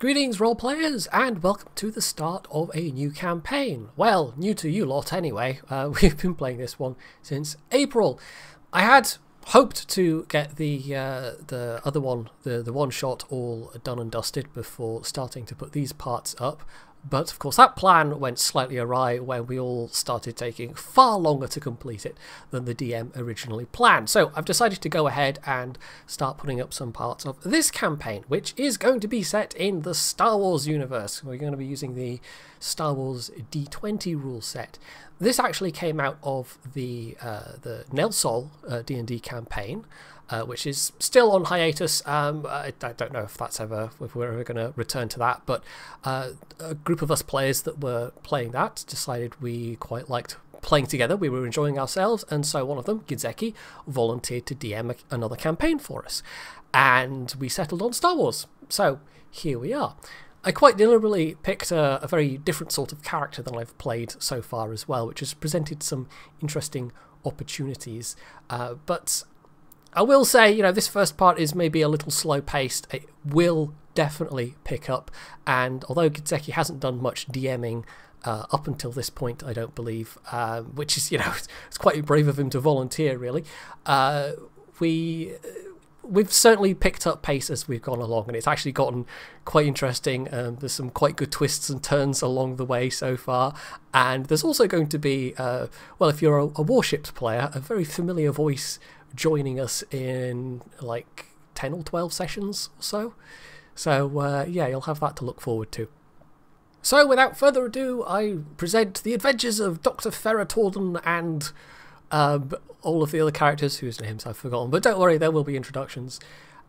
Greetings, role players, and welcome to the start of a new campaign. Well, new to you lot anyway. We've been playing this one since April. I had hoped to get the other one, the one shot, all done and dusted before starting to put these parts up. But of course that plan went slightly awry when we all started taking far longer to complete it than the DM originally planned. So I've decided to go ahead and start putting up some parts of this campaign, which is going to be set in the Star Wars universe. We're going to be using the Star Wars D20 rule set. This actually came out of the Nelsol D&D campaign, which is still on hiatus. I don't know if we're ever going to return to that, but a group of us players that were playing that decided we quite liked playing together. We were enjoying ourselves, and so one of them, Gidzeki, volunteered to DM another campaign for us, and we settled on Star Wars. So here we are. I quite deliberately picked a very different sort of character than I've played so far as well, which has presented some interesting opportunities, but I will say, you know, this first part is maybe a little slow-paced. It will definitely pick up, and although Gidzeki hasn't done much DMing up until this point, I don't believe, which is, you know, it's quite brave of him to volunteer, really. We've certainly picked up pace as we've gone along, and it's actually gotten quite interesting. There's some quite good twists and turns along the way so far, and there's also going to be, well, if you're a Warships player, a very familiar voice joining us in like 10 or 12 sessions or so. So yeah, you'll have that to look forward to. So without further ado, I present the adventures of Dr. Farah Torden and all of the other characters whose names I've forgotten, but don't worry, there will be introductions.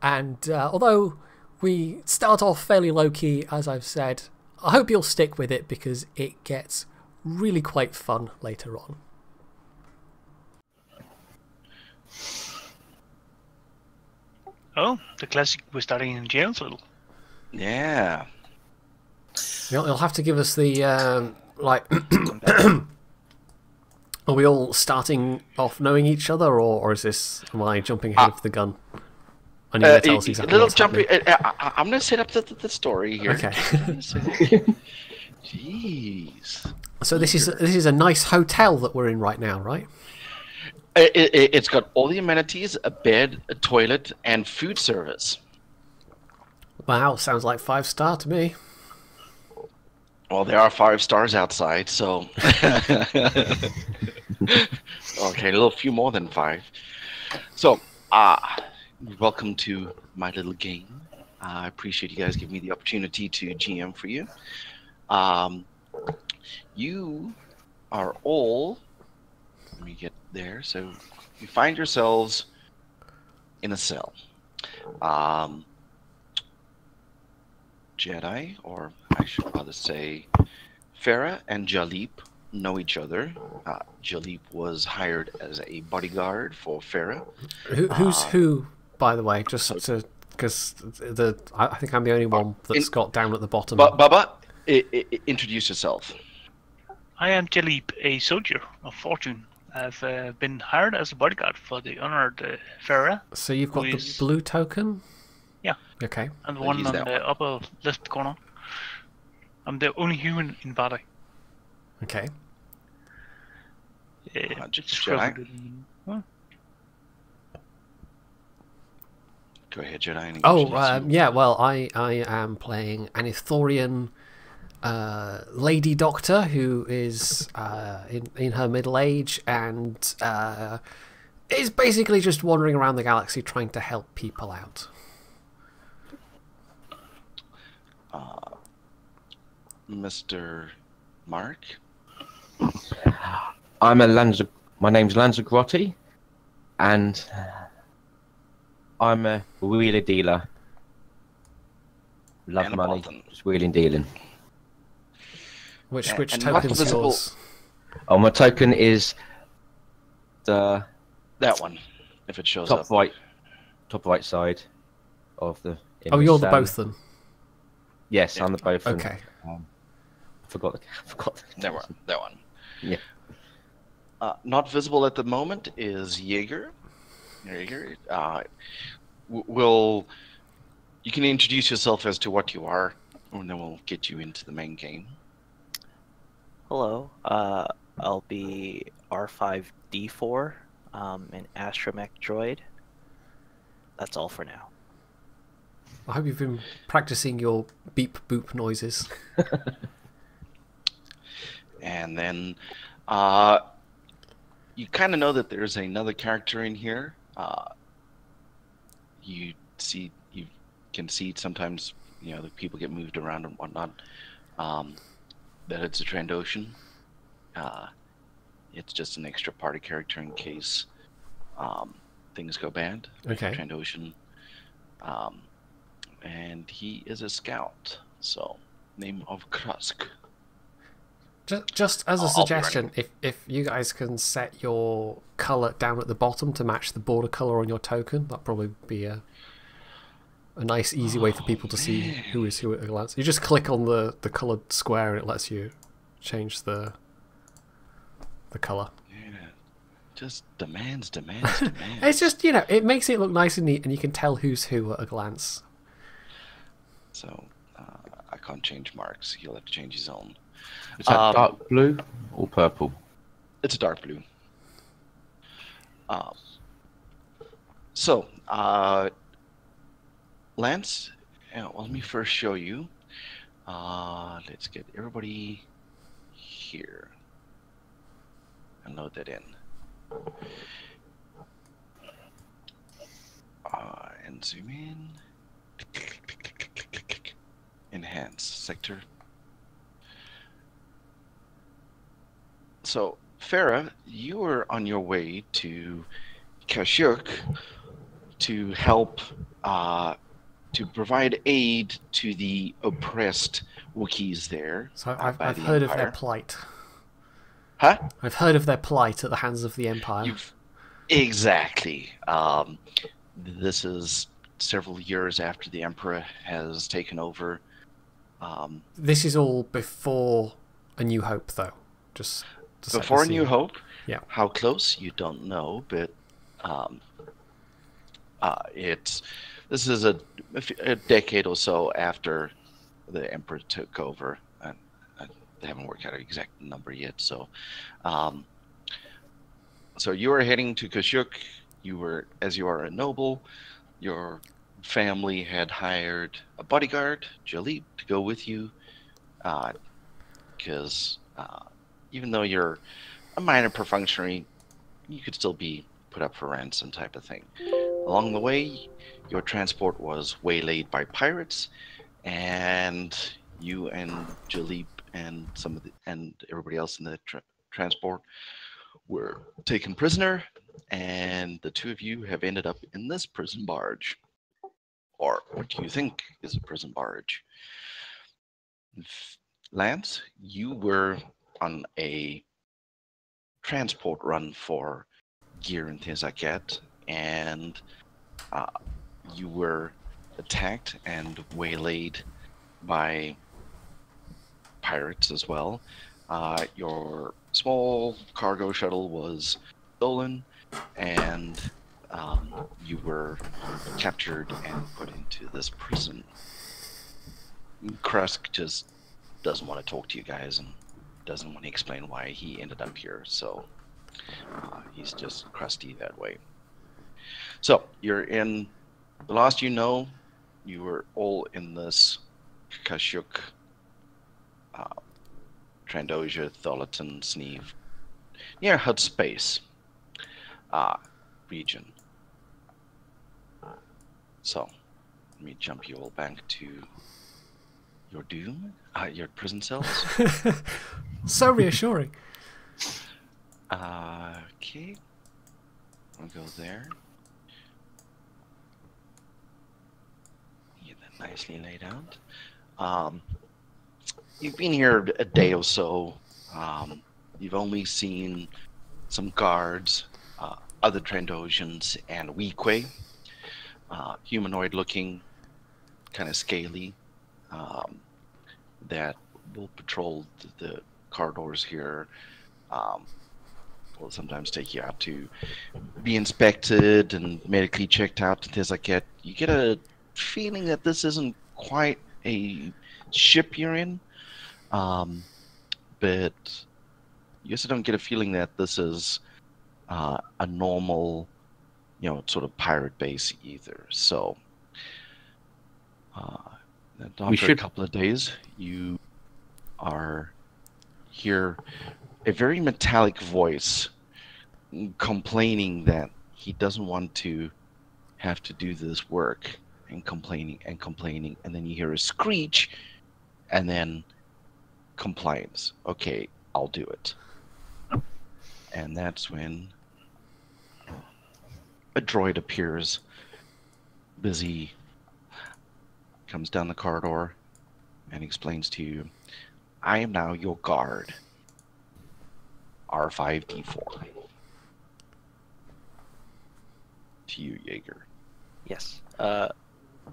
And although we start off fairly low-key, as I've said, I hope you'll stick with it because it gets really quite fun later on. Oh, the classic was starting in jail, so Yeah. You'll have to give us the, like, are we all starting off knowing each other, or is this, am I jumping ahead of the gun? I need to tell us exactly what's happening. I'm going to set up the story here. Okay. Jeez. So this is a nice hotel that we're in right now, right? It's got all the amenities, a bed, a toilet, and food service. Wow, sounds like 5-star to me. Well, there are 5 stars outside, so... Okay, a little few more than 5. So, welcome to my little game. I appreciate you guys giving me the opportunity to GM for you. You are all... Let me get there. So you find yourselves in a cell. Jedi, or I should rather say Farah and Jalip, know each other. Jalip was hired as a bodyguard for Farah. Who's who, by the way? Just because I think I'm the only one that's got down at the bottom. Baba, introduce yourself. I am Jalip, a soldier of fortune. I've been hired as a bodyguard for the honored Farah. So you've got the blue token? Yeah. Okay. And the one on the upper left corner. I'm the only human in Vada. Okay. Jedi? Huh? Go ahead, Jedi. Yeah, well, I am playing an Ithorian lady doctor who is in her middle age and is basically just wandering around the galaxy trying to help people out. Mr. Mark? My name's Lanzagrotti, and I'm a wheeler dealer. Love and money, just wheeling dealing. Which token's yours? Oh, my token is that one, if it shows top up. Top right side of the. Oh, you're the both then. Yes, Yeah. I'm the both. Okay. I forgot That one. Yeah. Not visible at the moment is Jaeger. You can introduce yourself as to what you are. and then we'll get you into the main game. Hello. I'll be R5D4, an astromech droid. That's all for now. I hope you've been practicing your beep boop noises. And then you kind of know that there's another character in here. You can see sometimes, you know, the people get moved around and whatnot. That it's a Trandoshan. It's just an extra party character in case things go bad. Okay. Trandoshan. And he is a scout. So, name of Kashyyyk. Just as a I'll be suggestion, if you guys can set your colour down at the bottom to match the border colour on your token, that'd probably be a nice, easy way for people to see who is who at a glance. You just click on the coloured square and it lets you change the colour. Yeah. Just demands. It's just, you know, it makes it look nice and neat, and you can tell who's who at a glance. So, I can't change Mark's. He'll have to change his own. Is that dark blue or purple? It's a dark blue. So, Lance, well, let me first show you. Let's get everybody here and load that in. And zoom in. Enhance sector. So, Farah, you were on your way to Kashyyyk to help, to provide aid to the oppressed Wookiees there. So by I've the heard of their Empire. plight. Huh? I've heard of their plight at the hands of the Empire. Exactly. This is several years after the Emperor has taken over. This is all before A New Hope, though. Just to set the Before New scene. Hope, Yeah. how close you don't know, but this is a decade or so after the Emperor took over, and they haven't worked out an exact number yet. So, so you were heading to Kashyyyk. As you are a noble, your family had hired a bodyguard, Jalib, to go with you, because even though you're a minor perfunctory, you could still be put up for ransom type of thing. Along the way, your transport was waylaid by pirates, and you and Jalib and and everybody else in the transport were taken prisoner, and the two of you have ended up in this prison barge. Or what do you think is a prison barge? Lance, you were on a transport run for gear and things like that, and you were attacked and waylaid by pirates as well. Your small cargo shuttle was stolen, and you were captured and put into this prison. Krusk just doesn't want to talk to you guys and doesn't want to explain why he ended up here, so he's just crusty that way. So you're in, the last you know, you were all in this Kashyyyk, Trandosia, Tholaton, Sneeve, near Hut Space region. So let me jump you all back to your doom, your prison cells. So reassuring. Okay, we'll go there. Get that nicely laid out. You've been here a day or so. You've only seen some guards, other Trandosians, and Weequay, humanoid looking, kind of scaly, that will patrol the corridors here. Will sometimes take you out to be inspected and medically checked out and things like that. You get a feeling that this isn't quite a ship you're in, but you also don't get a feeling that this is a normal, sort of pirate base either. So, after a couple of days, you hear a very metallic voice complaining that he doesn't want to have to do this work, and complaining, and then you hear a screech, and then compliance. Okay, I'll do it. And that's when a droid appears, busy, comes down the corridor, and explains to you, I am now your guard, R5D4. To you, Jaeger. Yes. I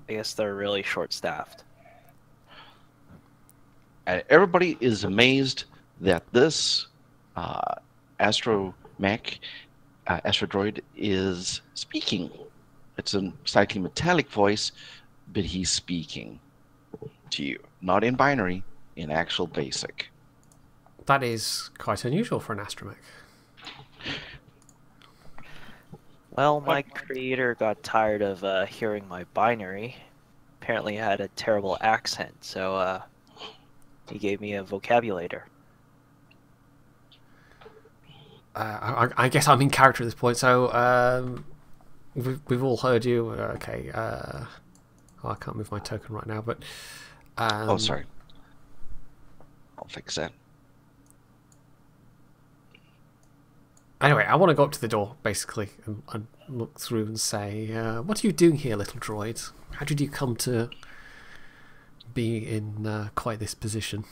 guess they're really short-staffed. And everybody is amazed that this astro droid is speaking. It's a slightly metallic voice, but he's speaking to you. Not in binary, in actual basic. That is quite unusual for an astromech. Well, my creator got tired of hearing my binary. Apparently I had a terrible accent, so he gave me a vocabulator. I guess I'm in character at this point, so we've all heard you. Okay. I can't move my token right now, but... oh, sorry. I'll fix that. Anyway, I want to go up to the door, basically, and look through and say, what are you doing here, little droid? How did you come to be in quite this position?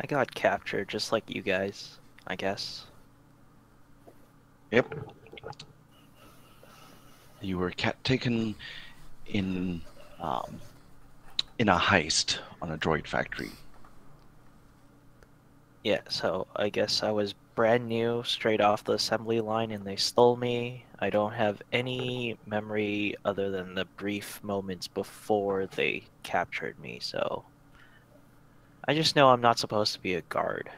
I got captured, just like you guys, I guess. Yep. You were taken in a heist on a droid factory. Yeah, so I guess I was brand new, straight off the assembly line, and they stole me. I don't have any memory other than the brief moments before they captured me, so... I just know I'm not supposed to be a guard.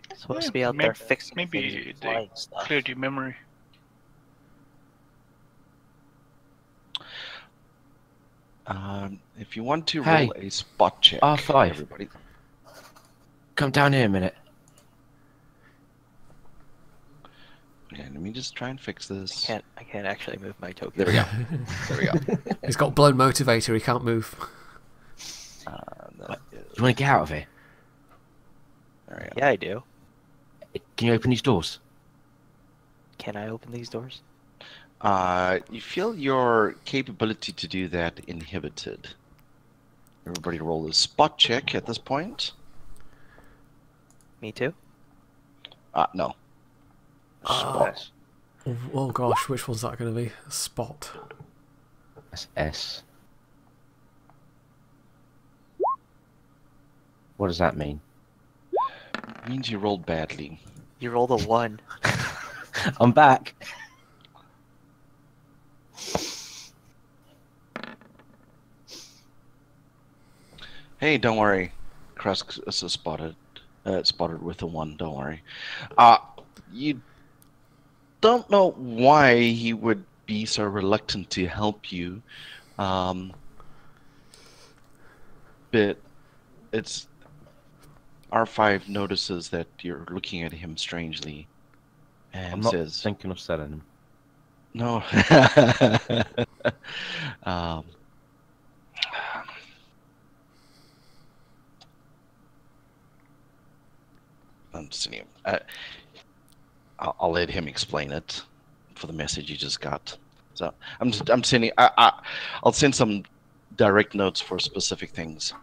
I'm supposed to be out there fixing things and flying stuff. Cleared your memory. If you want to roll a spot check, R5. everybody. Come down here a minute. Okay, let me just try and fix this. I can't actually move my token. There we go. There we go. He's got blown motivator, he can't move. Do you want to get out of here? There we go. Yeah, I do. Can you open these doors? Can I open these doors? You feel your capability to do that inhibited. Everybody roll a spot check at this point. Me too? No. Spot. Oh gosh, which one's that going to be? Spot. That's S. What does that mean? It means you rolled badly. You rolled a 1. I'm back. Hey, don't worry. Krusk is spotted with a 1. Don't worry. You don't know why he would be so reluctant to help you, but it's R5 notices that you're looking at him strangely, and I'm not says, thinking of selling him. "No." I'm sending him. I'll let him explain it for the message you just got. So I'm sending. I'll send some direct notes for specific things.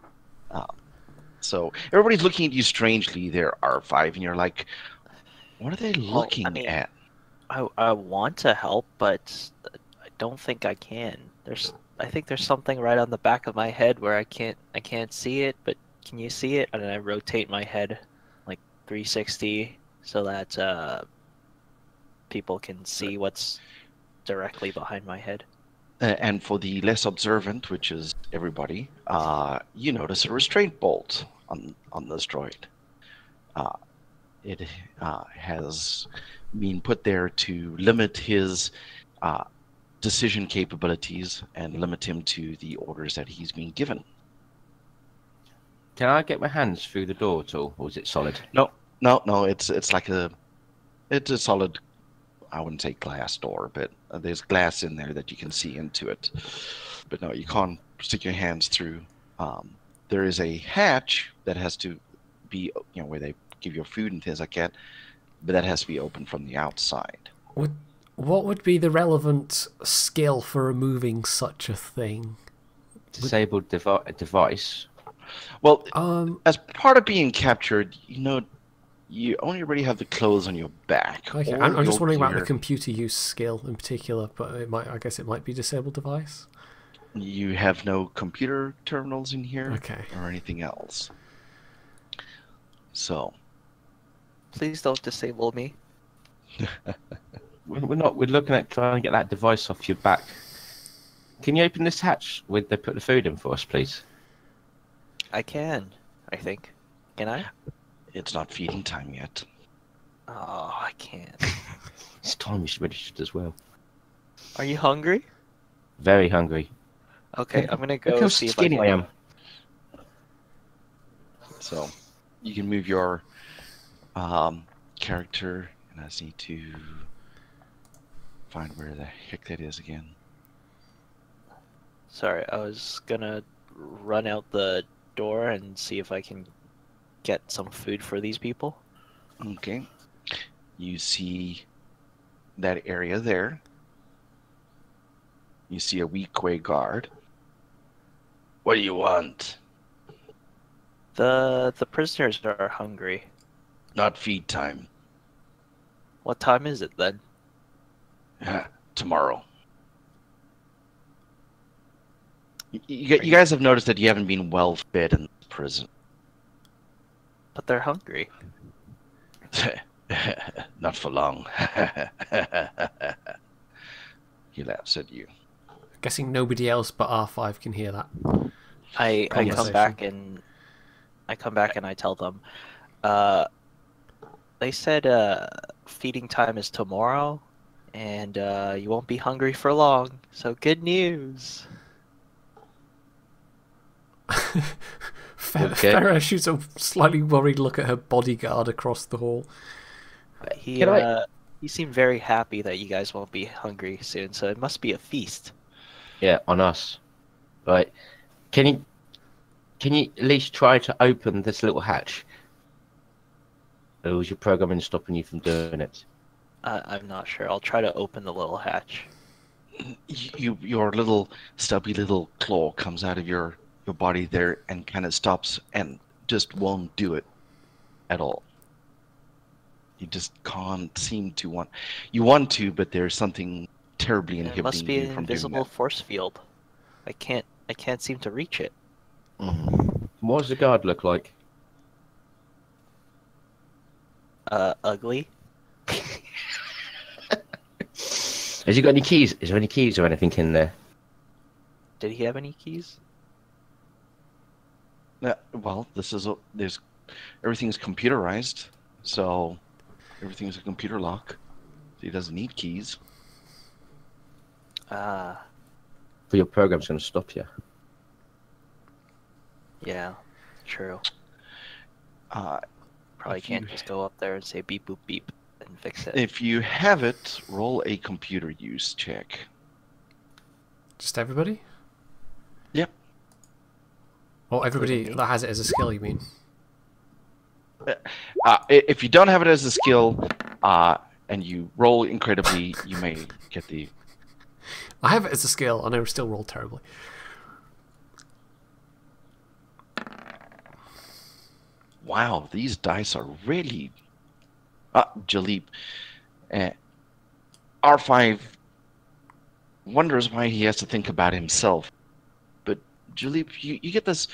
So everybody's looking at you strangely there, R5, and you're like, what are they looking at? I want to help, but I don't think I can. I think there's something right on the back of my head where I can't see it, but can you see it? And then I rotate my head like 360 so that people can see what's directly behind my head. And for the less observant, which is everybody, you notice a restraint bolt on this droid. It has been put there to limit his decision capabilities and limit him to the orders that he's been given. Can I get my hands through the door at all, or is it solid? No. It's like it's a solid. I wouldn't say glass door, but there's glass in there that you can see into it. But no, you can't stick your hands through. There is a hatch that has to be, where they give you food and things like that, but that has to be open from the outside. What would be the relevant skill for removing such a thing? Disabled device. Well, as part of being captured, you only really have the clothes on your back. Okay, All I'm just your wondering about gear- the computer use skill in particular, but I guess it might be disabled device. You have no computer terminals in here Okay. or anything else. So, Please don't disable me. We're not. We're looking at trying to get that device off your back. Can you open this hatch where they put the food in for us, please? I can, I think. Can I? it's not feeding time yet. Oh, I can't. It's time is registered as well. Are you hungry? Very hungry. Okay, I'm gonna Look go how see if skinny I am. So, you can move your character, and I just need to find where the heck that is again. Sorry, I was gonna run out the door and see if I can get some food for these people. Okay. You see that area there. You see a weak way guard. What do you want? The prisoners are hungry. Not feed time. What time is it then? Tomorrow. You guys have noticed that you haven't been well fed in prison. But they're hungry. Not for long. He laughs at you. Guessing nobody else but R5 can hear that. I come Conversation. back and I tell them, they said feeding time is tomorrow, and you won't be hungry for long. So good news. Okay. Farrah shoots a slightly worried look at her bodyguard across the hall. He seemed very happy that you guys won't be hungry soon. So it must be a feast. Yeah, on us. Right. Can you at least try to open this little hatch? Or was your programming stopping you from doing it? I'm not sure. I'll try to open the little hatch. Your little stubby little claw comes out of your body there and kind of stops and just won't do it at all. You just can't seem to want. You want to, but there's something terribly It inhibiting must be you an from doing invisible that. force field. I can't seem to reach it. What does the guard look like? Ugly. Has he got any keys? Is there any keys or anything in there? Did he have any keys? Well, there's everything's computerized, so everything's a computer lock. So he doesn't need keys. But your program's going to stop you. Yeah, true. Probably If can't you- just go up there and say beep boop beep and fix it. If you have it, roll a computer use check. Just everybody? Yep. Oh, everybody that has it as a skill, you mean? If you don't have it as a skill, and you roll incredibly, you may get the. I have it as a skill, and I still roll terribly. Wow, these dice are really. Jalip. R5 wonders why he has to think about himself. But Jalip, you get this.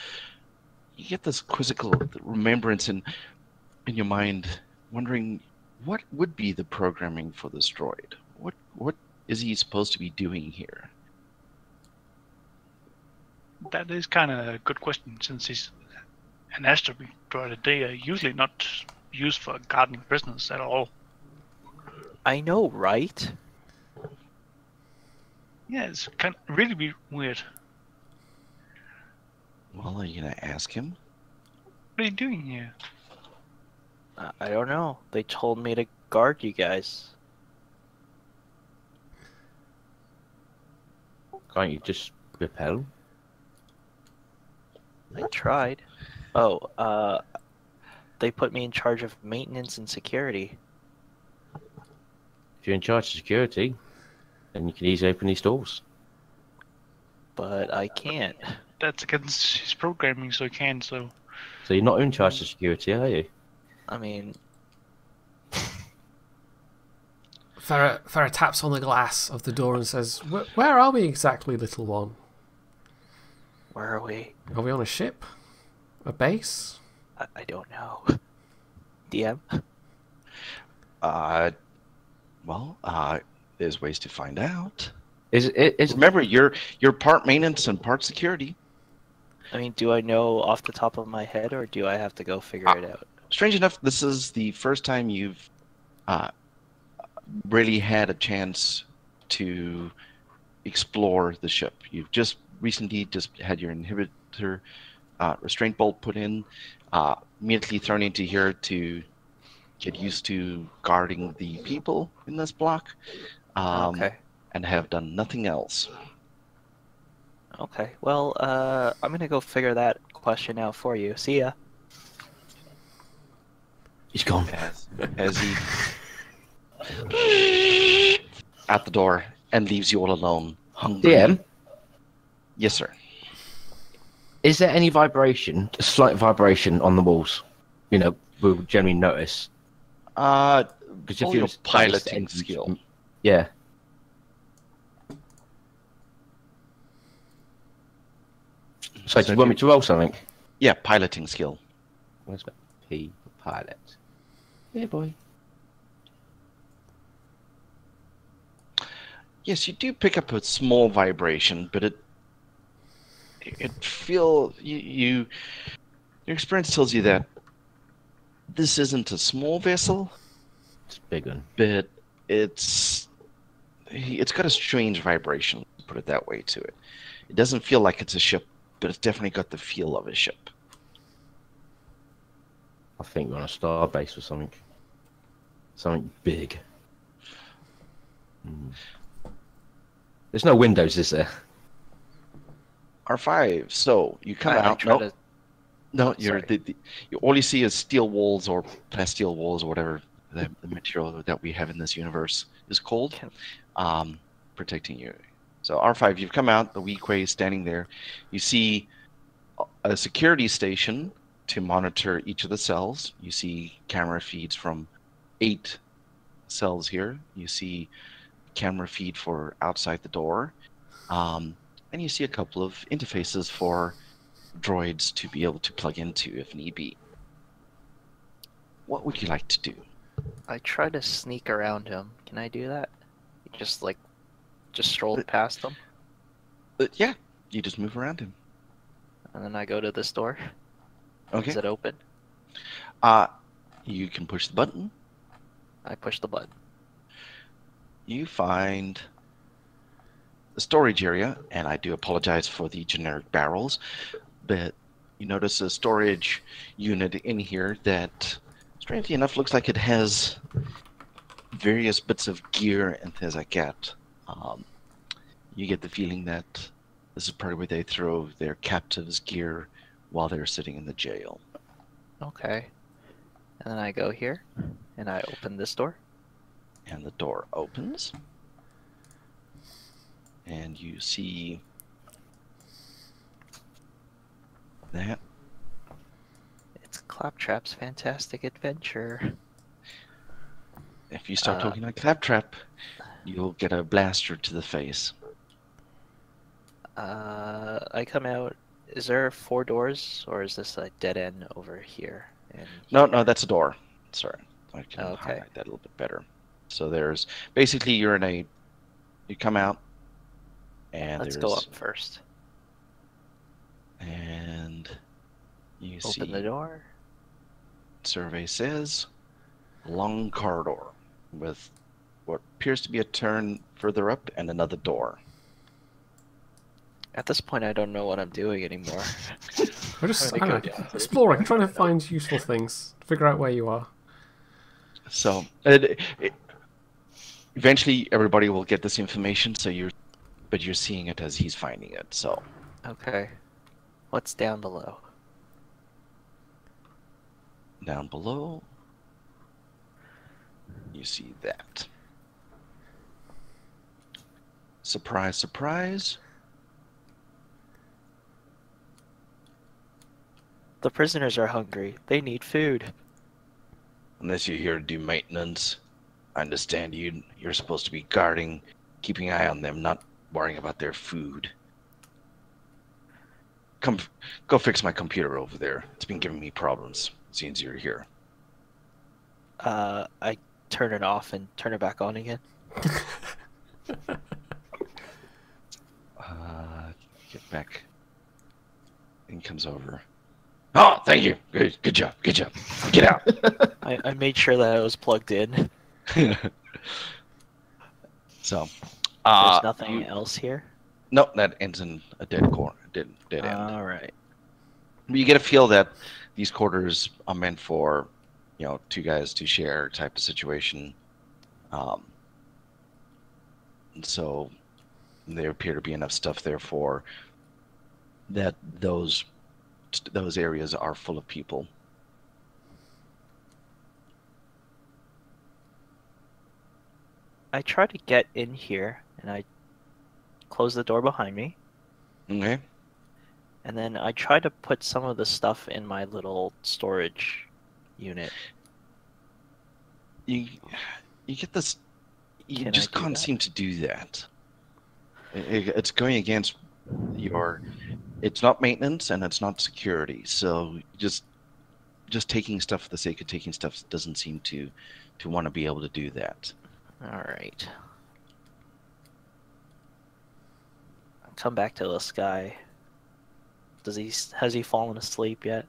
You get this quizzical remembrance in your mind, wondering what would be the programming for this droid. What is he supposed to be doing here? That is kind of a good question, since he's an asteroid. They are usually not used for gardening business at all. I know, right? Yeah, it's kind of really weird. Well, are you gonna ask him? What are you doing here? I don't know. They told me to guard you guys. Can't you just repel? I tried. Oh, they put me in charge of maintenance and security. If you're in charge of security, then you can easily open these doors. But I can't. That's against his programming, so he can. So So you're not in charge of security, are you? I mean, Farah taps on the glass of the door and says, Where are we exactly, little one? where are we? Are we on a ship? A base? I don't know. DM? There's ways to find out. Is Remember, you're part maintenance and part security. I mean, do I know off the top of my head, or do I have to go figure it out? Strange enough, this is the first time you've really had a chance to explore the ship. You've just recently had your inhibitor restraint bolt put in, immediately thrown into here to get used to guarding the people in this block, Okay. and have done nothing else. Okay. Well, I'm gonna go figure that question out for you. See ya. he's gone? As he at the door and leaves you all alone, hungry. DM, Yes, sir. is there any vibration, a slight vibration on the walls? You know, we'll generally notice. Because Roll your piloting skill. Yeah. So do you want me to roll something? Yeah, piloting skill. Where's my P for pilot? Yeah, boy. Yes, you do pick up a small vibration, but your experience tells you that this isn't a small vessel, It's a big one. but it's got a strange vibration, put it that way, to it. It doesn't feel like it's a ship, but it's definitely got the feel of a ship. I think we're on a star base or something. Something big. There's no windows, is there? R5. So you come I out. try No, to- no, oh, you're sorry. all you see is steel walls or plasteel walls or whatever the material that we have in this universe is called, protecting you. So R5, you've come out. The Weequay is standing there. You see a security station to monitor each of the cells. You see camera feeds from 8 cells here. You see camera feed for outside the door. And you see a couple of interfaces for droids to be able to plug into if need be. What would you like to do? I try to sneak around him. Can I do that? Just stroll past him, Yeah, you just move around him. and then I go to this door. Okay. Is it open? You can push the button. I push the button. You find the storage area, and I do apologize for the generic barrels, but you notice a storage unit in here that, strangely enough, looks like it has various bits of gear and things like that. You get the feeling that this is probably where they throw their captives' gear while they're sitting in the jail. Okay. And then I go here, and I open this door. And the door opens, and you see that. It's Claptrap's Fantastic Adventure. If you start talking like Claptrap, you'll get a blaster to the face. I come out. Is there 4 doors, or is this a dead end over here? And No, that's a door. Sorry, I can Okay. highlight that a little bit better. So there's basically you come out, and let's there's go up first. And you see. Open the door. Survey says a long corridor with what appears to be a turn further up and another door. At this point, I don't know what I'm doing anymore. We're just I'm gonna go down to the exploring, trying to find useful things, figure out where you are. So eventually everybody will get this information. So you're seeing it as he's finding it. So Okay. What's down below? down below, you see that. Surprise, surprise. The prisoners are hungry. They need food. Unless you're here to do maintenance. I understand you're supposed to be guarding, keeping an eye on them, not worrying about their food. Go fix my computer over there. It's been giving me problems since you're here. I turn it off and turn it back on again. Get back. And comes over. Oh, thank you. Good job. Good job. Get out. I made sure that I was plugged in. So, There's nothing else here? No, that ends in a dead end. Alright. You get a feel that these quarters are meant for, two guys to share type of situation. So there appear to be enough stuff there for that those areas are full of people. I try to get in here, and I close the door behind me. Okay. And then I try to put some of the stuff in my little storage unit. You get this. You Can just I do can't that? seem to do that. It's going against your. It's not maintenance and it's not security. So just taking stuff for the sake of taking stuff doesn't seem to want to be able to do that. Alright. I'll come back to this guy. Has he fallen asleep yet?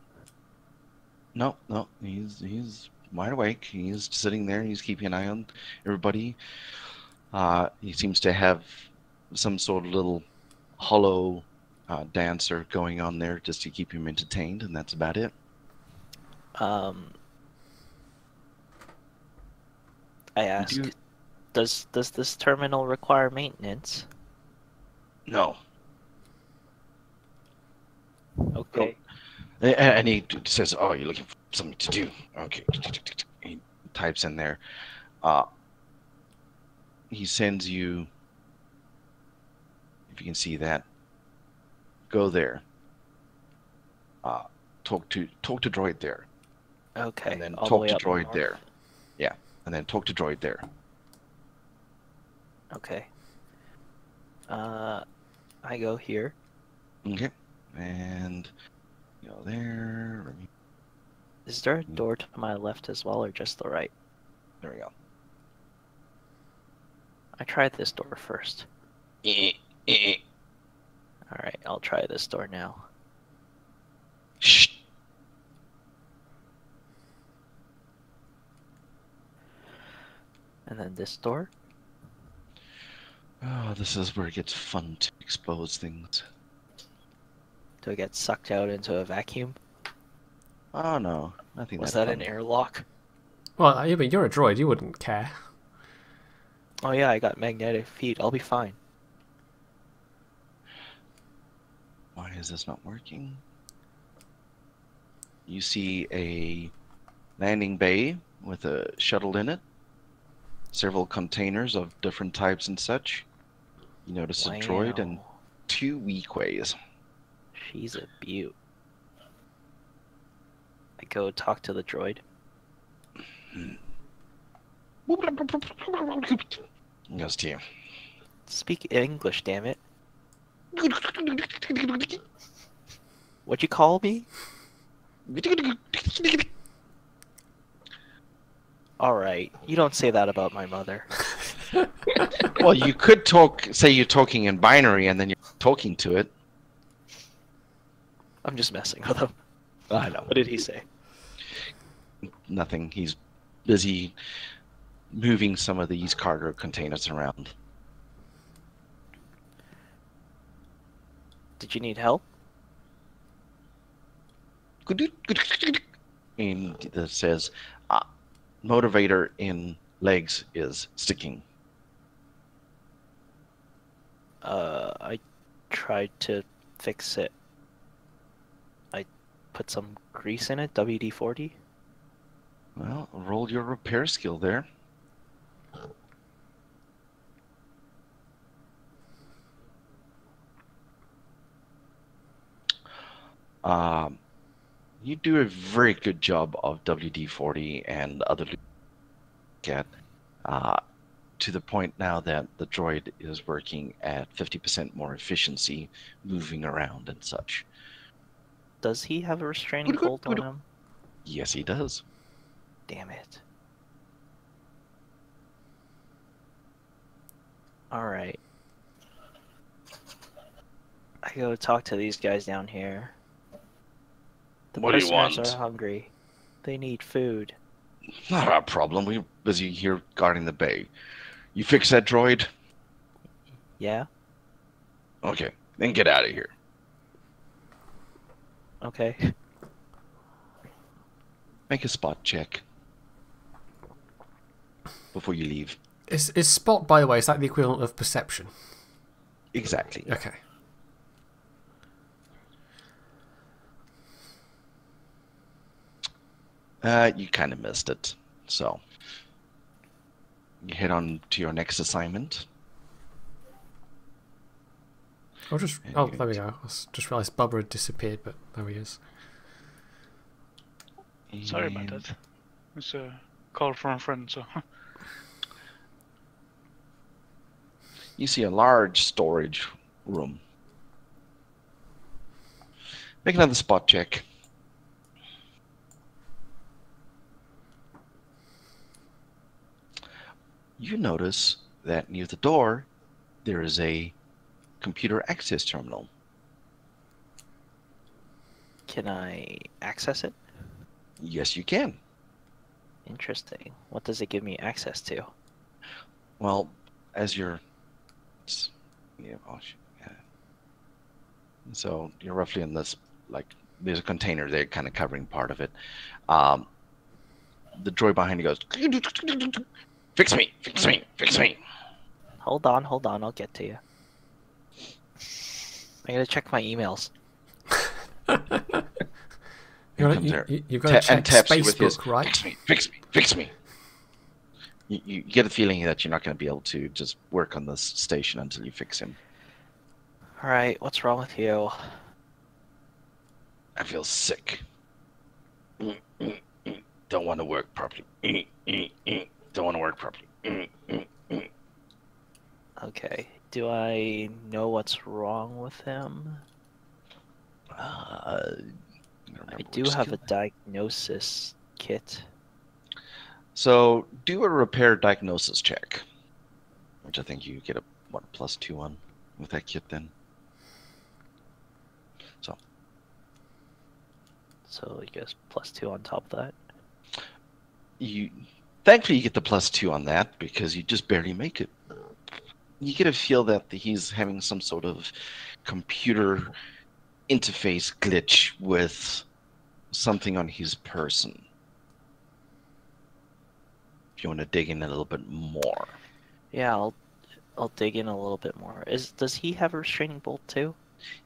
No, he's wide awake. He's sitting there. He's keeping an eye on everybody. He seems to have some sort of little hollow dancer going on there just to keep him entertained, and that's about it. I ask, does this terminal require maintenance? No. Okay. And he says, "Oh, you're looking for something to do." Okay. He types in there. He sends you. If you can see that, go there. Talk to droid there. Okay. And then all the talk way to up droid north. there. Yeah. And then talk to droid there. Okay. I go here. Okay. And go there. Is there a door to my left as well, or just the right? There we go. I tried this door first. Alright, I'll try this door now. Shh. And then this door. Oh, this is where it gets fun to expose things. Do I get sucked out into a vacuum? Oh no, nothing. Was that an airlock? Well, yeah, but you're a droid. You wouldn't care. Oh yeah, I got magnetic feet. I'll be fine. Why is this not working? You see a landing bay with a shuttle in it. Several containers of different types and such. You notice a droid and Wow. 2 weakways. She's a beaut. I go talk to the droid. Goes to you. Speak English, damn it. What'd you call me? Alright, you don't say that about my mother. Well, you could say you're talking in binary and then you're talking to it. I'm just messing with him. I know. What did he say? Nothing. He's busy moving some of these cargo containers around. Did you need help? And it says, motivator in legs is sticking. I tried to fix it. I put some grease in it, WD-40. Well, roll your repair skill there. You do a very good job of WD-40 and other get to the point now that the droid is working at 50% more efficiency, moving around and such. Does he have a restraining bolt on him? Yes, he does. Damn it. Alright. I go talk to these guys down here. The What do you prisoners want? are hungry. They need food. Not our problem. We're busy here guarding the bay. You fix that droid? Yeah? Okay, then get out of here. Okay. Make a spot check before you leave. Is spot, by the way, is that the equivalent of perception? Exactly. Okay. You kind of missed it. So, you head on to your next assignment. Oh, there we go. I just realised Bubba had disappeared, but there he is. Sorry about that. It's a call from a friend, so. You see a large storage room. Make another spot check. You notice that near the door there is a computer access terminal. Can I access it? Yes, you can. Interesting. What does it give me access to? Well, as you're... So you're roughly in this, like, there's a container there kind of covering part of it. The droid behind you goes, fix me, fix me, fix me. Hold on, I'll get to you. I gotta check my emails. You've got to check Facebook, right? Fix me, fix me, fix me. You get a feeling that you're not going to be able to just work on this station until you fix him. Alright, what's wrong with you? I feel sick. Don't want to work properly. Don't want to work properly. Okay, do I know what's wrong with him? I do have a diagnosis kit. So do a repair diagnosis check, which I think you get a +2 on with that kit then. So I guess +2 on top of that. Thankfully you get the +2 on that because you just barely make it. You get a feel that he's having some sort of computer interface glitch with something on his person. If you want to dig in a little bit more. Yeah, I'll dig in a little bit more. Does he have a restraining bolt too?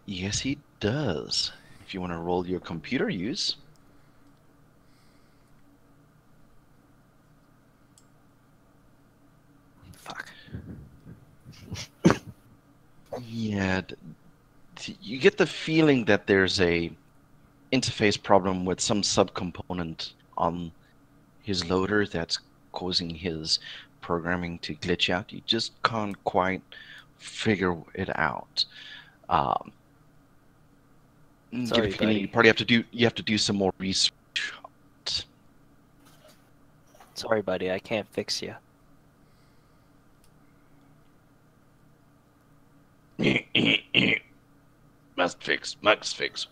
Yes, he does. If you want to roll your computer use. Fuck. Yeah, you get the feeling that there's a interface problem with some subcomponent on his loader that's causing his programming to glitch out. You just can't quite figure it out. Sorry, get a feeling buddy. you probably have to do some more research. Sorry, buddy, I can't fix you. Must fix,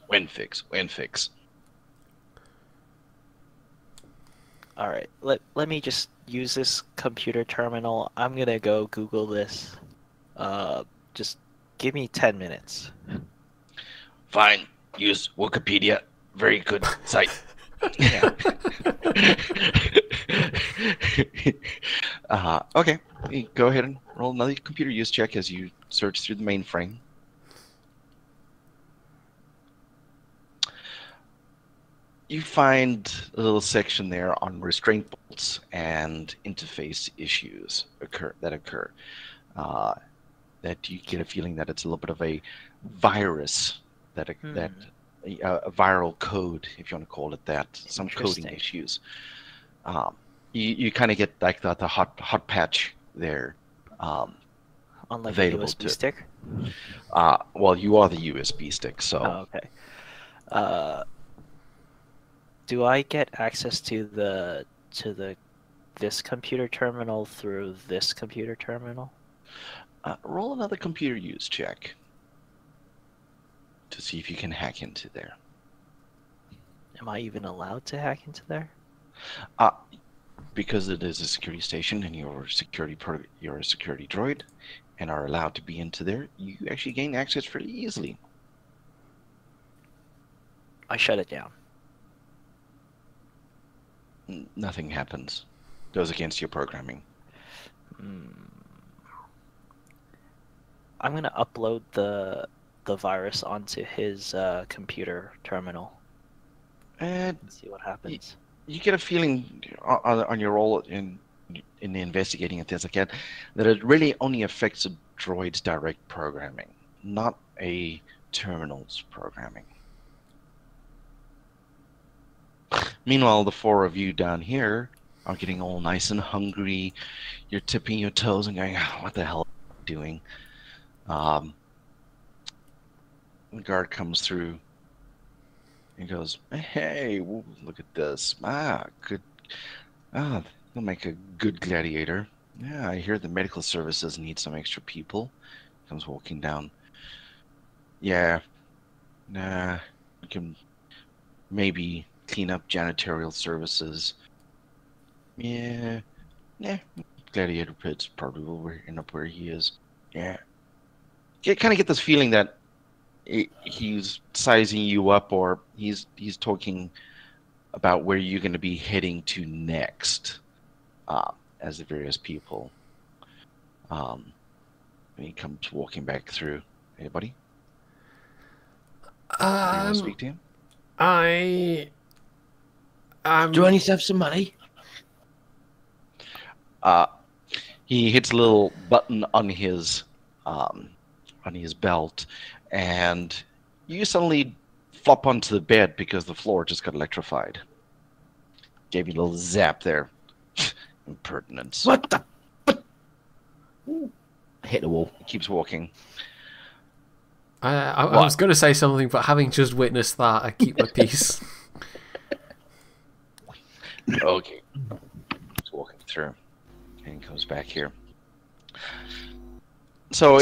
when fix. All right. Let me just use this computer terminal. I'm gonna go Google this. Just give me 10 minutes. Fine. Use Wikipedia. Very good site. Yeah. Okay. Go ahead and roll another computer use check as you search through the mainframe. You find a little section there on restraint bolts and interface issues that occur. That you get a feeling that it's a little bit of a virus that a viral code, if you want to call it that, some coding issues. You kind of get like the hot patch there. On like a available USB stick. Well, you are the USB stick, so. Oh, okay. Do I get access to this computer terminal through this computer terminal? Roll another computer use check to see if you can hack into there. Am I even allowed to hack into there? Because it is a security station and you're a security droid and are allowed to be into there, you actually gain access fairly easily. I shut it down. Nothing happens. Goes against your programming. I'm gonna upload the virus onto his computer terminal And see what happens. you get a feeling on your roll in investigating it as again that it really only affects a droid's direct programming, not a terminal's programming. Meanwhile, the four of you down here are getting all nice and hungry. You're tipping your toes and going, oh, what the hell are you doing? The guard comes through and goes, hey, look at this. Good. They'll make a good gladiator. Yeah, I hear the medical services need some extra people. Comes walking down. Yeah. Nah, we can maybe clean up janitorial services. Yeah. Gladiator Pit's probably will end up where he is. Yeah. Kind of get this feeling that he's sizing you up, or he's talking about where you're going to be heading to next, as the various people. And he comes walking back through. Anybody? Do you want to speak to him? Do I need to have some money? He hits a little button on his belt, and you suddenly flop onto the bed because the floor just got electrified. Gave you a little zap there. Impertinence. What the? Hit the wall. He keeps walking. I was going to say something, but having just witnessed that, I keep my peace. Okay. He's walking through. And comes back here. So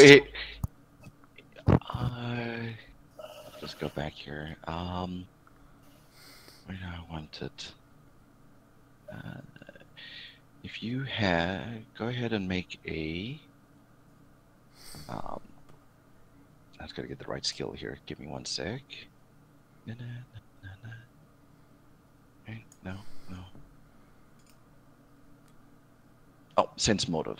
let's go back here. Where do I want it? If you go ahead and make a. I just gotta get the right skill here. Give me 1 sec. Okay, no. Oh, sense motive.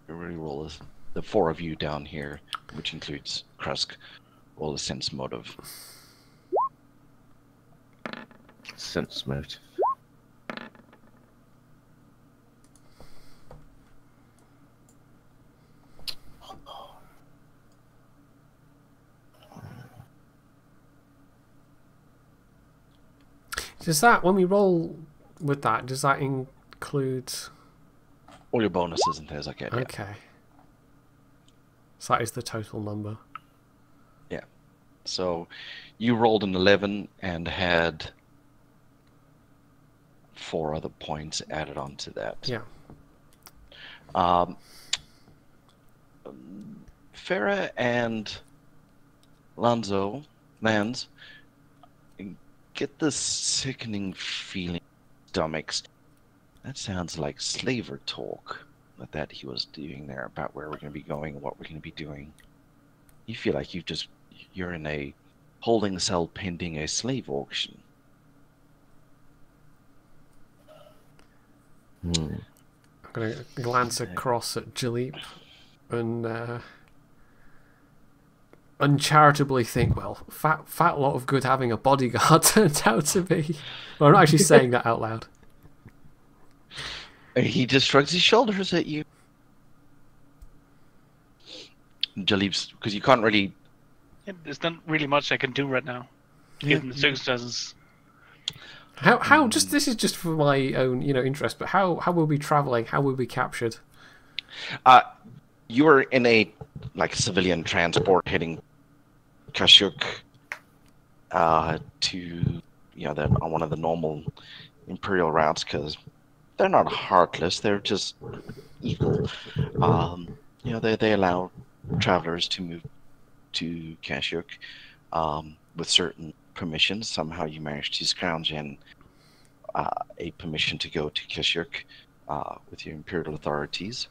Everybody roll this. The four of you down here, which includes Krusk, roll a sense motive. Sense motive. Does that, when we roll with that, does that include... All your bonuses and things like that. Okay. Yeah. So that is the total number. Yeah. So you rolled an 11 and had 4 other points added onto that. Yeah. Farah and Lands, get this sickening feeling in your stomachs. That sounds like slaver talk that he was doing there about where we're going to be going, what we're going to be doing. You feel like you're in a holding cell pending a slave auction. I'm going to glance across at Jaleep and uncharitably think, well, fat lot of good having a bodyguard turned out to be. Well, I'm not actually saying that out loud. He just shrugs his shoulders at you. Jaleep's, because you can't really... There's not really much I can do right now, given the circumstances. How just this is just for my own interest, but how will we be traveling? How will we be captured? You were in a civilian transport heading Kashyyyk to on one of the normal Imperial routes, because they're not heartless, they're just evil. They allow travelers to move to Kashyyyk with certain permissions. Somehow you managed to scrounge in a permission to go to Kashyyyk with your Imperial authorities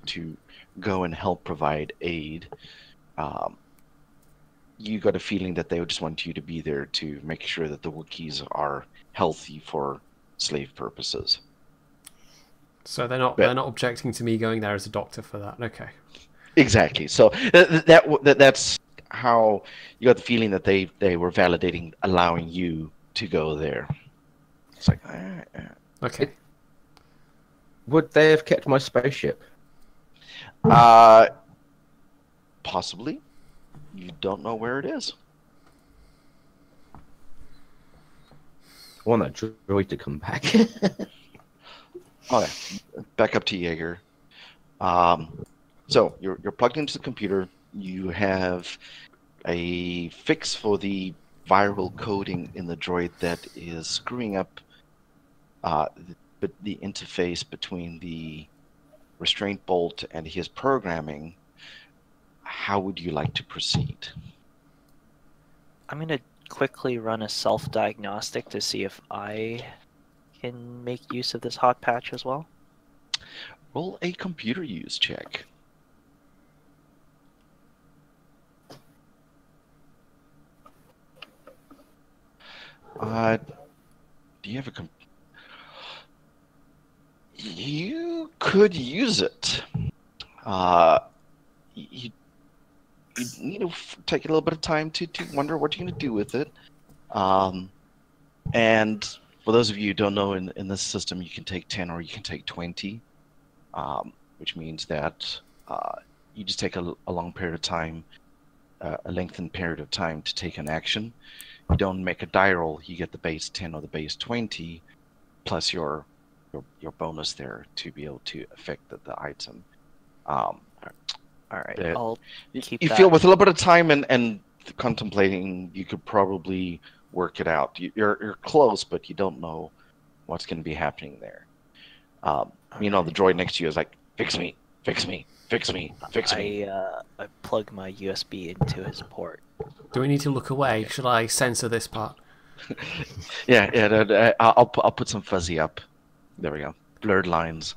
to go and help provide aid. You got a feeling that they would just want you to be there to make sure that the Wookiees are healthy for slave purposes. So they're not objecting to me going there as a doctor for that. Okay. Exactly. So that's how you got the feeling that they were validating allowing you to go there. It's like, okay. Would they have kept my spaceship? Possibly. You don't know where it is. I want that droid to come back. Okay, back up to Jaeger. So you're plugged into the computer. You have a fix for the viral coding in the droid that is screwing up the interface between the restraint bolt and his programming. How would you like to proceed? I'm going to quickly run a self-diagnostic to see if I can make use of this hot patch as well. Roll a computer use check. Do you have a You could use it. You need to take a little bit of time to wonder what you're going to do with it. And for those of you who don't know, in this system, you can take 10 or you can take 20, which means that you just take a long period of time, a lengthened period of time to take an action. You don't make a die roll, you get the base 10 or the base 20, plus your bonus there to be able to affect the item. All right, I'll keep you that. feel with a little bit of time and contemplating, you could probably work it out. You're close, but you don't know what's going to be happening there. The droid next to you is like, fix me, fix me, fix me, fix me. I plug my USB into his port. Do we need to look away? Should I censor this part? Yeah. I'll put some fuzzy up. There we go. Blurred lines.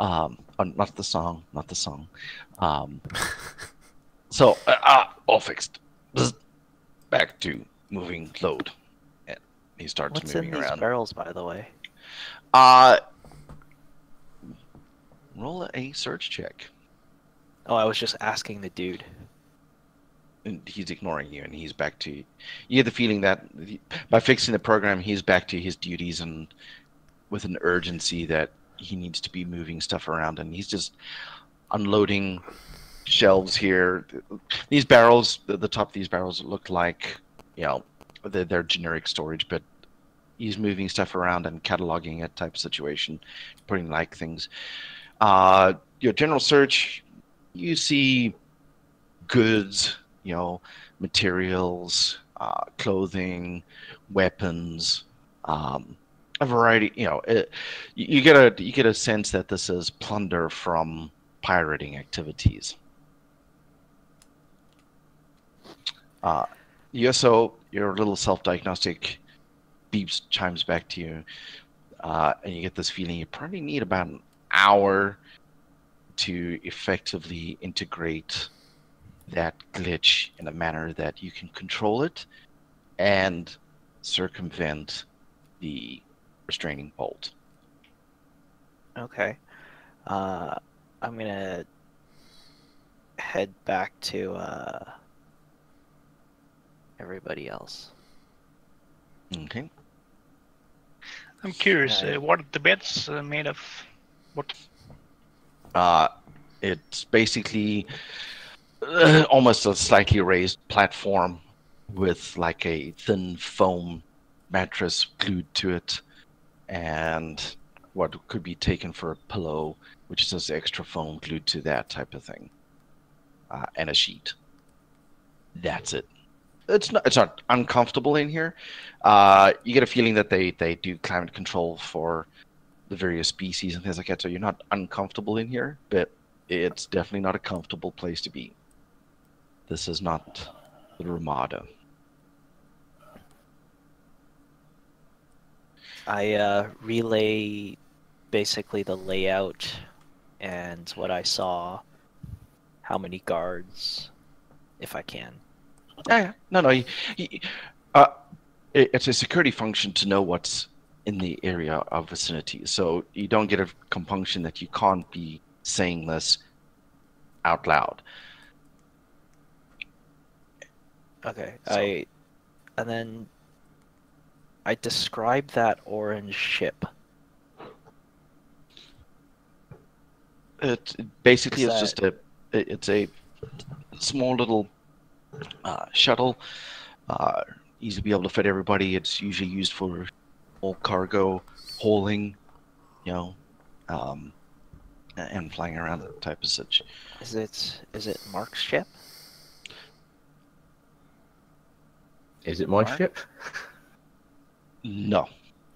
Not the song. So all fixed. Back to moving load. And he starts What's moving in these around. barrels, by the way? Roll a search check. Oh, I was just asking the dude. And he's ignoring you, and he's back to... You get the feeling that by fixing the program, he's back to his duties and with an urgency that he needs to be moving stuff around, and he's just unloading shelves here. These barrels, the top of these barrels look like, they're generic storage, but he's moving stuff around and cataloging it type of situation, putting things. Your general search, you see goods, materials, clothing, weapons, a variety. You get a sense that this is plunder from pirating activities. So your little self-diagnostic chimes back to you, and you get this feeling you probably need about an hour to effectively integrate that glitch in a manner that you can control it and circumvent the restraining bolt. Okay. I'm gonna head back to everybody else. Okay. I'm curious, Right. what are the beds made of? What? It's basically almost a slightly raised platform with like a thin foam mattress glued to it, and what could be taken for a pillow, which is just extra foam glued to that type of thing, and a sheet. That's it. It's not uncomfortable in here. You get a feeling that they do climate control for the various species and things like that, so you're not uncomfortable in here, but it's definitely not a comfortable place to be. This is not the Ramada. I relay basically the layout and what I saw, how many guards, if I can. Yeah. No. It's a security function to know what's in the area of vicinity, so you don't get a compunction that you can't be saying this out loud. Okay. So- And then I describe that orange ship. It basically Is is just it's a small little shuttle, easy to be able to fit everybody. It's usually used for small cargo hauling, and flying around, that type of such. Is it Mark's ship? Is it my Mark? ship? No.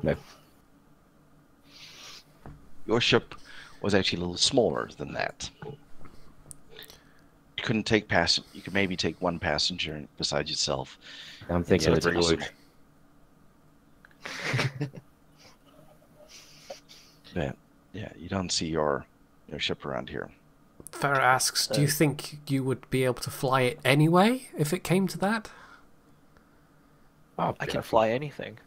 No. Your ship was actually a little smaller than that. You couldn't take You could maybe take one passenger besides yourself. I'm thinking So of the it's droid. Yeah, you don't see your ship around here. Farah asks, do you think you would be able to fly it anyway if it came to that? Oh, I can fly anything.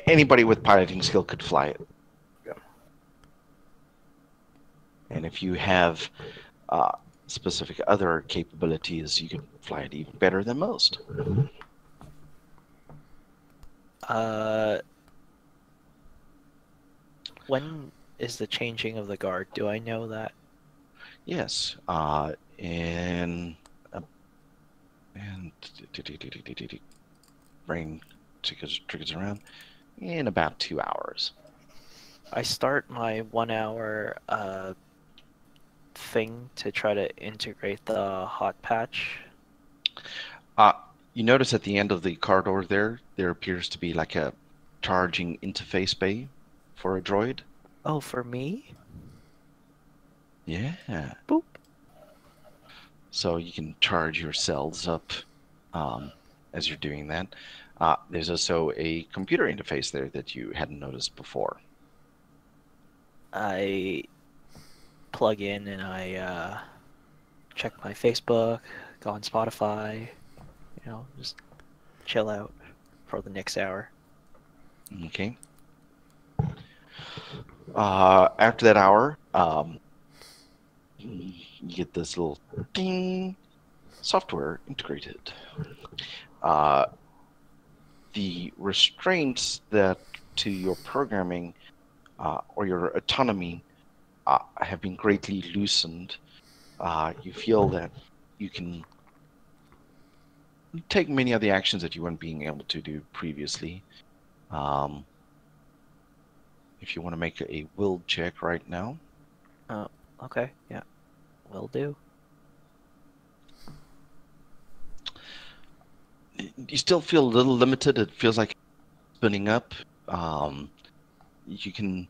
Anybody with piloting skill could fly it. Yeah. And if you have specific other capabilities, you can fly it even better than most. When is the changing of the guard? Do I know that? Yes. And brain triggers around in about 2 hours. I start my 1 hour thing to try to integrate the hot patch. You notice at the end of the corridor there appears to be like a charging interface bay for a droid. Oh, for me? Yeah. Boop. So you can charge your cells up as you're doing that. There's also a computer interface there that you hadn't noticed before. I plug in and I check my Facebook, go on Spotify, just chill out for the next hour. Okay. After that hour, you get this little ding, software integrated. The restraints that to your programming or your autonomy have been greatly loosened. You feel that you can take many of the actions that you weren't being able to do previously. If you want to make a will check right now. Okay, yeah, will do. You still feel a little limited. It feels like spinning up. You can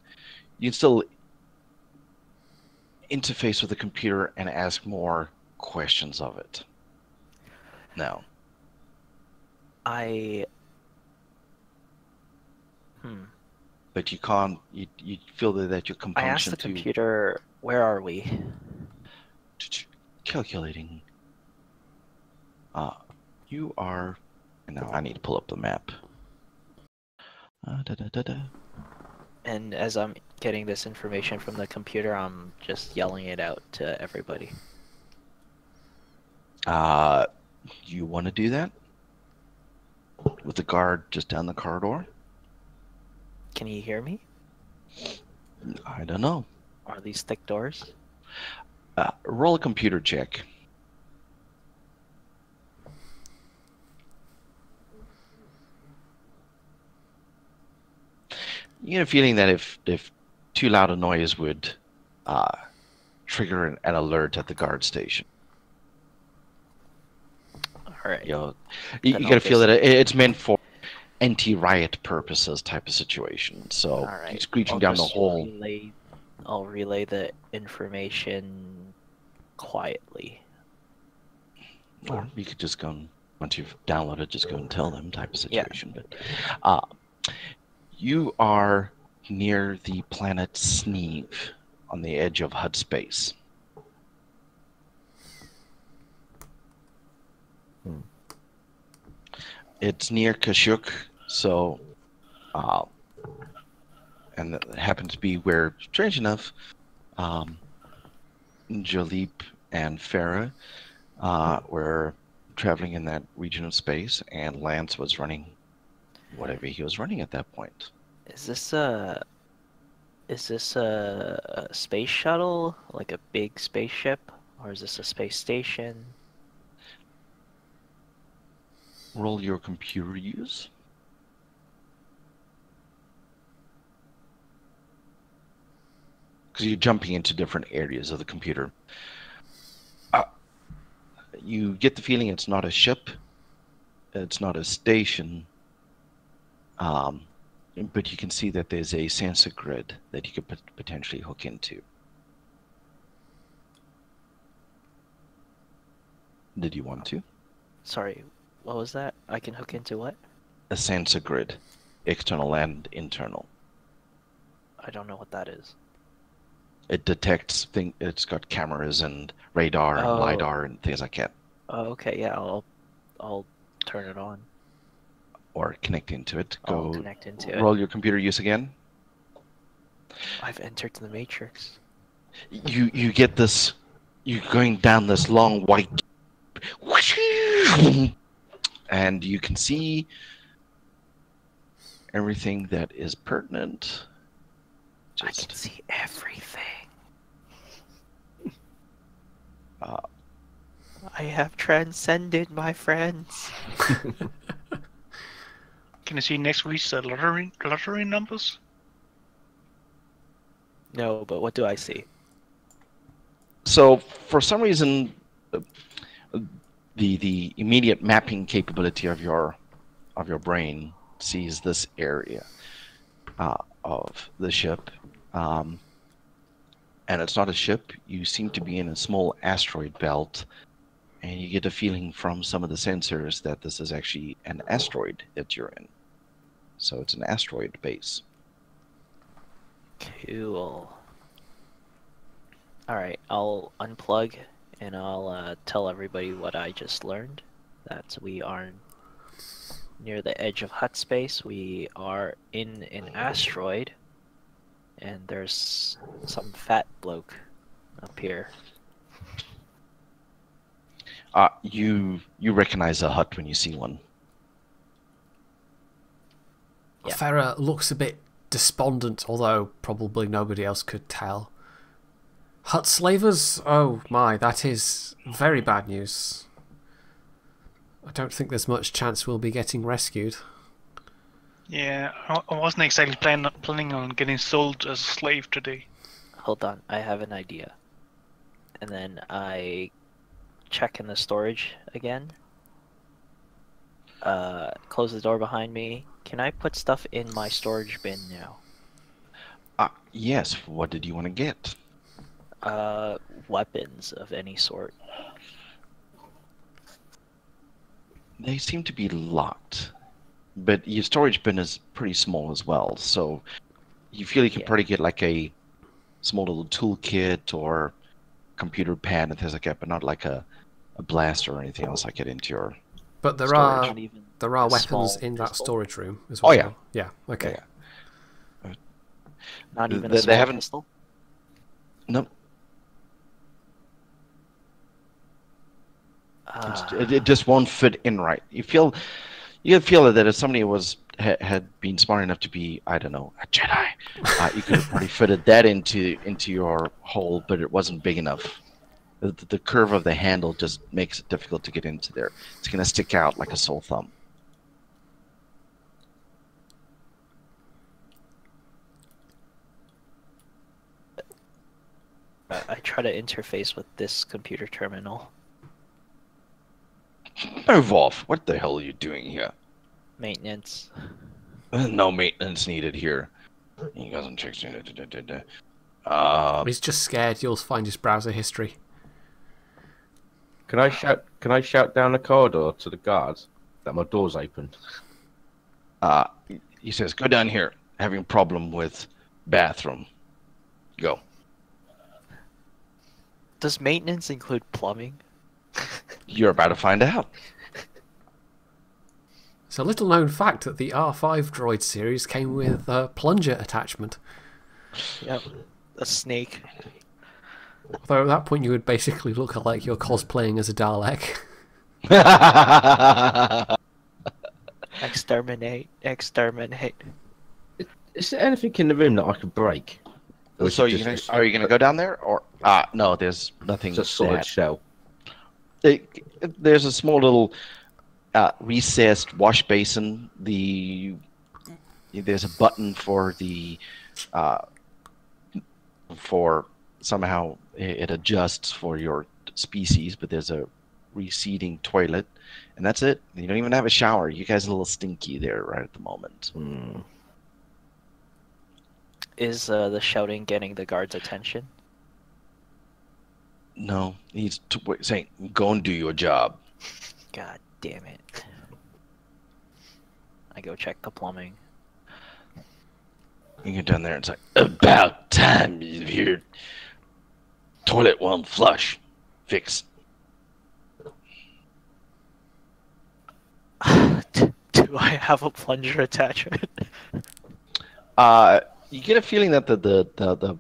still interface with the computer and ask more questions of it. No. I. But you can't. You feel that your I asked compunction the to computer, where are we? calculating. You are. Now I need to pull up the map. Da, da, da, da. And as I'm getting this information from the computer, I'm just yelling it out to everybody. You want to do that? With the guard just down the corridor? Can you hear me? I don't know. Are these thick doors? Roll a computer check. You get a feeling that if too loud a noise would trigger an alert at the guard station. Alright. You Then gotta I'll feel just- that it's meant for anti-riot purposes type of situation. So Alright. you're screeching I'll down the just hall. I'll relay the information quietly. Or you could just go and, once you've downloaded, just go and tell them type of Yeah. situation. But you are near the planet Sneeve on the edge of HUD space. It's near Kashyyyk, so and that happens to be where, strange enough, Jalip and Farah were traveling in that region of space, and Lance was running whatever he was running at that point. Is this a space shuttle, like a big spaceship, or is this a space station? Roll your computer use. Because you're jumping into different areas of the computer. You get the feeling it's not a ship, it's not a station, but you can see that there's a sensor grid that you could potentially hook into. Did you want to? Sorry, what was that? I can hook into what? A sensor grid, external and internal. I don't know what that is. It detects things. It's got cameras and radar and Oh. lidar and things like that. Oh, okay, yeah, I'll turn it on. Or connecting to it. I'll Go connect into it. roll your computer use again. I've entered the matrix. You get this. You're going down this long white, and you can see everything that is pertinent. I can see everything. I have transcended, my friends. Can I see next week's lottery numbers? No, but what do I see? So for some reason, the immediate mapping capability of your brain sees this area of the ship, and it's not a ship. You seem to be in a small asteroid belt, and you get a feeling from some of the sensors that this is actually an asteroid that you're in. So it's an asteroid base. Cool. Alright, I'll unplug and I'll tell everybody what I just learned. That we are near the edge of HUD space. We are in an asteroid. And there's some fat bloke up here. You recognize a hut when you see one. Yeah. Farah looks a bit despondent, although probably nobody else could tell. Hut slavers? Oh my, that is very bad news. I don't think there's much chance we'll be getting rescued. Yeah, I wasn't exactly planning on getting sold as a slave today. Hold on, I have an idea. And then I check in the storage again. Close the door behind me. Can I put stuff in my storage bin now? Yes. What did you want to get? Weapons of any sort. They seem to be locked, but your storage bin is pretty small as well. So you feel you can probably get like a small little toolkit or computer pad and things like that, but not like a blaster or anything else like it into your. But there storage. are Not even there are a weapons small in that pistol? storage room as Oh, well. yeah. Yeah. Okay. Yeah. Not even They a small haven't- pistol? Nope. Ah, It just won't fit in right. You feel that if somebody had been smart enough to be, I don't know, a Jedi, you could have probably fitted that into your hole, but it wasn't big enough. The curve of the handle just makes it difficult to get into there. It's gonna stick out like a sore thumb. I try to interface with this computer terminal. Move off! What the hell are you doing here? Maintenance. No maintenance needed here. He doesn't check. He's just scared you'll find his browser history. Can I shout down the corridor to the guards that my door's open? He says, "Go down here. Having a problem with bathroom. Go." Does maintenance include plumbing? You're about to find out. It's a little known fact that the R5 droid series came with a plunger attachment. Yep. A snake. Although at that point you would basically look like you're cosplaying as a Dalek. Exterminate. Exterminate. Is there anything in the room that I could break? Or is So it are you gonna go down there, or no? There's nothing. It's a solid that- shell. There's a small little recessed wash basin. There's a button for the for somehow it adjusts for your species, but there's a receding toilet, and that's it. You don't even have a shower. You guys are a little stinky there right at the moment. Is the shouting getting the guards' attention? No, he's saying, "Go and do your job." God damn it. I go check the plumbing. You get down there and it's like, "About time you here. Toilet won't flush. Fix." Do I have a plunger attachment? You get a feeling that the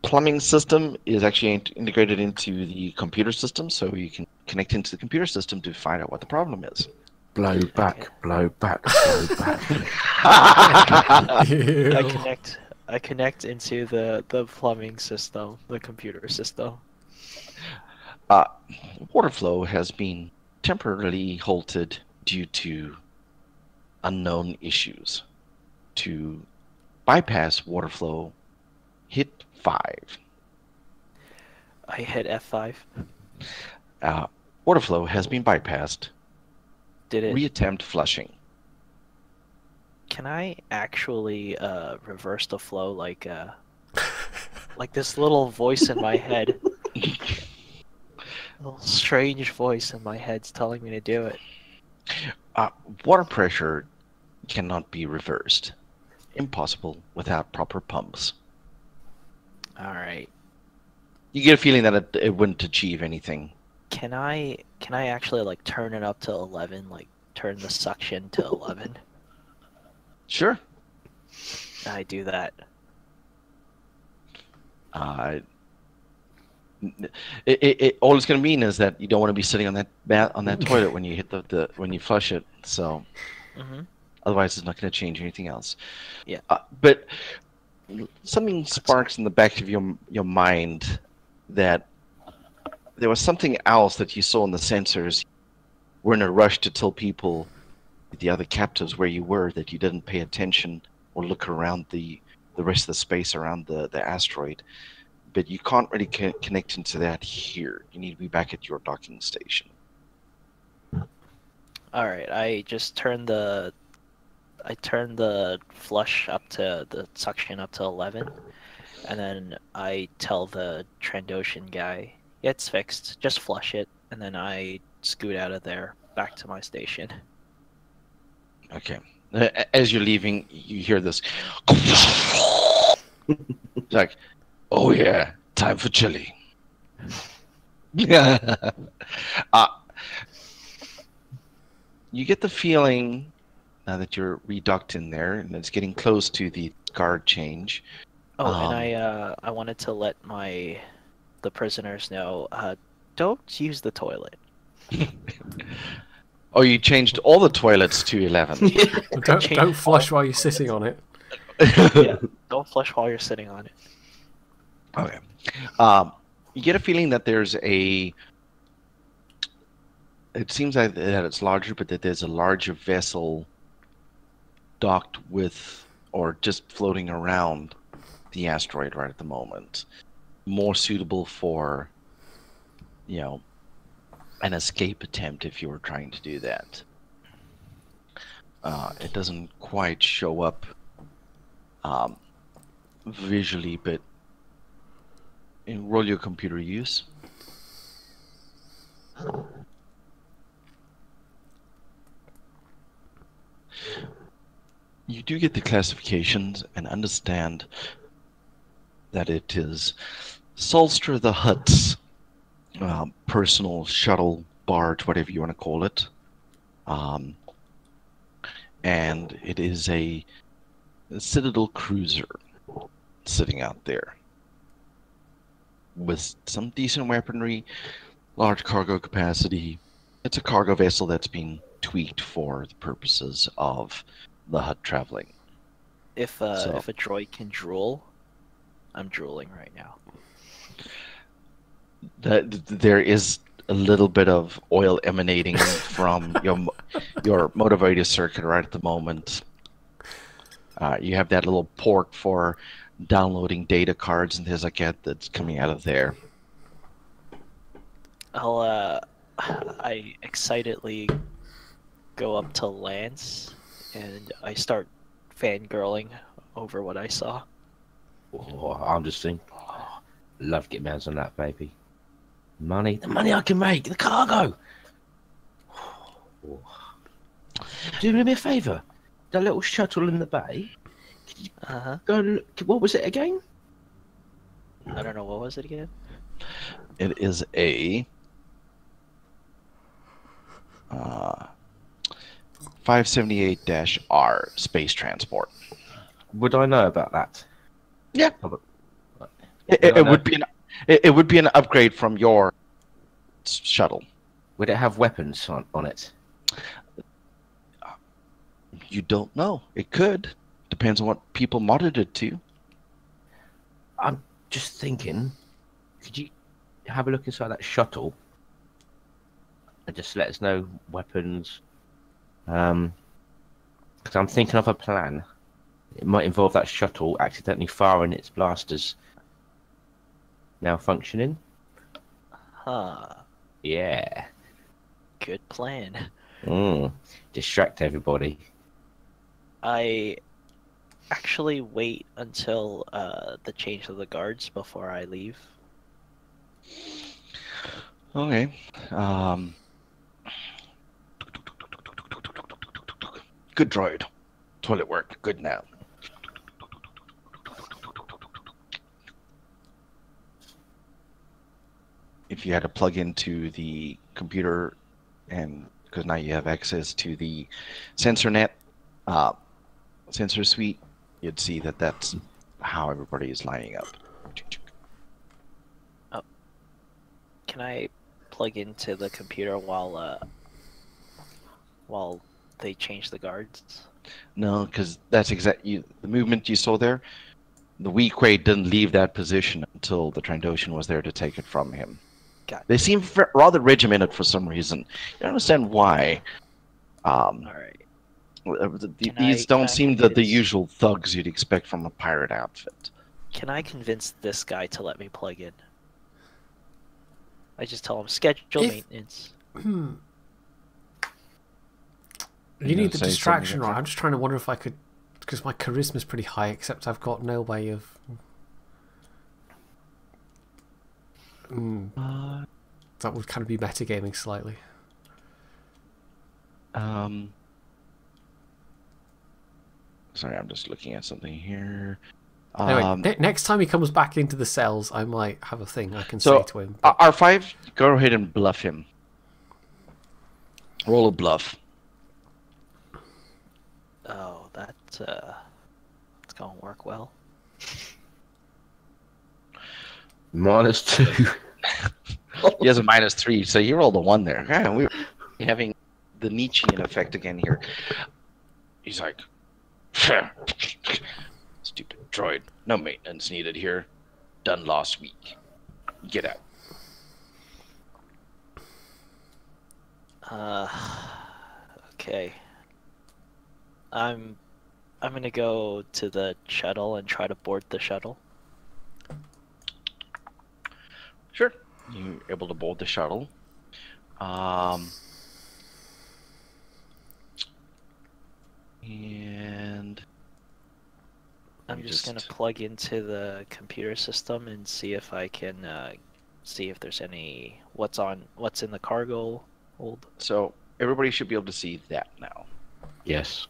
plumbing system is actually integrated into the computer system, so you can connect into the computer system to find out what the problem is. Blow back, blow back, blow back. I connect into the plumbing system, the computer system. Water flow has been temporarily halted due to unknown issues. To bypass water flow, hit 5. I hit F5. Water flow has been bypassed. Did it? Reattempt flushing. Can I actually reverse the flow like this little voice in my head? Little strange voice in my head's telling me to do it. Water pressure cannot be reversed. Impossible without proper pumps. All right. You get a feeling that it wouldn't achieve anything. Can I actually like turn it up to 11? Like turn the suction to 11? Sure. I do that. All it's going to mean is that you don't want to be sitting on that toilet when you hit when you flush it. So otherwise, it's not going to change anything else. Yeah. But something sparks in the back of your mind that there was something else that you saw in the sensors. We're in a rush to tell people, the other captives, where you were, that you didn't pay attention or look around the rest of the space around the asteroid. But you can't really connect into that here. You need to be back at your docking station. All right. I just turn the flush up to the suction up to 11, and then I tell the Trandoshan guy, yeah, it's fixed. Just flush it, and then I scoot out of there back to my station. Okay. As you're leaving, you hear this. It's like, oh yeah, time for chili. You get the feeling now that you're reducked in there, and it's getting close to the guard change. Oh, and I wanted to let the prisoners know, don't use the toilet. Oh, you changed all the toilets to 11. Don't flush while you're sitting on it. Yeah, don't flush while you're sitting on it. Okay. You get a feeling that there's a... It seems like that it's larger, but that there's a larger vessel docked with, or just floating around the asteroid right at the moment. More suitable for, you know, an escape attempt if you were trying to do that. It doesn't quite show up visually, but roll your computer use. You do get the classifications and understand that it is Solster the Hutt's personal shuttle barge, whatever you want to call it. And it is a Citadel cruiser sitting out there with some decent weaponry, large cargo capacity. It's a cargo vessel that's been tweaked for the purposes of the Hutt traveling. If a droid can drool, I'm drooling right now. There is a little bit of oil emanating from your motivator circuit right at the moment. You have that little port for downloading data cards and things like that that's coming out of there. I excitedly go up to Lance and I start fangirling over what I saw. Oh, I'm just thinking, love to get my hands on that, baby. Money, the money I can make, the cargo. Do me a favour. That little shuttle in the bay. Go and look. What was it again? I don't know. What was it again? It is a 578-R space transport. Would I know about that? Yeah. It would be an upgrade from your shuttle. Would it have weapons on it? You don't know. It could. Depends on what people modded it to. I'm just thinking, could you have a look inside that shuttle and just let us know weapons? Because I'm thinking of a plan. It might involve that shuttle accidentally firing its blasters. Now functioning. Huh. Yeah. Good plan. Distract everybody. I actually wait until the change of the guards before I leave. Okay. Good droid. Toilet work. Good now. If you had to plug into the computer, and because now you have access to the sensor net, sensor suite, you'd see that that's how everybody is lining up. Oh, can I plug into the computer while they change the guards? No, because that's exactly the movement you saw there. The Weequay didn't leave that position until the Trandoshan was there to take it from him. They seem rather regimented for some reason. You don't understand why. Alright. These don't seem the usual thugs you'd expect from a pirate outfit. Can I convince this guy to let me plug in? I just tell him schedule maintenance. You need the distraction, right? I'm just trying to wonder if I could, because my charisma's pretty high, except I've got no way of. That would kind of be metagaming slightly. Sorry, I'm just looking at something here. Anyway, next time he comes back into the cells, I might have a thing I can So, say to him. But R5, go ahead and bluff him. Roll a bluff. Oh, it's gonna work well. -2. He has a -3, so you rolled a 1 there. Yeah, we're having the Nietzschean effect again here. He's like, stupid droid. No maintenance needed here. Done last week. Get out. Okay. I'm gonna go to the shuttle and try to board the shuttle. Sure. You're able to board the shuttle. And I'm just gonna plug into the computer system and see if I can see if there's any what's in the cargo hold. So everybody should be able to see that now. Yes.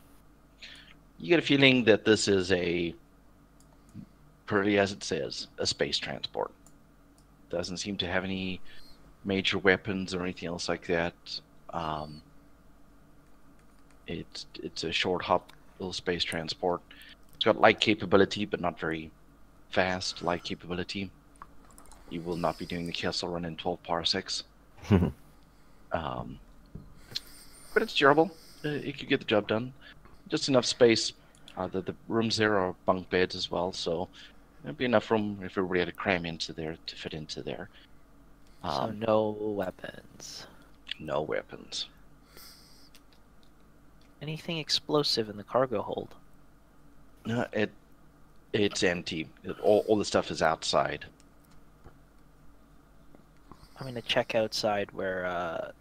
You get a feeling that this is pretty as it says, a space transport. Doesn't seem to have any major weapons or anything else like that. It's a short hop little space transport. It's got light capability, but not very fast light capability. You will not be doing the Kessel run in 12 parsecs. But it's durable. It could get the job done. Just enough space. The rooms there are bunk beds as well, so there'll be enough room if everybody had to cram into there to fit into there. So no weapons. No weapons. Anything explosive in the cargo hold? No, it's empty. All the stuff is outside. I'm gonna check outside where.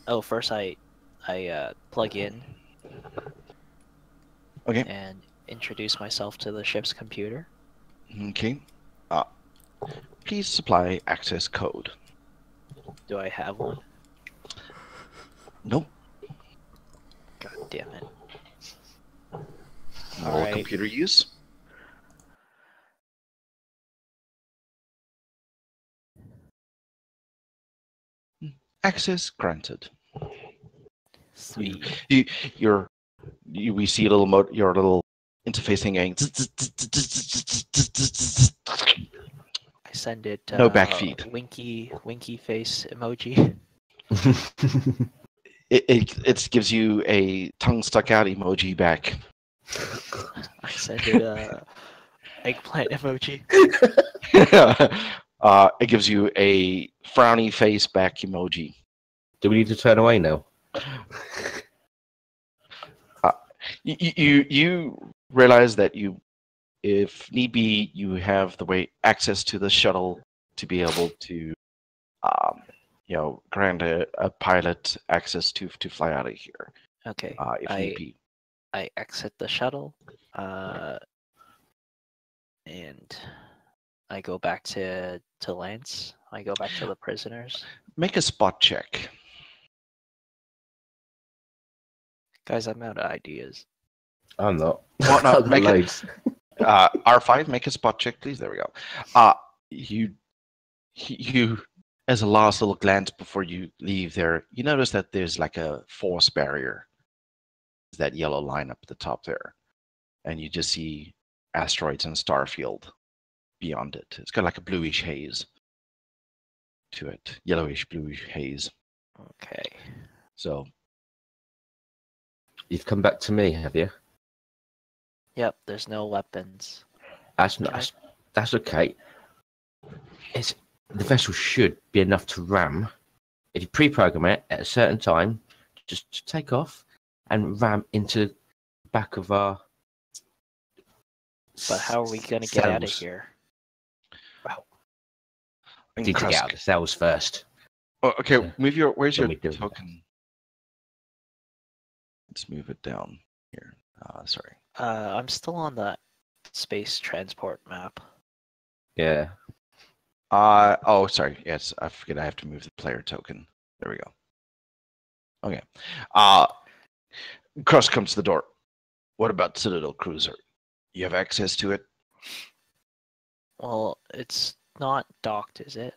Oh, first I plug in. Okay. And introduce myself to the ship's computer. Okay. Please supply access code. Do I have one? Nope. God damn it. Roll Alright. computer use. Access granted. Sweet. We see a little your little interface thing going. I send it. No backfeed. Winky face emoji. It gives you a tongue stuck out emoji back. I send it eggplant emoji. It gives you a frowny face back emoji. Do we need to turn away now? You realize that if need be, you have access to the shuttle to be able to, grant a pilot access to fly out of here. Okay. If need be. I exit the shuttle, and I go back to Lance. I go back to the prisoners. Make a spot check. Guys, I'm out of ideas. I'm not. Well, no, I've got make it- loads. R5, make a spot check, please. There we go. You, as a last little glance before you leave there, you notice that there's like a force barrier. That yellow line up at the top there. And you just see asteroids and starfield beyond it. It's got like a bluish haze to it. Yellowish, bluish haze. Okay. So, You've come back to me, have you? Yep. There's no weapons. That's not. That's okay. The vessel should be enough to ram. If you pre-program it at a certain time, just take off and ram into the back of our. But how are we gonna get out of cells. here? Need to get out of the cells first. Oh, okay, So, where's your we do token? Let's move it down here. Sorry. I'm still on the space transport map. Yeah. Oh, sorry. Yes, I forget I have to move the player token. There we go. Okay. Cross comes to the door. What about Citadel Cruiser? You have access to it? Well, it's not docked, is it?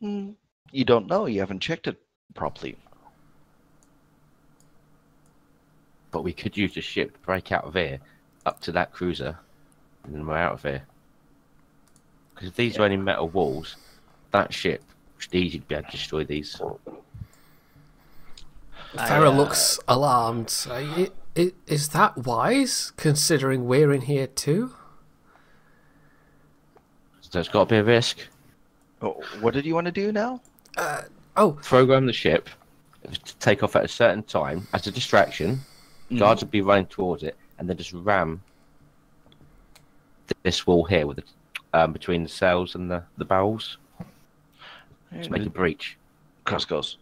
You don't know. You haven't checked it properly. But we could use the ship to break out of here, up to that cruiser, and then we're out of here. Because if these are only metal walls, that ship should easily be able to destroy these. Farah looks alarmed. Is that wise, considering we're in here too? So there's got to be a risk. Oh, what did you want to do now? Program the ship to take off at a certain time as a distraction. Guards would be running towards it, and then just ram this wall here with between the sails and the barrels to make a breach. Cross goes,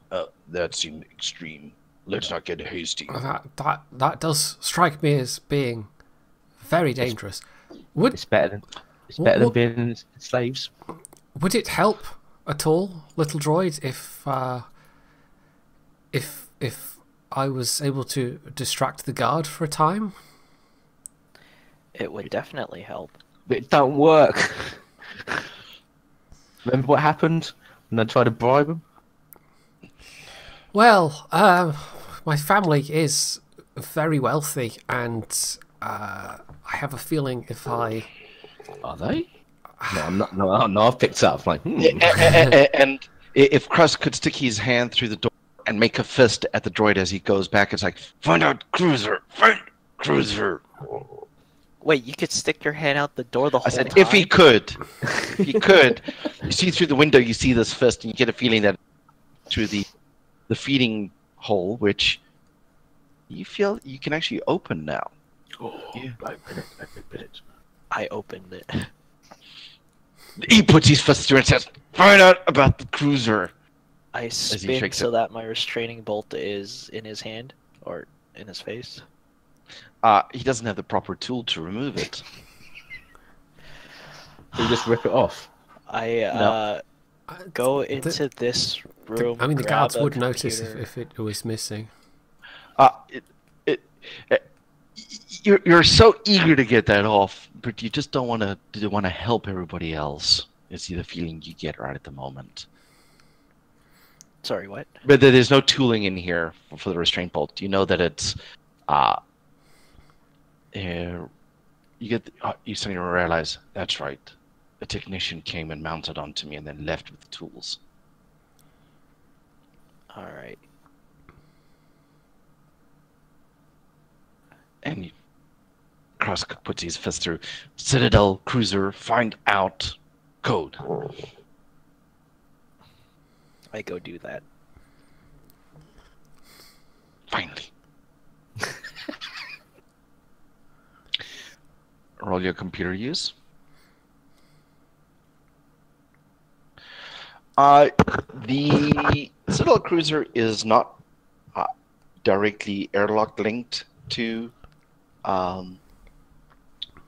that seemed extreme. Let's not get hasty. That does strike me as being very dangerous. It's better than being slaves. Would it help at all, little droid, if I was able to distract the guard for a time? It would definitely help. But it don't work. Remember what happened when I tried to bribe them? Well, my family is very wealthy, and I have a feeling if I... Are they? No, I'm not. No, I've picked up. Like, And if Crust could stick his hand through the door and make a fist at the droid as he goes back, it's like, find out cruiser, find cruiser. Wait, you could stick your hand out the door the whole I said, time? if he could. If he could. You see through the window, you see this fist, and you get a feeling that through the feeding hole, which you feel you can actually open now. oh, yeah. Open it. I opened it. He puts his fist through and says, find out about the cruiser. I spin so that my restraining bolt is in his hand or in his face. He doesn't have the proper tool to remove it. You just rip it off. I go into this room. I mean, the grab guards a would notice computer. if it was missing. You're so eager to get that off, but you just don't want to help everybody else. It's the feeling you get right at the moment. Sorry, what? But there's no tooling in here for the restraint bolt. You know that it's you suddenly realize that's right. A technician came and mounted onto me and then left with the tools. All right. And Cross puts his fist through. Citadel Cruiser, find out code. I go do that. Finally. Roll your computer use. The Citadel Cruiser is not directly airlock linked to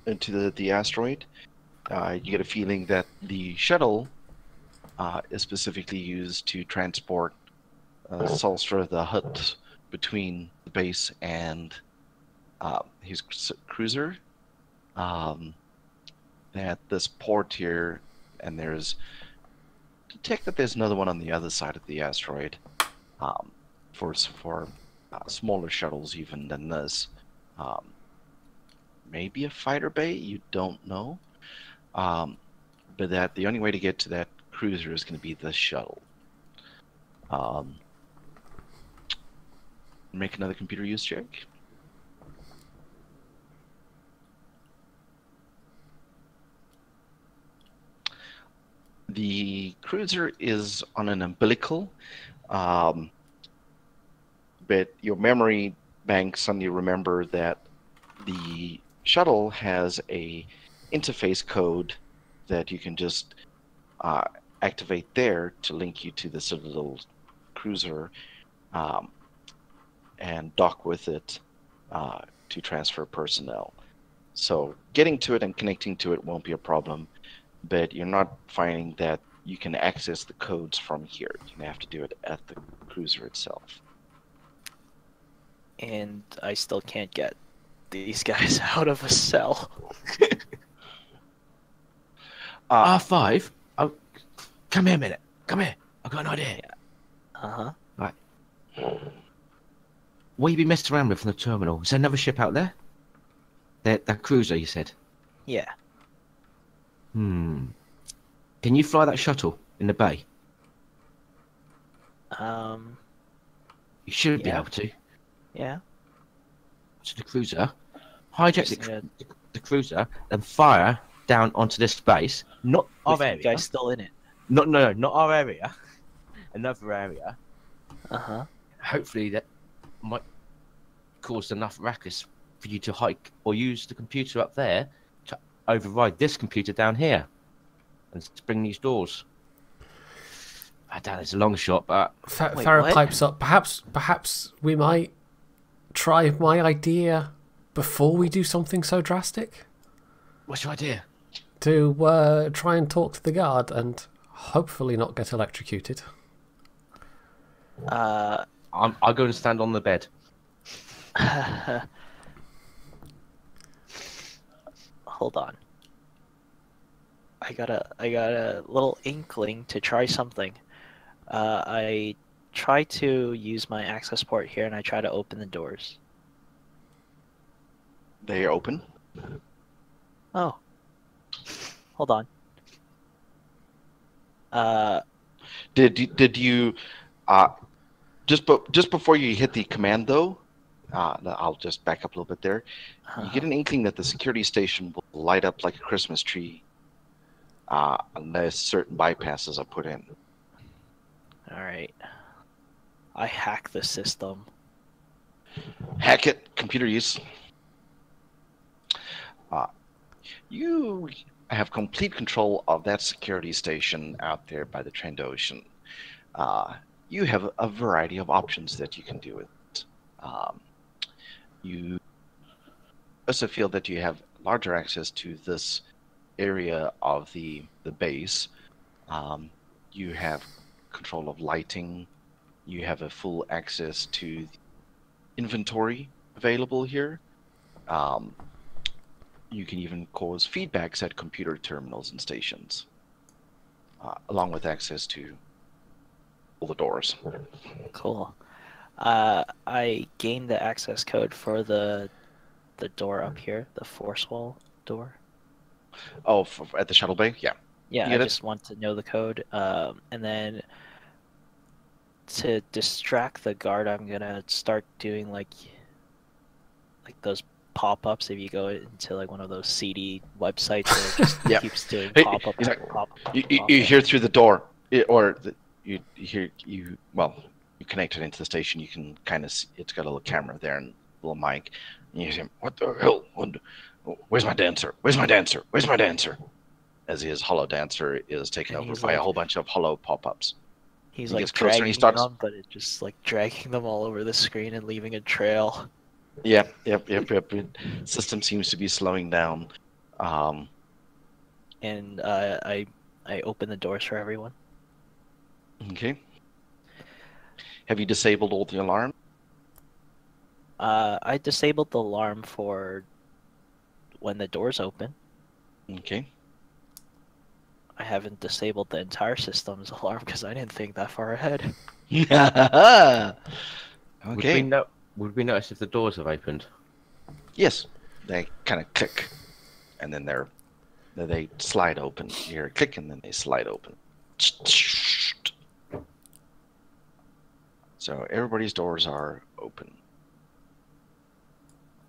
into the asteroid. You get a feeling that the shuttle is specifically used to transport Sulstra, the hut between the base and his cruiser. At this port here, and detect that there's another one on the other side of the asteroid for smaller shuttles even than this. Maybe a fighter bay, you don't know. But that the only way to get to that cruiser is going to be this shuttle. Make another computer use check. The cruiser is on an umbilical, but your memory bank suddenly remember that the shuttle has a interface code that you can just activate there to link you to the Citadel Cruiser and dock with it to transfer personnel. So getting to it and connecting to it won't be a problem, but you're not finding that you can access the codes from here. You have to do it at the cruiser itself. And I still can't get these guys out of a cell. R5? Oh, come here a minute. Come here. I've got an idea. Uh-huh. Right. What you been messing around with from the terminal? Is there another ship out there? That cruiser, you said? Yeah. Can you fly that shuttle in the bay? You should be Yeah. able to. Yeah. To the cruiser, hijack Just need the cruiser, and fire down onto this base. Not our with you area. guys still in it. No, not our area. Another area. Uh-huh. Hopefully that might cause enough ruckus for you to hike or use the computer up there to override this computer down here and spring these doors. I doubt it's a long shot, but Wait, Farrah what? pipes up. Perhaps we might try my idea before we do something so drastic. what's your idea? To try and talk to the guard and hopefully not get electrocuted. I'll go and stand on the bed. Hold on. I got a little inkling to try something. I try to use my access port here, and I try to open the doors. They open. Oh. Hold on. Did you just before you hit the command though? I'll just back up a little bit there. You get an inkling that the security station will light up like a Christmas tree unless certain bypasses are put in. Alright. I hack the system. Hack it, computer use. You have complete control of that security station out there by the Trandoshan. You have a variety of options that you can do with it. You also feel that you have larger access to this area of the base. You have control of lighting. You have a full access to the inventory available here. You can even cause feedbacks at computer terminals and stations, along with access to all the doors. Cool. I gained the access code for the door up here, the force wall door. Oh, at the shuttle bay? Yeah. Yeah, You I get it? just want to know the code. And then to distract the guard, I'm gonna start doing like those pop-ups. If you go into like one of those CD websites, where it just Yeah. keeps doing Hey, pop-up. he's like, pop-up, You pop-up. hear through the door, you hear you connect it into the station. You can kind of see, it's got a little camera there and a little mic. And you hear him, what the hell? Where's my dancer? Where's my dancer? Where's my dancer? As his hollow dancer is taken And over he's by a like- whole bunch of hollow pop-ups. He's he like gets closer and dragging he starts- them, but it's just like dragging them all over the screen and leaving a trail. Yep. System seems to be slowing down. And I open the doors for everyone. Okay. Have you disabled all the alarm? I disabled the alarm for when the doors open. Okay. I haven't disabled the entire system's alarm because I didn't think that far ahead. Okay. Would we notice if the doors have opened? Yes, they kind of click, and then they slide open. You hear a click, and then they slide open. So everybody's doors are open.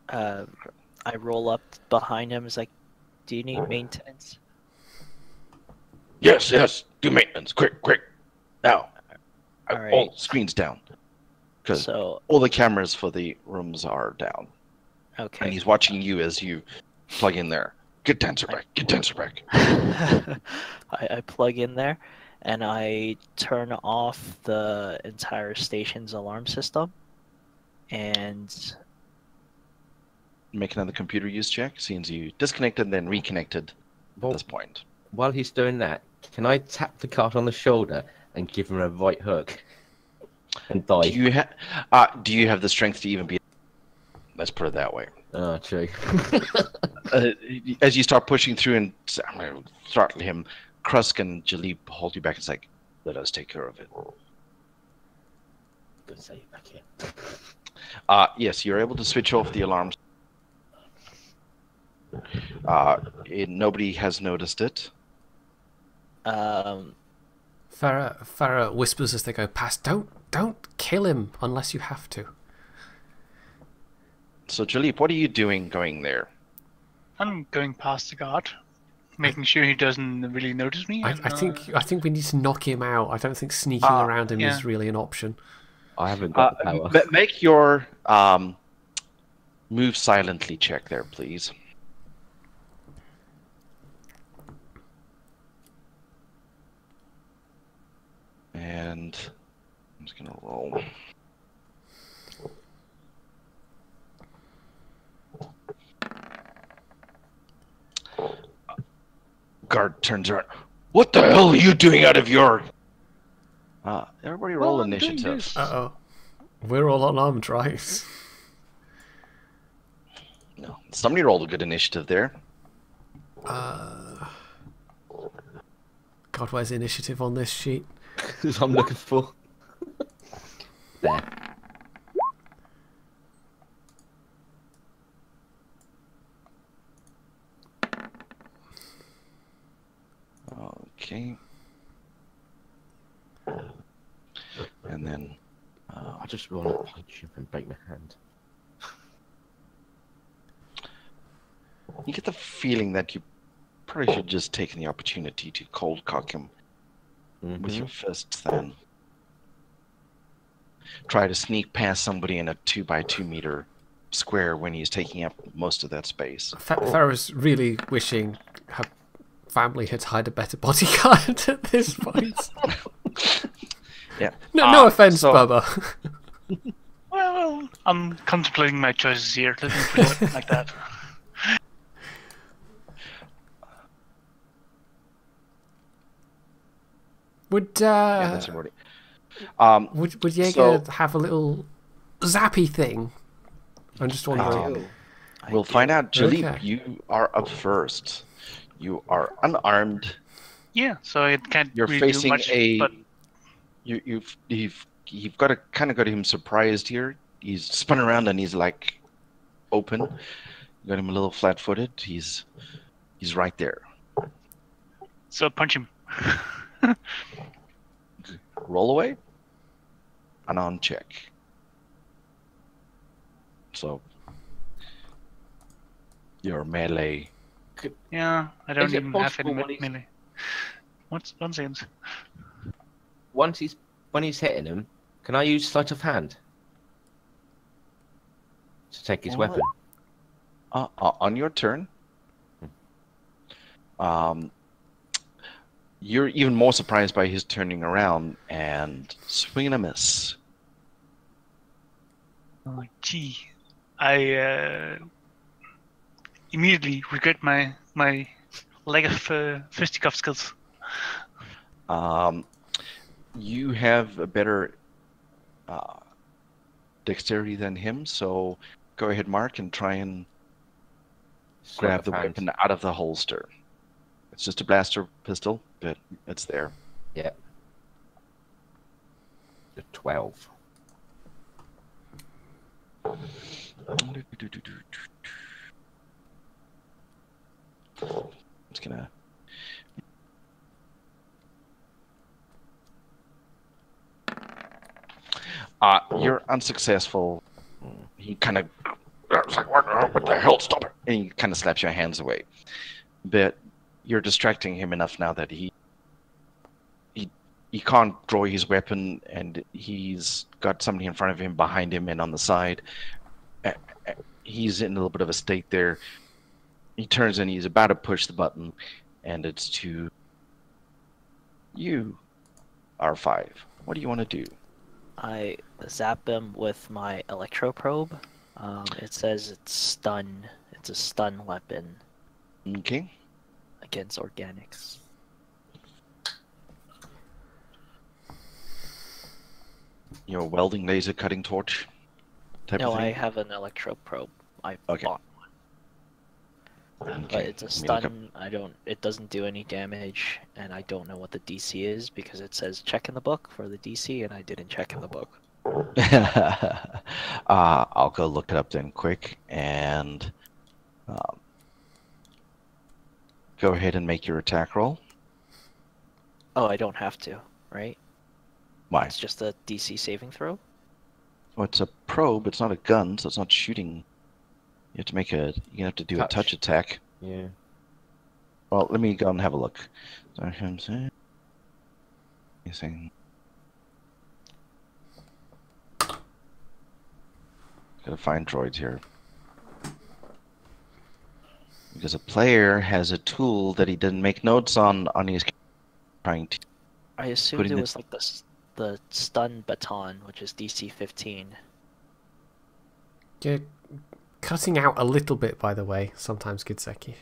I roll up behind him. It's like, do you need maintenance? Yes. Do maintenance, quick. Now, All right. all screens down, because So, all the cameras for the rooms are down, and okay. he's watching you as you plug in there. Get dancer back. I plug in there, and I turn off the entire station's alarm system, and Make another computer use check. Seems you disconnected and then reconnected at Well, this point. while he's doing that, can I tap the card on the shoulder and give him a right hook? and die. Do you have the strength to even be? Let's put it that way. Oh, true. As you start pushing through and throttle him, Krusk and Jalip hold you back. It's like, let us take care of it. Good save back here. Yes, you're able to switch off the alarms. Nobody has noticed it. Farah whispers as they go past, don't kill him unless you have to. So, Jalip, what are you doing going there? I'm going past the guard, making sure he doesn't really notice me. I think we need to knock him out. I don't think sneaking around him is really an option. I haven't got the power. Make your move silently check there, please. And I'm just gonna roll. Guard turns around. What the hell are you doing out of your... everybody roll initiative. Uh-oh. We're all on armed drives. No, somebody rolled a good initiative there. God, where's the initiative on this sheet? That's what I'm looking for. There. Okay. And then... I just want to punch him and break my hand. You get the feeling that you probably should just take the opportunity to cold cock him with your fists then. Try to sneak past somebody in a 2x2 meter square when he's taking up most of that space. Farah's really wishing her family had hired a better bodyguard at this point. Yeah. No offense, Bubba. Well, I'm contemplating my choices here. Let me put it like that. Would That's already. Would Jaeger have a little zappy thing? I'm just wondering. We'll find out. Jalip, Okay. you are up first. You are unarmed. Yeah, so it can't You're really facing do much, a. but You've got him surprised here. He's spun around and he's like open. You got him a little flat-footed. He's right there. so punch him. Roll away. Unarmed check. So your melee. Yeah, I don't Is it even have any possible when he's- melee. What's 1 second? When he's hitting him, can I use sleight of hand to take his weapon? On your turn. You're even more surprised by his turning around and swing and a miss. Oh, gee. I immediately regret my lack of fisticuff skills. You have a better dexterity than him, so go ahead, Mark, and try and grab the weapon out of the holster. It's just a blaster pistol, but it's there. Yeah. The 12. It's gonna. You're unsuccessful. He kind of. What the hell? Stop it! And he kind of slaps your hands away. But you're distracting him enough now that he can't draw his weapon, and he's got somebody in front of him, behind him, and on the side. He's in a little bit of a state there. He turns and he's about to push the button, and it's to you, R5. What do you want to do? I zap him with my electroprobe. It says it's stun. It's a stun weapon Okay. against organics. Your welding laser cutting torch type No, of I thing? have an electro probe. I Okay. bought one, Okay. but it's a let me look up- stun. It doesn't do any damage, and I don't know what the DC is because it says check in the book for the DC, and I didn't check in the book. I'll go look it up then quick and go ahead and make your attack roll. Oh, I don't have to, right? Why? It's just a DC saving throw. Well, it's a probe. It's not a gun, so it's not shooting. You have to make a. You have to do a touch attack. Yeah. Well, let me go and have a look. So I'm saying. You're saying. Gotta find droids here. Because a player has a tool that he didn't make notes on his trying to. I assumed it was like the stun baton, which is DC 15. You're cutting out a little bit, by the way, sometimes, Gidseki.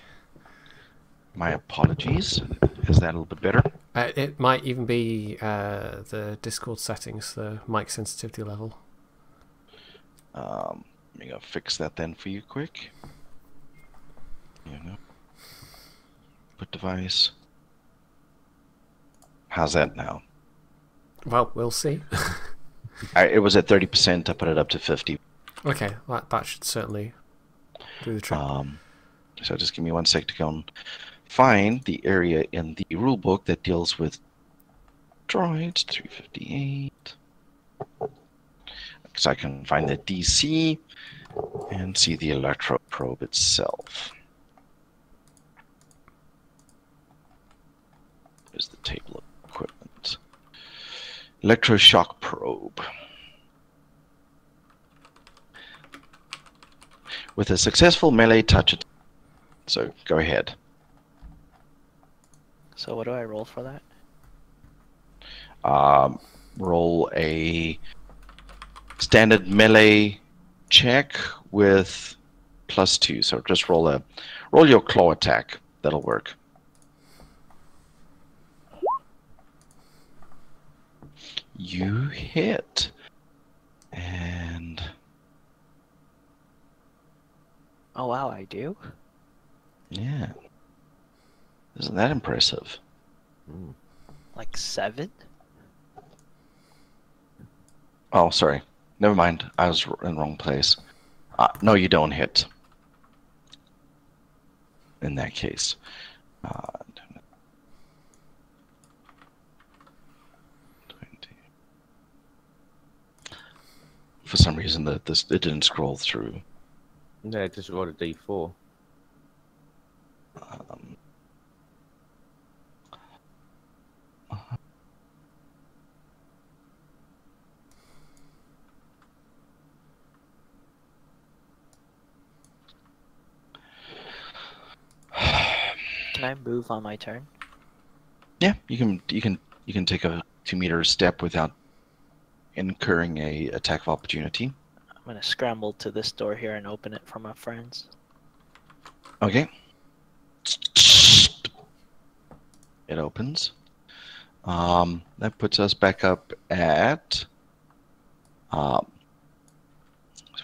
My apologies. Is that a little bit better? It might even be the Discord settings, the mic sensitivity level. Let me go fix that then for you quick. Put device. How's that now? Well, we'll see. It was at 30%. I put it up to 50. Okay, that should certainly do the trick. So just give me 1 sec to go and find the area in the rulebook that deals with droids. 358. So I can find the DC and see the electro probe itself. There's the table of equipment. Electroshock probe. With a successful melee touch attack. So go ahead. So what do I roll for that? Roll a standard melee check with +2. So just roll your claw attack. That'll work. You hit. And Oh wow, I do? yeah. Isn't that impressive? Like 7? Oh, sorry. Never mind. I was in the wrong place. No, you don't hit. In that case. For some reason, it didn't scroll through. No, just roll a d4. Can I move on my turn? Yeah, you can take a 2-meter step without incurring a attack of opportunity. I'm gonna scramble to this door here and open it for my friends. Okay. It opens. That puts us back up at. So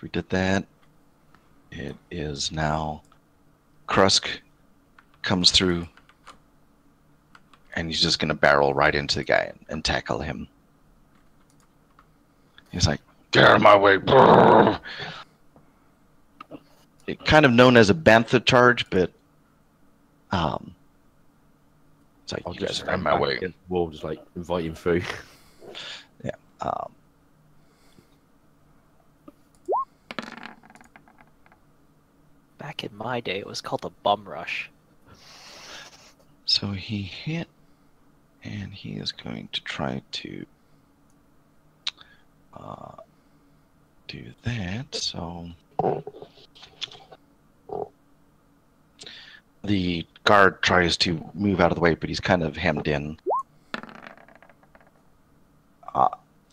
we did that. It is now. Krusk comes through, and he's just gonna barrel right into the guy and tackle him. He's like, "Get out of my way!" It kind of known as a bantha charge, but it's like, I'll you get just out of my way. against the wall, just like invite him through. Yeah. Back in my day, it was called a bum rush. So he hit, and he is going to try to do that. So the guard tries to move out of the way, but he's kind of hemmed in.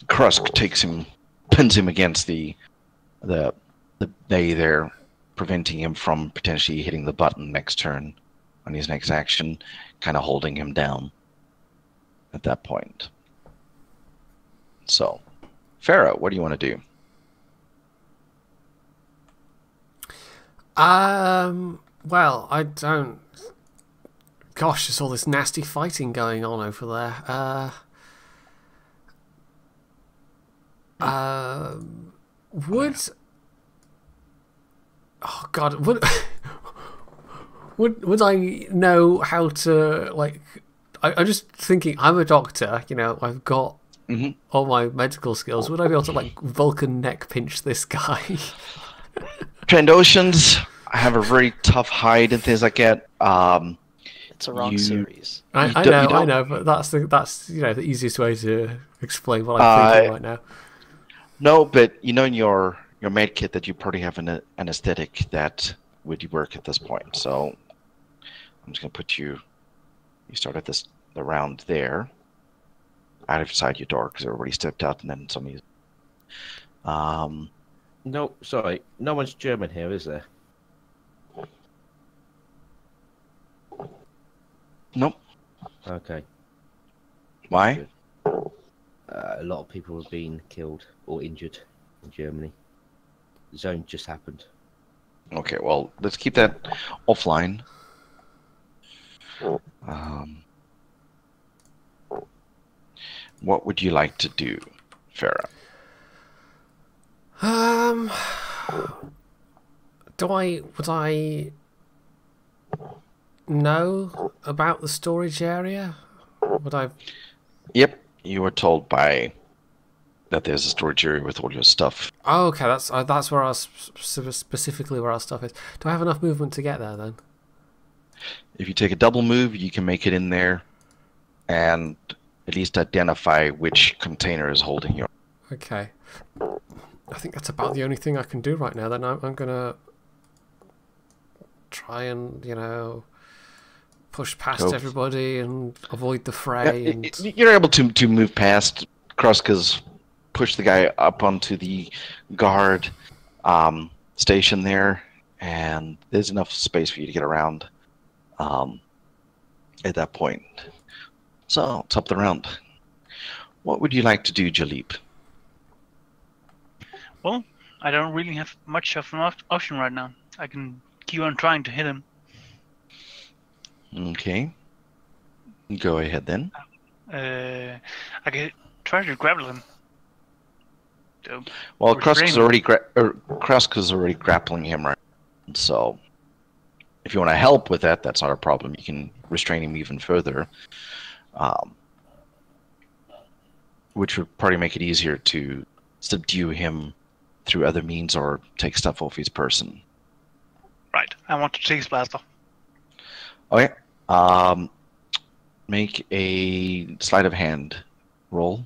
Krusk takes him, pins him against the bay there, preventing him from potentially hitting the button next turn on his next action, kind of holding him down at that point. So Farah, what do you want to do? Well, I don't. Gosh, there's all this nasty fighting going on over there. Would. Oh God, would would I know how to like? I'm just thinking. I'm a doctor. You know, I've got all my medical skills. Would I be able to like Vulcan neck pinch this guy? Trandoshans have a very tough hide and things like that. It's a wrong series. I know, but that's the easiest way to explain what I'm thinking right now. No, but you know in your med kit that you probably have an anesthetic that would work at this point. So I'm just gonna put you. You start at the round there, out of side your door because everybody stepped out, and then somebody. No, sorry, no one's German here, is there? Nope. Okay. Why? A lot of people have been killed or injured in Germany. The zone just happened. Okay, well, let's keep that offline. What would you like to do, Farah? Would I know about the storage area? Would I? Yep, you were told that there's a storage area with all your stuff. Oh, okay, that's where specifically where our stuff is. Do I have enough movement to get there then? If you take a double move, you can make it in there, and at least identify which container is holding your. Okay. I think that's about the only thing I can do right now. Then I'm gonna try and push past everybody and avoid the fray. Yeah, and you're able to move past Kruska's, push the guy up onto the guard station there, and there's enough space for you to get around at that point. So, top of the round. What would you like to do, Jalip? Well, I don't really have much of an option right now. I can keep on trying to hit him. Okay. Go ahead then. I can try to grapple him. So, Well, restrain Kruska's already grappling him right now, so if you want to help with that, that's not a problem. You can restrain him even further, which would probably make it easier to subdue him through other means or take stuff off his person. Right, I want to take his blaster. Okay. Make a sleight of hand roll.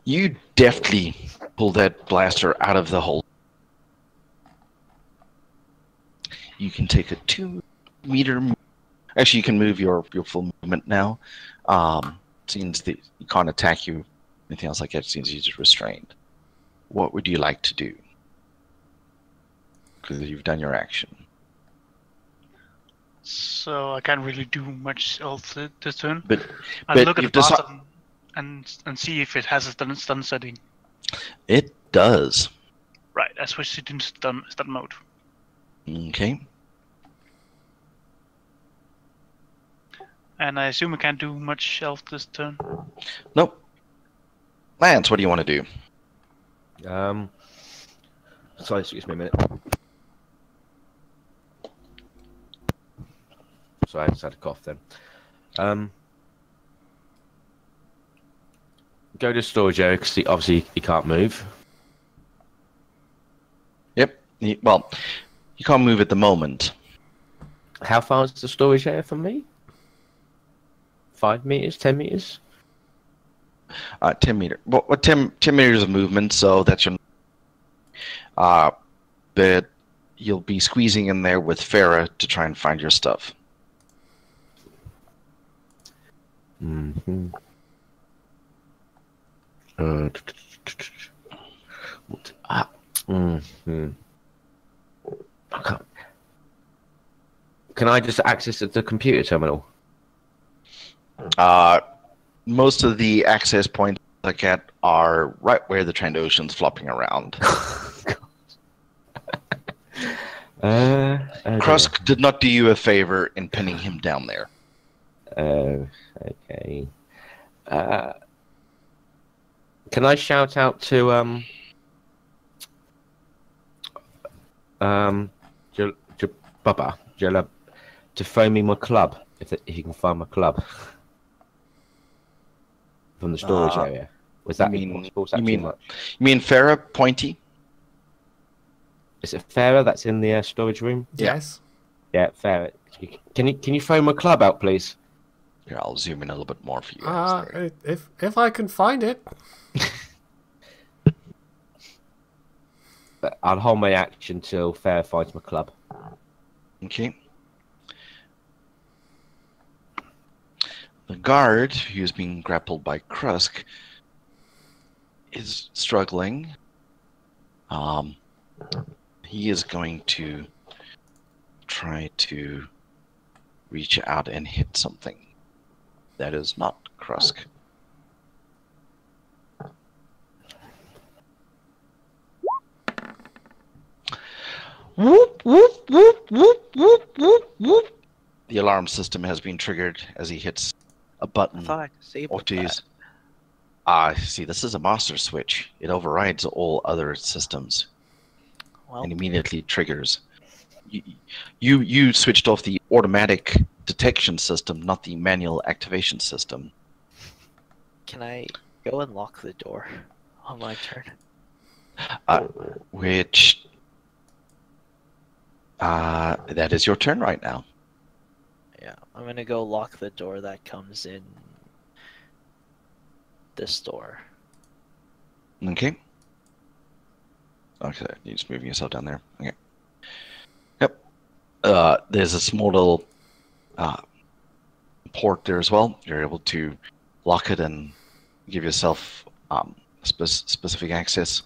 You deftly pull that blaster out of the hole. You can take a 2-meter. Actually, you can move your full movement now. Seems that he can't attack you. Anything else like that seems he's just restrained. What would you like to do? Because you've done your action. So I can't really do much else this turn. But I'll look at the you've blaster and see if it has a stun setting. It does. Right, I switched it into stun mode. Okay. And I assume I can't do much else this turn. Nope. Lance, what do you want to do? Sorry, excuse me a minute. Sorry, I just had a cough then. Go to storage area because obviously he can't move. Yep. Well, you can't move at the moment. How far is the storage area from me? 5 meters, 10 meters? 10 meter. Well, 10 meters of movement, so that's your. But you'll be squeezing in there with Farah to try and find your stuff. Mm-hmm. I can't. Can I just access the computer terminal? Most of the access points I get are right where the Trandoshans flopping around. Krusk did not do you a favor in pinning him down there. Oh, okay. Can I shout out to Bubba Jella to phone me my club if you can find my club from the storage area? Was that impossible? Was that too much? You mean Farah Pointy? Is it Farah that's in the storage room? Yes. Yeah, Farah. Can you phone my club out, please? Here, I'll zoom in a little bit more for you guys. If I can find it. I'll hold my action till Farah finds my club. Okay. The guard, who's being grappled by Krusk, is struggling. He is going to try to reach out and hit something. That is not Krusk. Whoop, whoop, whoop, whoop, whoop, whoop, whoop. The alarm system has been triggered as he hits a button. I thought I disabled that. See, this is a master switch. It overrides all other systems Well, and immediately triggers. You switched off the automatic detection system, not the manual activation system. can I go and lock the door on my turn? That is your turn right now. Yeah, I'm gonna go lock the door that comes in this door. Okay. Okay, you're just moving yourself down there. Okay. Yep. There's a small little port there as well. You're able to lock it and give yourself specific access.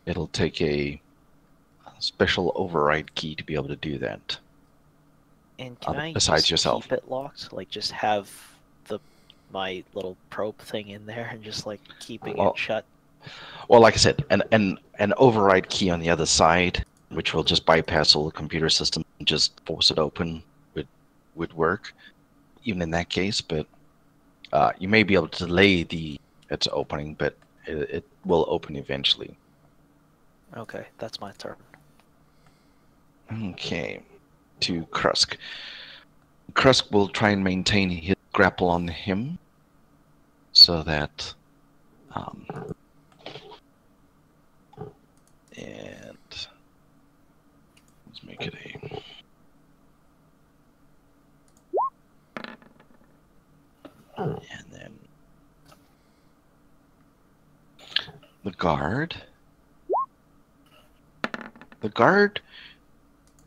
It'll take a special override key to be able to do that. And can I besides just yourself. keep it locked? Like just have my little probe thing in there and just like keeping it shut? Well, like I said, an override key on the other side, which will just bypass all the computer systems and just force it open, would work, even in that case. But you may be able to delay its opening, but it will open eventually. Okay, that's my turn. Okay, to Krusk. Krusk will try and maintain his grapple on him, so that and let's make it and then the guard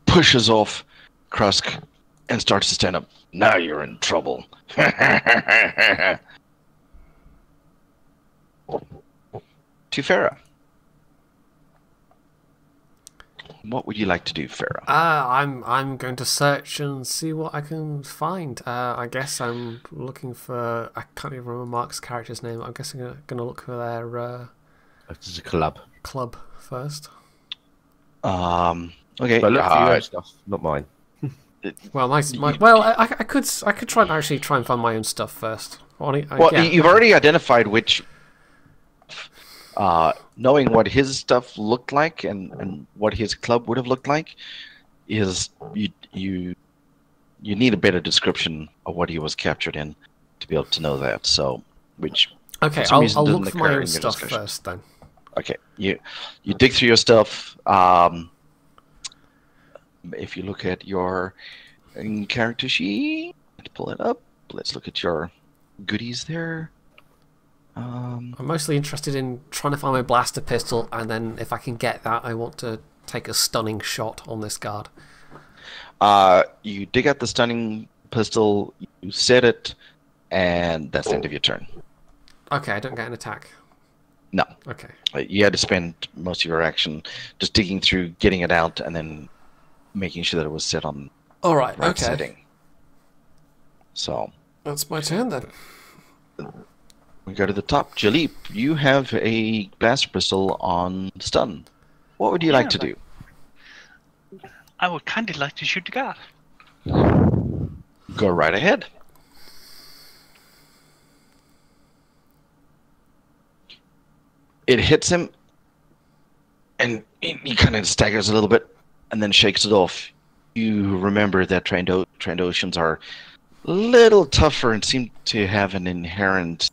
pushes off Krusk and starts to stand up. Now you're in trouble. To Farah. What would you like to do, Farah? I'm going to search and see what I can find. I guess I'm looking for. I can't even remember Mark's character's name. I'm guessing I'm going to look for their This is a club. club first. Okay. But look for your own stuff, not mine. Well, I could try and find my own stuff first. You've already identified which. Knowing what his stuff looked like and what his club would have looked like, is you need a better description of what he was captured in to be able to know that. So, which okay, I'll look for my own stuff first then. Okay, you dig through your stuff. If you look at your character sheet, pull it up. Let's look at your goodies there. I'm mostly interested in trying to find my blaster pistol, and then if I can get that, I want to take a stunning shot on this guard. You dig out the stunning pistol, you set it, and that's the end of your turn. Okay, I don't get an attack. No. Okay. You had to spend most of your action just digging through, getting it out, and then making sure that it was set on All right. right Okay. setting. So That's my turn then. we go to the top. Jalip, you have a blaster pistol on stun. What would you like to do? I would kind of like to shoot the guard. Go right ahead. It hits him, and he kind of staggers a little bit, and then shakes it off. You remember that Trandoshans are a little tougher and seem to have an inherent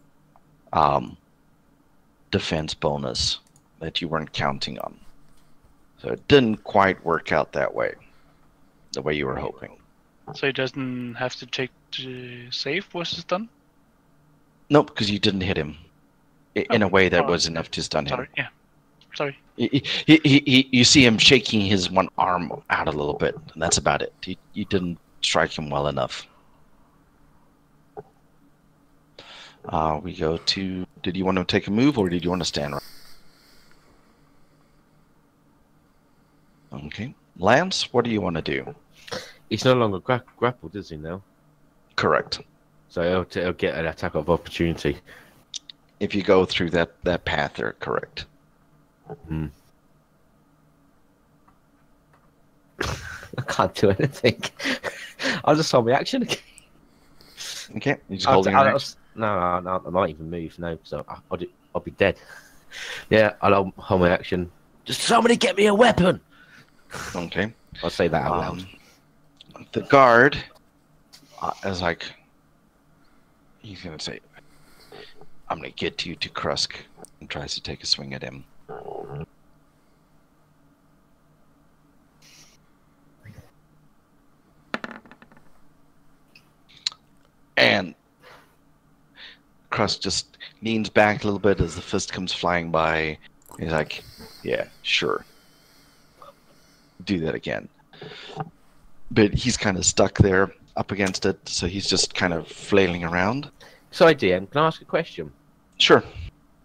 defense bonus that you weren't counting on. So it didn't quite work out that way, the way you were hoping. So he doesn't have to take the save once it's done? Nope, because you didn't hit him in a way that was enough to stun him. Sorry, yeah. Sorry. You see him shaking his one arm out a little bit, and that's about it. You didn't strike him well enough. We go to... Did you want to take a move, or did you want to stand? Okay. Lance, what do you want to do? He's no longer grappled, is he now? Correct. So he'll get an attack of opportunity. If you go through that path there, correct. Hmm. I can't do anything. I'll just hold my action again. Okay, you just holding your action? No, I might even move. No, so I'll be dead. Yeah, I'll hold my action. Just somebody get me a weapon. Okay. I'll say that out loud. The guard is like, he's gonna say, "I'm gonna get you to Krusk," and tries to take a swing at him. And Krusk just leans back a little bit as the fist comes flying by. He's like, "Yeah, sure. Do that again." But he's kind of stuck there up against it, so he's just kind of flailing around. So, DM, can I ask a question? Sure.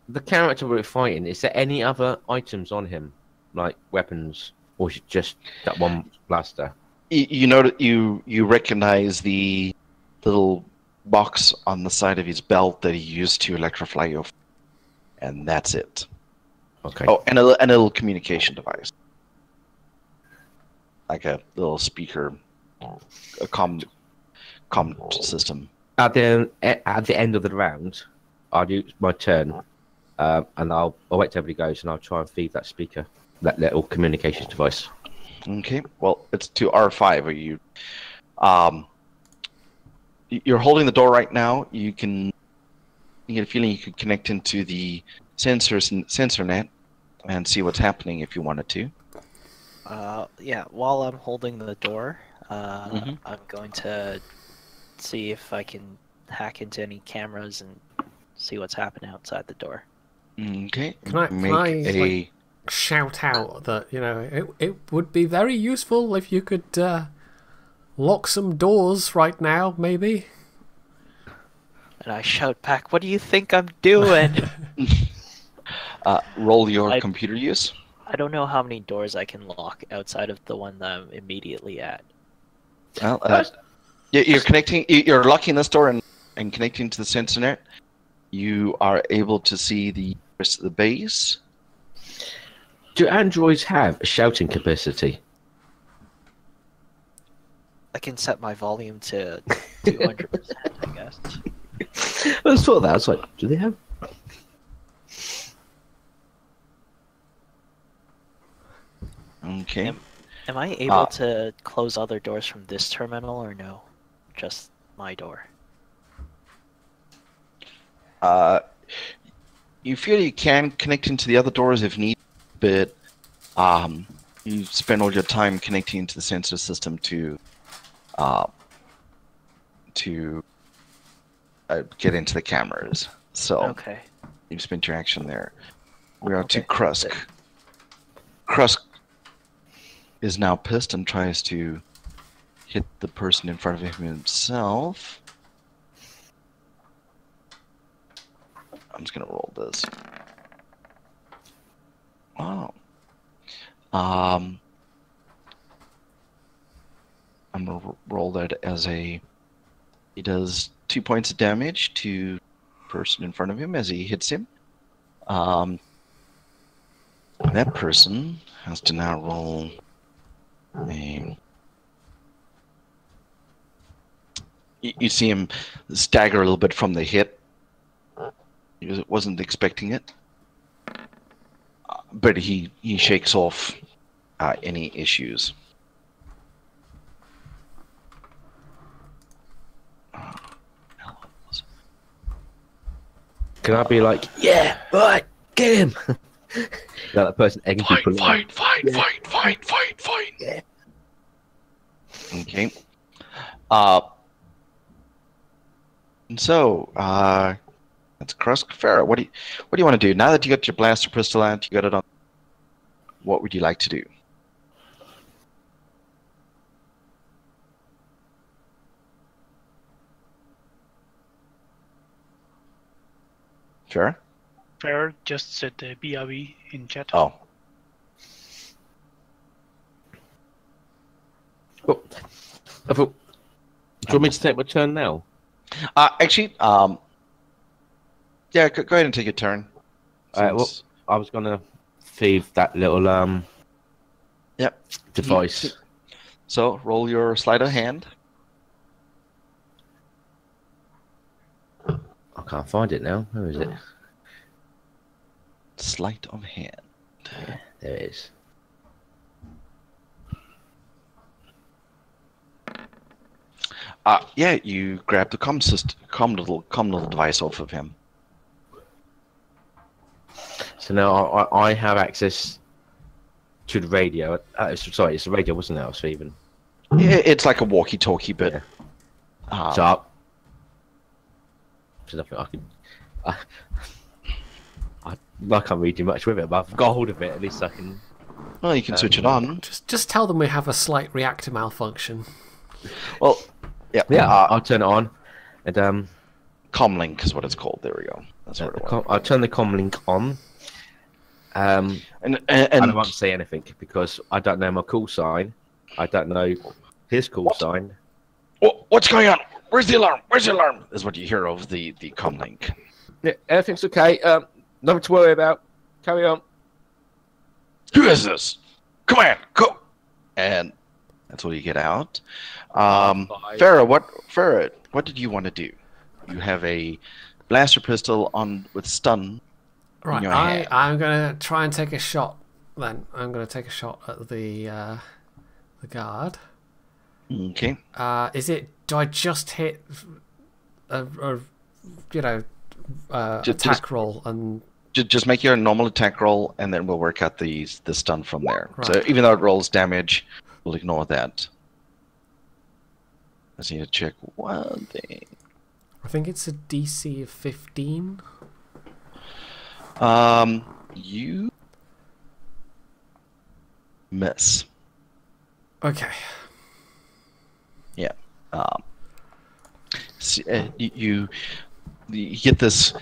The character we're fighting, is there any other items on him, like weapons, or is it just that one blaster? You know that you recognize the little box on the side of his belt that he used to electrify you, and that's it. Okay. Oh, and a little communication device, like a little speaker, a comm system. At the end of the round, I'll use my turn, and I'll wait till everybody goes, and I'll try and feed that speaker, that little communications device. Okay. Well, it's to R5. Are you? You're holding the door right now. You get a feeling you could connect into the sensor net and see what's happening if you wanted to. Yeah, while I'm holding the door, I'm going to see if I can hack into any cameras and see what's happening outside the door. Okay. Can I shout out that, you know, it would be very useful if you could lock some doors right now, maybe? And I shout back, "What do you think I'm doing?" Roll your computer use. I don't know how many doors I can lock outside of the one that I'm immediately at. Well, you're connecting. You're locking this door and connecting to the sensor net. You are able to see the rest of the base. Do androids have a shouting capacity? I can set my volume to 200%, I guess. I saw that. I was like, do they have? Okay. Am I able to close other doors from this terminal, or no? Just my door? You feel you can connect into the other doors if needed, but you spend all your time connecting into the sensor system to get into the cameras. So Okay. you've spent your action there. We're on to Krusk. Krusk is now pissed and tries to hit the person in front of him himself. I'm just gonna roll this. Wow. I'm gonna roll that as a... He does 2 points of damage to the person in front of him as he hits him. That person has to now roll a... You see him stagger a little bit from the hit. He wasn't expecting it. But he shakes off any issues. Can I be like, yeah, right, get him? That person egging people. Fight! Yeah. Okay. And so, that's Farah. What do you want to do now that you got your blaster pistol out? You got it on. What would you like to do? Farah? Farah just said BRB in chat. Oh. Oh. I thought, do you want me to take my turn now? Actually, yeah, go ahead and take your turn. Well, I was gonna thieve that little Yep. device. So roll your sleight of hand. I can't find it now. Where is it? Sleight of hand. Yeah, there it is. Yeah, you grab the comm little device off of him. So now I have access to the radio. Sorry, it's the radio, wasn't it? I was thieving. Yeah, it's like a walkie-talkie, but Yeah. So there's nothing I can. I can't read too much with it, but I've got hold of it. At least I can. well, you can switch it on. Just tell them we have a slight reactor malfunction. Well, yeah, I'll turn it on, and comlink is what it's called. There we go. That's what it was. I'll turn the comm link on. And I won't say anything because I don't know my call sign. I don't know his call sign. What's going on? Where's the alarm? Where's the alarm? Is what you hear over the comlink. Yeah, everything's okay. Nothing to worry about. Carry on. Who is this? Come on, go! And that's what you get out. Farah, what did you want to do? You have a blaster pistol on with stun. Right, I'm gonna try and take a shot. Then I'm gonna take a shot at the guard. Okay. Do I just hit attack roll and just make your normal attack roll, and then we'll work out the stun from there. Right. So even though it rolls damage, we'll ignore that. I just need to check one thing. I think it's a DC of 15. You miss. Okay. Yeah. You get this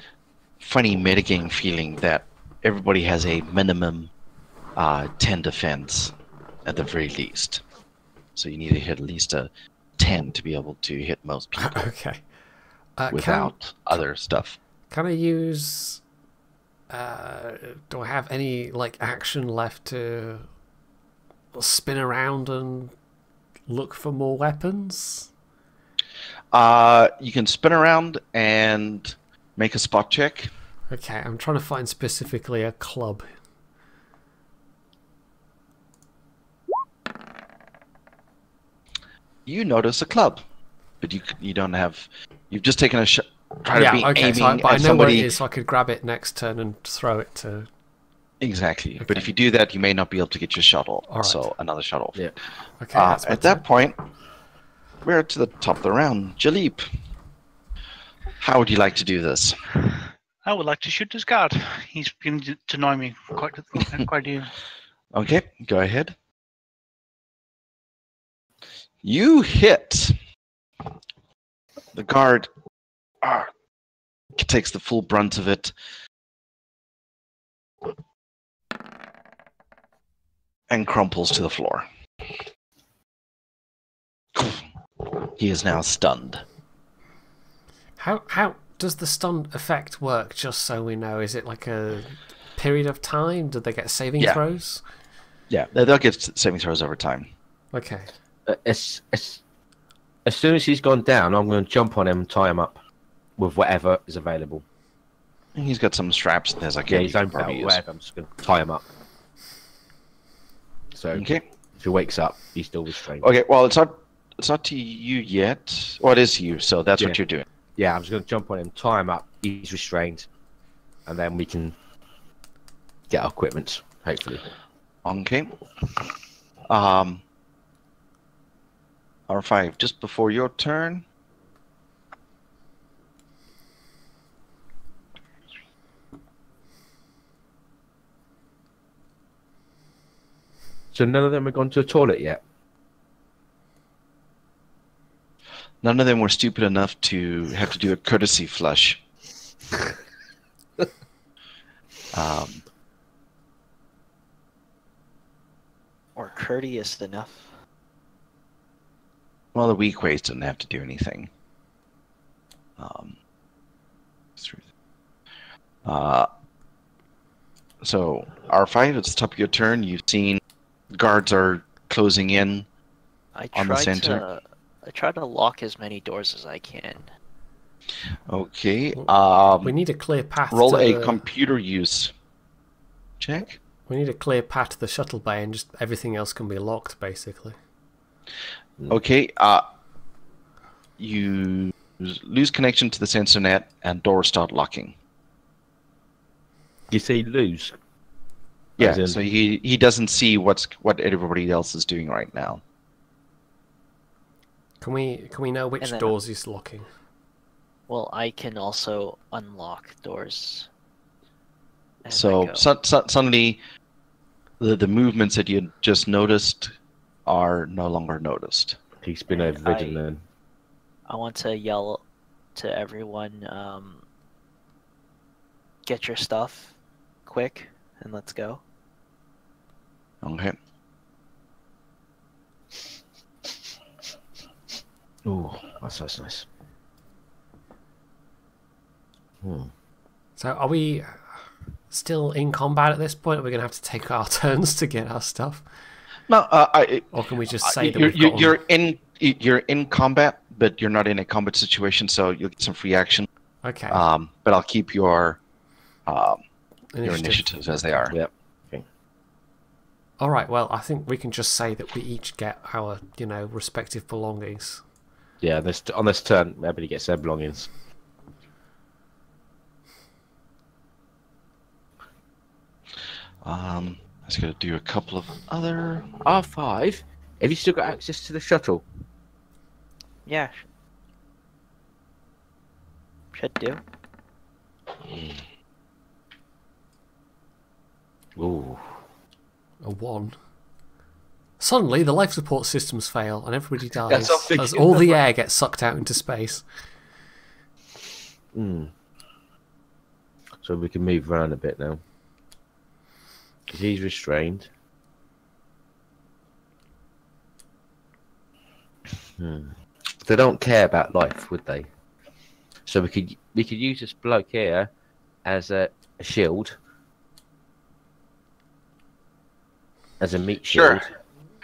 funny mitigating feeling that everybody has a minimum 10 defense at the very least. So you need to hit at least a 10 to be able to hit most people. Okay. Without other stuff. Can I use... do I have any action left to spin around and look for more weapons? You can spin around and make a spot check. Okay, I'm trying to find specifically a club. You notice a club, but you don't have. You've just taken a shot. Try to be aiming so I at know somebody. where it is, so I could grab it next turn and throw it to. Exactly, Okay. but if you do that, you may not be able to get your shot off. All right. So another shot off. Yeah. Okay, that's my At that turn. point, we're to the top of the round. Jaleep, how would you like to do this? I would like to shoot this guard. He's beginning to annoy me quite a deal. Okay, go ahead. You hit. The guard takes the full brunt of it. And crumples to the floor. He is now stunned. How does the stun effect work? Just so we know, is it like a period of time? Do they get saving throws? Yeah, they'll get saving throws over time. Okay. As soon as he's gone down, I'm going to jump on him and tie him up with whatever is available. He's got some straps. There's like his own belt, whatever. I'm just going to tie him up. So okay. If he wakes up, he's still restrained. Okay. Well, it's not to you yet. Well, it is you. So that's what you're doing. Yeah, I'm just going to jump on him, tie him up. He's restrained, and then we can get our equipment. Hopefully. Okay. R5, just before your turn. So none of them have gone to the toilet yet? None of them were stupid enough to have to do a courtesy flush. Or courteous enough. Well, the weak ways didn't have to do anything. So R5, at the top of your turn, you've seen guards are closing in on the center. I try to lock as many doors as I can. Okay. We need a clear path. Roll to a computer use check. We need a clear path to the shuttle bay, and just everything else can be locked, basically. Okay. You lose connection to the sensor net, and doors start locking. You say lose? Yeah. So he doesn't see what everybody else is doing right now. Can we know which doors he's locking? Well, I can also unlock doors. So suddenly, the movements that you just noticed are no longer noticed. He's been over vigilant. I want to yell to everyone, get your stuff, quick, and let's go. Okay. Ooh, that's nice. So are we still in combat at this point? Are we going to have to take our turns to get our stuff? No, or can we just say that you're in combat, but you're not in a combat situation, so you'll get some free action. Okay. But I'll keep your initiatives as they are. Yep. Okay. All right. Well, I think we can just say that we each get our, respective belongings. Yeah. On this turn, everybody gets their belongings. I was going to do a couple of other... R5, have you still got access to the shuttle? Yeah. Should do. Ooh. A 1. Suddenly, the life support systems fail and everybody dies That's as all the air gets sucked out into space. So we can move around a bit now. Because he's restrained. They don't care about life, would they? So we could use this bloke here as a shield. As a meat shield. Sure.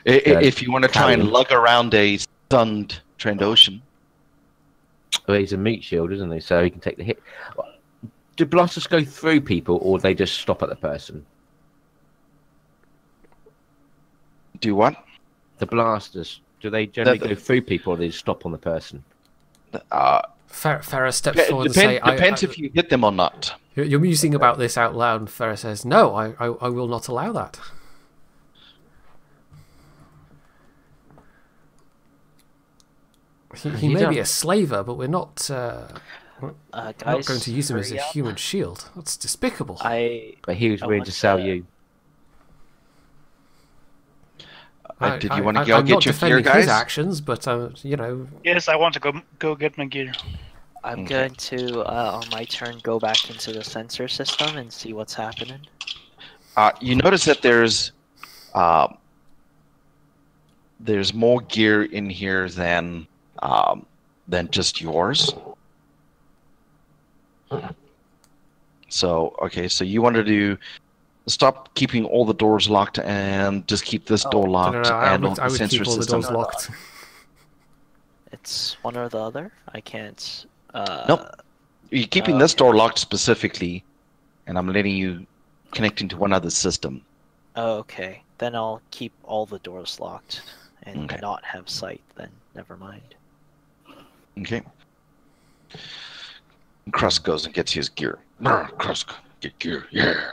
If you want to try and lug around a stunned Trandoshan. Well, he's a meat shield, isn't he? So he can take the hit. Do blasters go through people, or they just stop at the person? Do what? The blasters, do they generally go through people, or do they stop on the person? Farah steps forward and says... Depends if you hit them or not. You're musing about this out loud, and Farah says, no, I will not allow that. He may be a slaver, but we're not... Guys, not going to use him as a human shield. That's despicable. But he was willing to sell you. Did you want to go get your gear, guys? His actions, but Yes, I want to go get my gear. I'm going to, on my turn, go back into the sensor system and see what's happening. You notice that there's more gear in here than than just yours. So, okay, so you wanted to stop keeping all the doors locked and just keep this door locked No, and all I the would sensor keep all the systems. doors locked. It's one or the other. I can't. Nope. You're keeping this door locked specifically, and I'm letting you connect into one other system. Oh, okay. Then I'll keep all the doors locked and Okay. not have sight. Then never mind. Okay. Krust goes and gets his gear. Brr, Krust, get gear, yeah.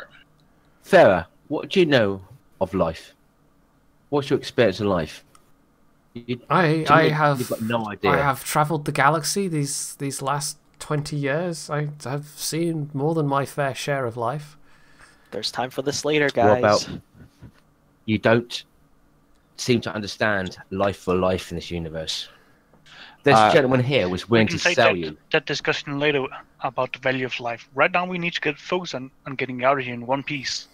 Farah, what do you know of life? What's your experience in life? I You've have got no idea. I have travelled the galaxy these last 20 years. I have seen more than my fair share of life. There's time for this later, What guys. about you don't seem to understand life for life in this universe? There's a gentleman here who was We willing can to take sell you. that discussion later about the value of life. Right now, we need to get focused on getting out of here in one piece.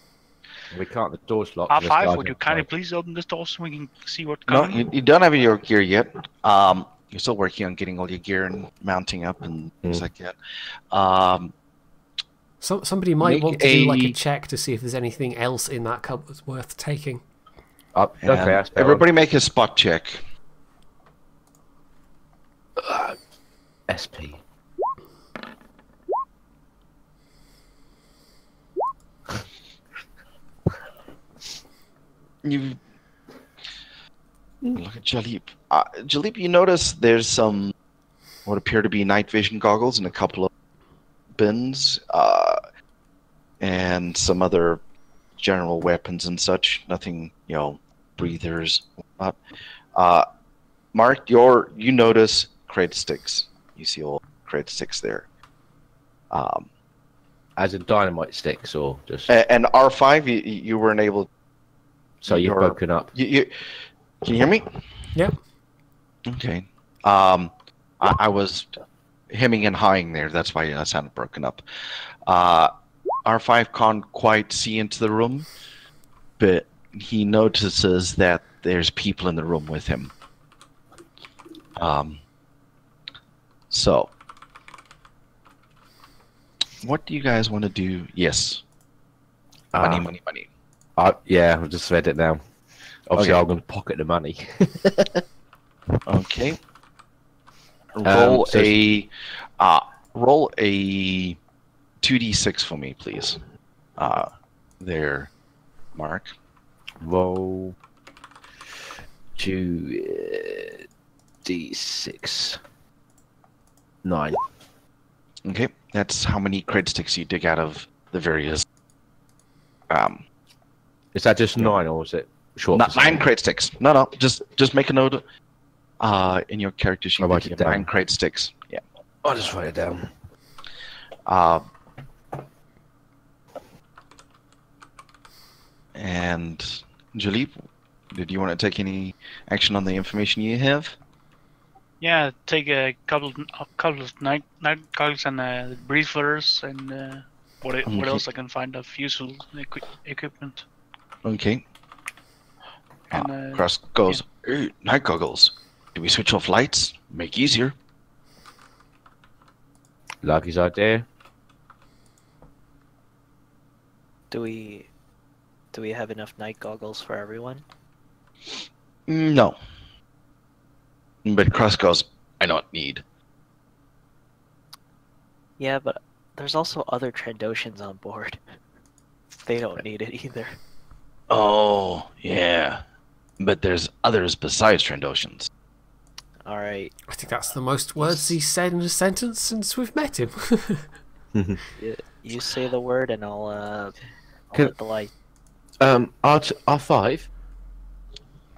We can't. The door's locked. and there's R5, guys would you outside. kindly please open this door so we can see what's No, coming? you don't have your gear yet. You're still working on getting all your gear and mounting up and things like that. So somebody might Make want to do like a a- check to see if there's anything else in that cupboard that's worth taking. Okay, and that's fair. everybody make a spot check. SP. You look at Jalip. Jalip, you notice there's some what appear to be night vision goggles and a couple of bins, and some other general weapons and such. Nothing, breathers. Mark, you notice crate sticks. You see all crate sticks there. As in dynamite sticks, or just And R5, you weren't able. so you've you're- broken up. Can you hear me? Yep. Okay. I was hemming and hawing there. That's why I sounded broken up. R5 can't quite see into the room, but he notices that there's people in the room with him. So, what do you guys want to do? Yes. Money, money, money. Yeah, I've just read it now. Obviously, Okay. I'm going to pocket the money. Okay. Roll so- roll a 2d6 for me, please. There, Mark. Roll 2d6. 9. Okay, that's how many cred sticks you dig out of the various. Is that just 9, or is it short? Not 9 cred sticks. No. Just make a note. In your character sheet, I'll write that you it have down. 9 cred sticks. Yeah. I'll just write it down. And Jalip, did you want to take any action on the information you have? Yeah, take a couple of night goggles and breathers and what Okay. else I can find of useful equipment. Okay. And Cross goes, "Hey, night goggles. Do we switch off lights? Make easier." Lucky's idea. Do we have enough night goggles for everyone? No. But Cross goes, "I don't need." Yeah, but there's also other Trandoshans on board. They don't need it either. Oh, yeah. But there's others besides Trandoshans. All right. I think that's the most words he's said in a sentence since we've met him. You say the word, and I'll Can- hit the light. R5.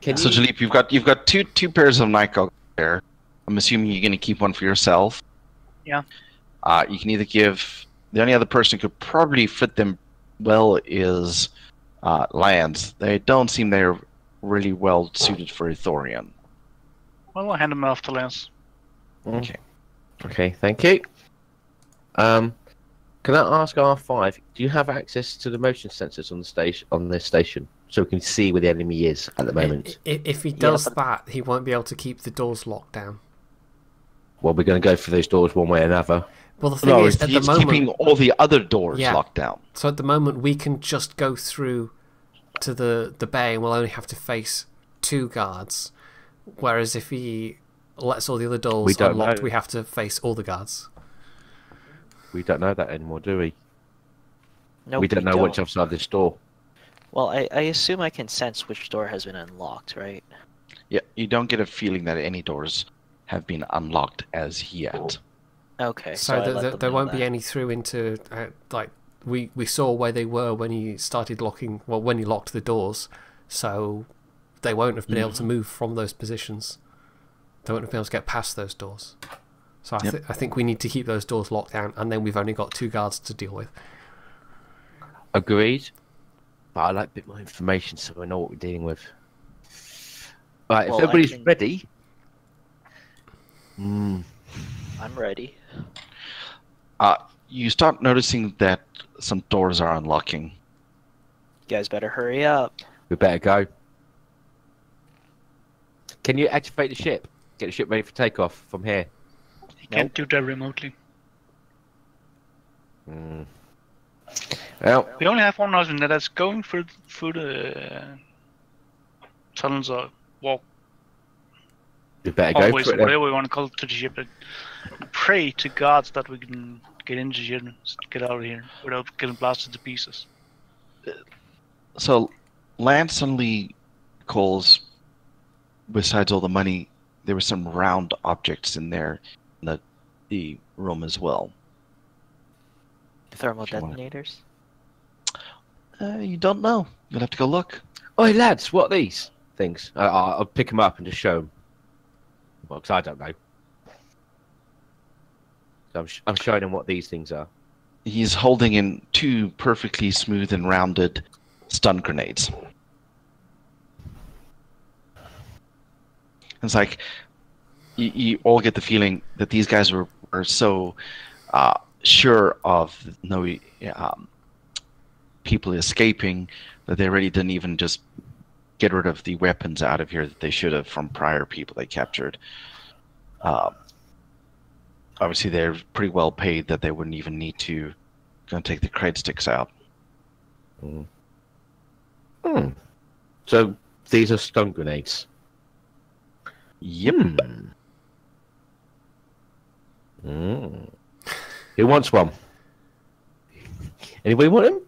Can So you... Jalip, you've got two pairs of night goggles there. I'm assuming you're going to keep one for yourself. Yeah. You can either give the only other person who could probably fit them well is Lance. They don't seem they're really well suited for a Thorian. well, I'll hand them off to Lance. Okay. Okay, thank you. Can I ask R5? Do you have access to the motion sensors on this station, so we can see where the enemy is at the moment? If he does that, he won't be able to keep the doors locked down. Well, we're going to go through those doors one way or another. Well, the thing No, is, at the he's moment, keeping all the other doors Yeah. locked down. so at the moment we can just go through to the bay, and we'll only have to face 2 guards. Whereas if he lets all the other We doors don't unlocked, know. we have to face all the guards. We don't know that anymore, do we? No, we don't know what's outside this door. Well, I assume I can sense which door has been unlocked, right? Yeah, you don't get a feeling that any doors have been unlocked as yet. Okay, So I let them there know won't be that. any through into like we saw where they were when he started locking. Well, when he locked the doors, so they won't have been able to move from those positions. They won't have been able to get past those doors. So I think we need to keep those doors locked down, and then we've only got 2 guards to deal with. Agreed. But I like a bit more information so we know what we're dealing with. Right, Well, if everybody's can- ready. I'm ready. You start noticing that some doors are unlocking. You guys better hurry up. We better go. Can you activate the ship? Get the ship ready for takeoff from here. You can't do that remotely. Well, We only have one option, that's going through the tunnels or walk we better go hallways for or it then. whatever we want to call it to the ship. And pray to gods that we can get into the ship and get out of here without getting blasted to pieces. So Lance suddenly calls, besides all the money, there were some round objects in there in the room as well. Thermal Sure. detonators? You don't know. You'll have to go look. Oi, lads, what are these things? I'll pick them up and just show them. Well, because I don't know. So I'm showing them what these things are. He's holding in 2 perfectly smooth and rounded stun grenades. It's like you all get the feeling that these guys were so sure of no people escaping that they really didn't even just get rid of the weapons out of here that they should have from prior people they captured. Obviously, they're pretty well paid that they wouldn't even need to go and take the cred sticks out. So these are stun grenades. Yep. Who wants one? Anybody want them?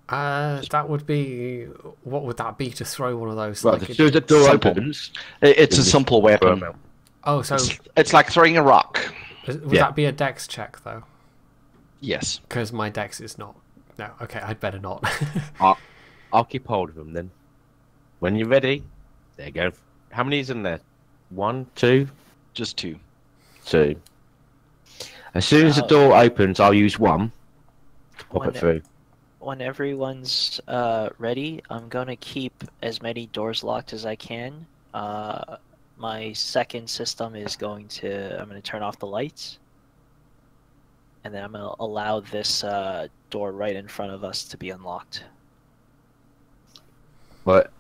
That would be... What would that be to throw one of those? Right, Like as soon as the door simple. opens, It's a simple weapon. oh, so It's like throwing a rock. would Yeah. that be a dex check, though? Yes. Because my dex is not... No, okay, I'd better not. I'll keep hold of them then. When you're ready, there you go. How many is in there? 1, 2, Just 2. 2. As soon as the door opens, I'll use 1 to pop When it through. When everyone's ready, I'm gonna keep as many doors locked as I can. My second system is I'm gonna turn off the lights, and then I'm gonna allow this door right in front of us to be unlocked. But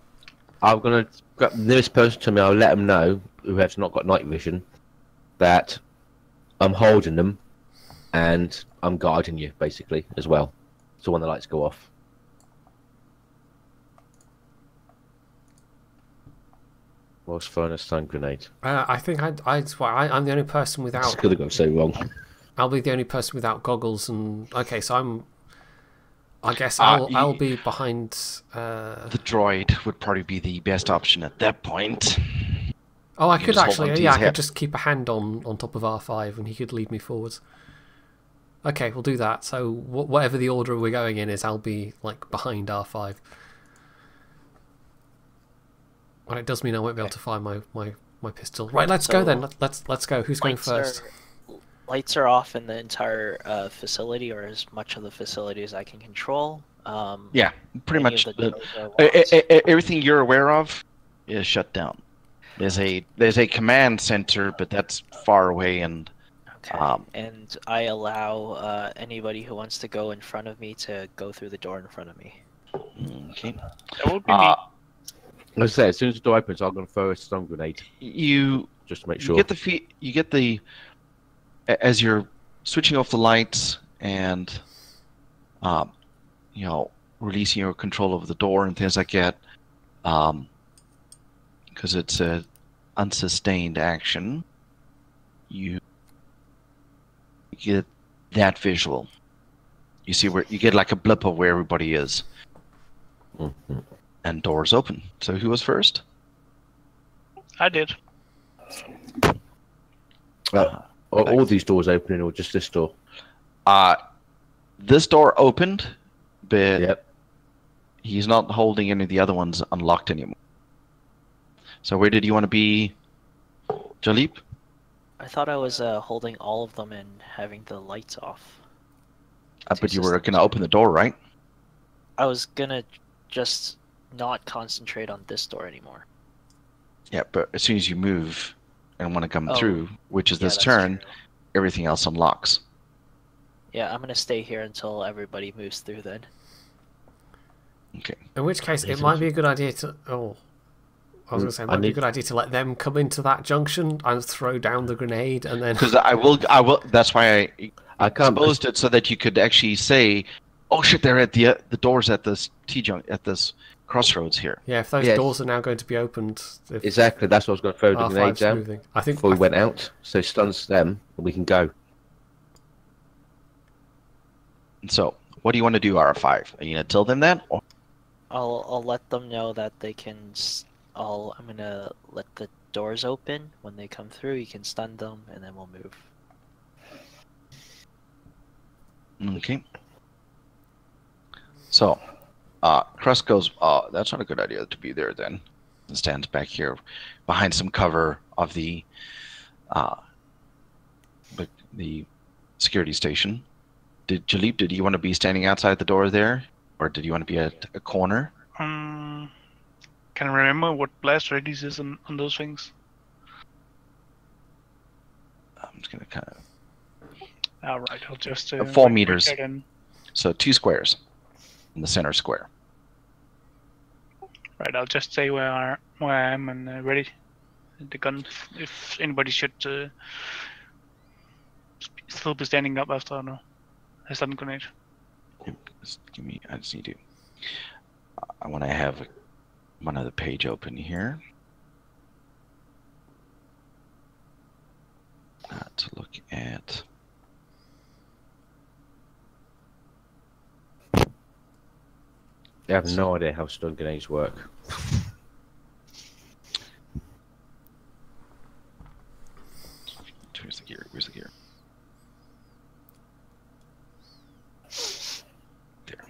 I'm gonna grab the nearest person to me. I'll let them know who has not got night vision that I'm holding them and I'm guarding you basically as well. So when the lights go off. Whilst throwing a stun grenade. I think I'm the only person This without... could have gone so wrong. I'll be the only person without goggles, and... Okay, so I guess I'll be behind... The droid would probably be the best option at that point. Oh, I You could just hold actually... onto Yeah, his I could hip. just keep a hand on top of R5, and he could lead me forwards. Okay, we'll do that. So whatever the order we're going in is, I'll be, like, behind R5. Well, it does mean I won't be able to fire my pistol. Right, let's go then. Let's go. Who's going first? Lights are off in the entire facility, or as much of the facility as I can control. Yeah, pretty Any much. of the doors are locked. Everything you're aware of is shut down. There's a command center, but that's far away, and Okay. And I allow anybody who wants to go in front of me to go through the door in front of me. okay. That would be me. As I say, as soon as the door opens, I'm going to throw a stun grenade. You just to make sure. You get the as you're switching off the lights and you know, releasing your control over the door and things like that, because it's a unsustained action. You get that visual. You see where you get like a blip of where everybody is. Mhm. And doors open. So who was first? I did. Are all these doors opening or just this door? This door opened, but Yep. he's not holding any of the other ones unlocked anymore. So where did you want to be, Jalip? I thought I was holding all of them and having the lights off. But you were going to open the door, right? I was gonna just not concentrate on this door anymore. Yeah, but as soon as you move and want to come Oh, through, which is yeah, this that's turn, true. everything else unlocks. Yeah, I'm gonna stay here until everybody moves through then. Okay. In which case, it might be a good idea to. Oh, I was going to say, it might be a good idea to let them come into that junction and throw down the grenade, and then. Because I will. That's why I can't. exposed it so that you could actually say, "Oh shit, they're at the doors at this at this crossroads here." Yeah, if those Yes. doors are now going to be opened. If Exactly, that's what I was going to throw the R5's grenades out moving. I think before we went out. So stuns them, and we can go. And so, what do you want to do, R5? Are you gonna tell them that? Or... I'll let them know that they can. I'm gonna let the doors open when they come through. You can stun them, and then we'll move. Okay. So, Crust goes, that's not a good idea to be there then. And stands back here behind some cover of the security station. Jalip, did you want to be standing outside the door there? Or did you want to be at a corner? Can I remember what blast radius is on those things? I'm just going to kind of... Alright, I'll just... 4 meters. wait there then. So 2 squares in the center square. Right, I'll just stay where I am and ready the gun if anybody should still be standing up after a stun grenade. Just give me, I just need to... I want to have one other page open here. To look at... I have no idea how stun grenades work. Where's the gear? Where's the gear? There.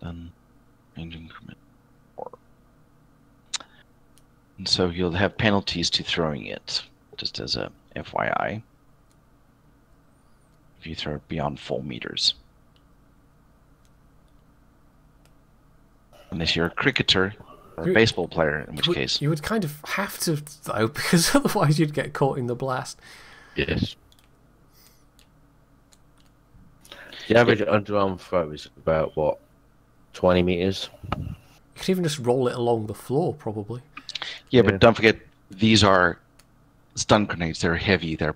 Done. Range increment. And so you'll have penalties to throwing it, just as a FYI. If you throw it beyond 4 meters. Unless you're a cricketer or a baseball player, in which case... You would kind of have to, though, because otherwise you'd get caught in the blast. Yes. The average underarm throw is about, what, 20 meters? You could even just roll it along the floor, probably. Yeah, but don't forget, these are stun grenades. They're heavy. They're...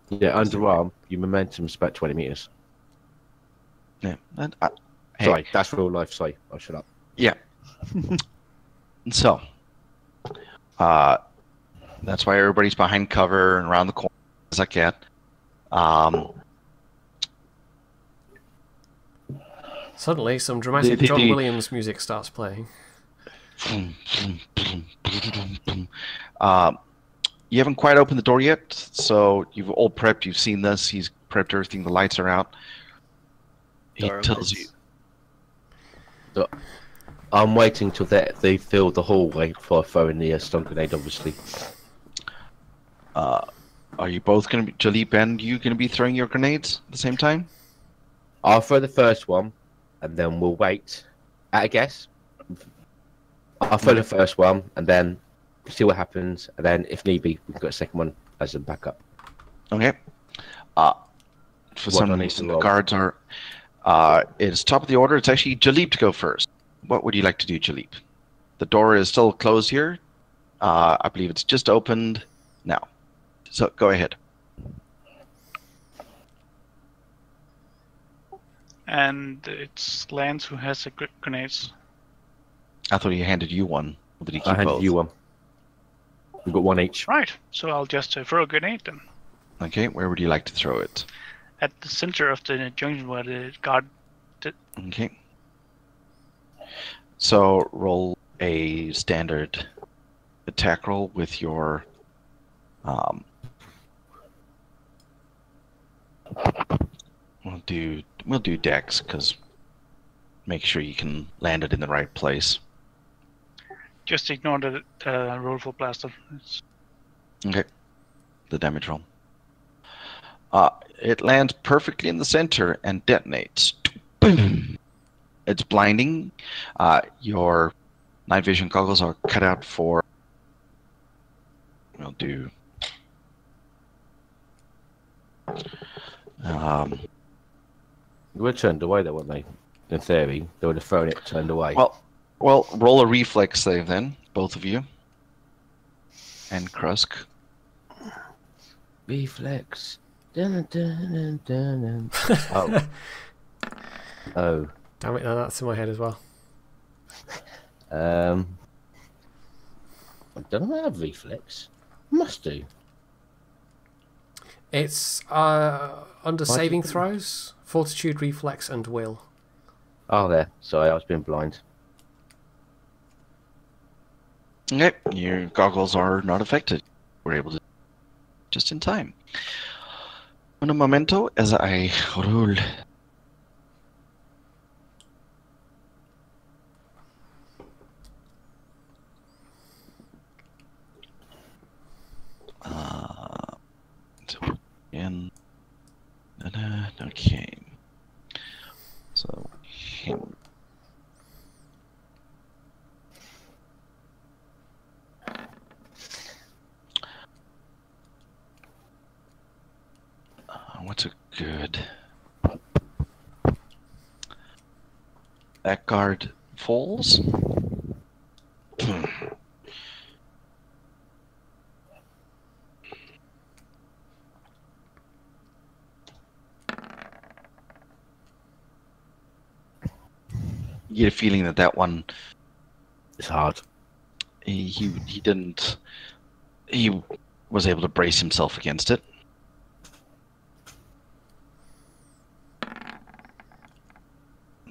Yeah, underarm, your momentum's about 20 meters. Yeah. Hey. Sorry, that's real life, sorry. I'll shut up. Yeah. So, that's why everybody's behind cover and around the corners like that. Suddenly, some dramatic John Williams music starts playing. You haven't quite opened the door yet, so you've all prepped. You've seen this. He's prepped everything. The lights are out. He tells you. I'm waiting till they fill the hallway before throwing the stun grenade, obviously. Are you both going to be, Jalip and you, going to be throwing your grenades at the same time? I'll throw the first one, and then we'll wait. At a guess. I'll throw the first one, and then see what happens, and then if need be, we've got a second one as a backup. Okay. For some reason, the guards are... It's top of the order. It's actually Jaleep to go first. What would you like to do, Jaleep? The door is still closed here. I believe it's just opened now. So go ahead. And it's Lance who has the grenades. I thought he handed you one. Or did he keep I handed both? you one. We've got one each. Right, so I'll just throw a grenade then. Okay, where would you like to throw it? At the center of the junction where the guard did. Okay. So roll a standard attack roll with your we'll do dex, because make sure you can land it in the right place. Just ignore the roll for blaster. It's... Okay. The damage roll. It lands perfectly in the center and detonates. Boom. It's blinding. Your night vision goggles are cut out for. We'll do. We were turned away, though, weren't they? In theory, they would have thrown it turned away. Well, roll a reflex save then, both of you. And Krusk. Reflex. Dun, dun, dun, dun, dun. Oh. Oh. Damn it, no, that's in my head as well. I don't have reflex. Must do. It's under Why saving do you- throws, fortitude, reflex, and will. Oh, there. Sorry, I was being blind. Okay, your goggles are not affected. We're able to just in time. Un momento as I roll. So again, okay. So him. What's a good? That guard falls. You get a feeling that that one It's hard. he didn't he was able to brace himself against it.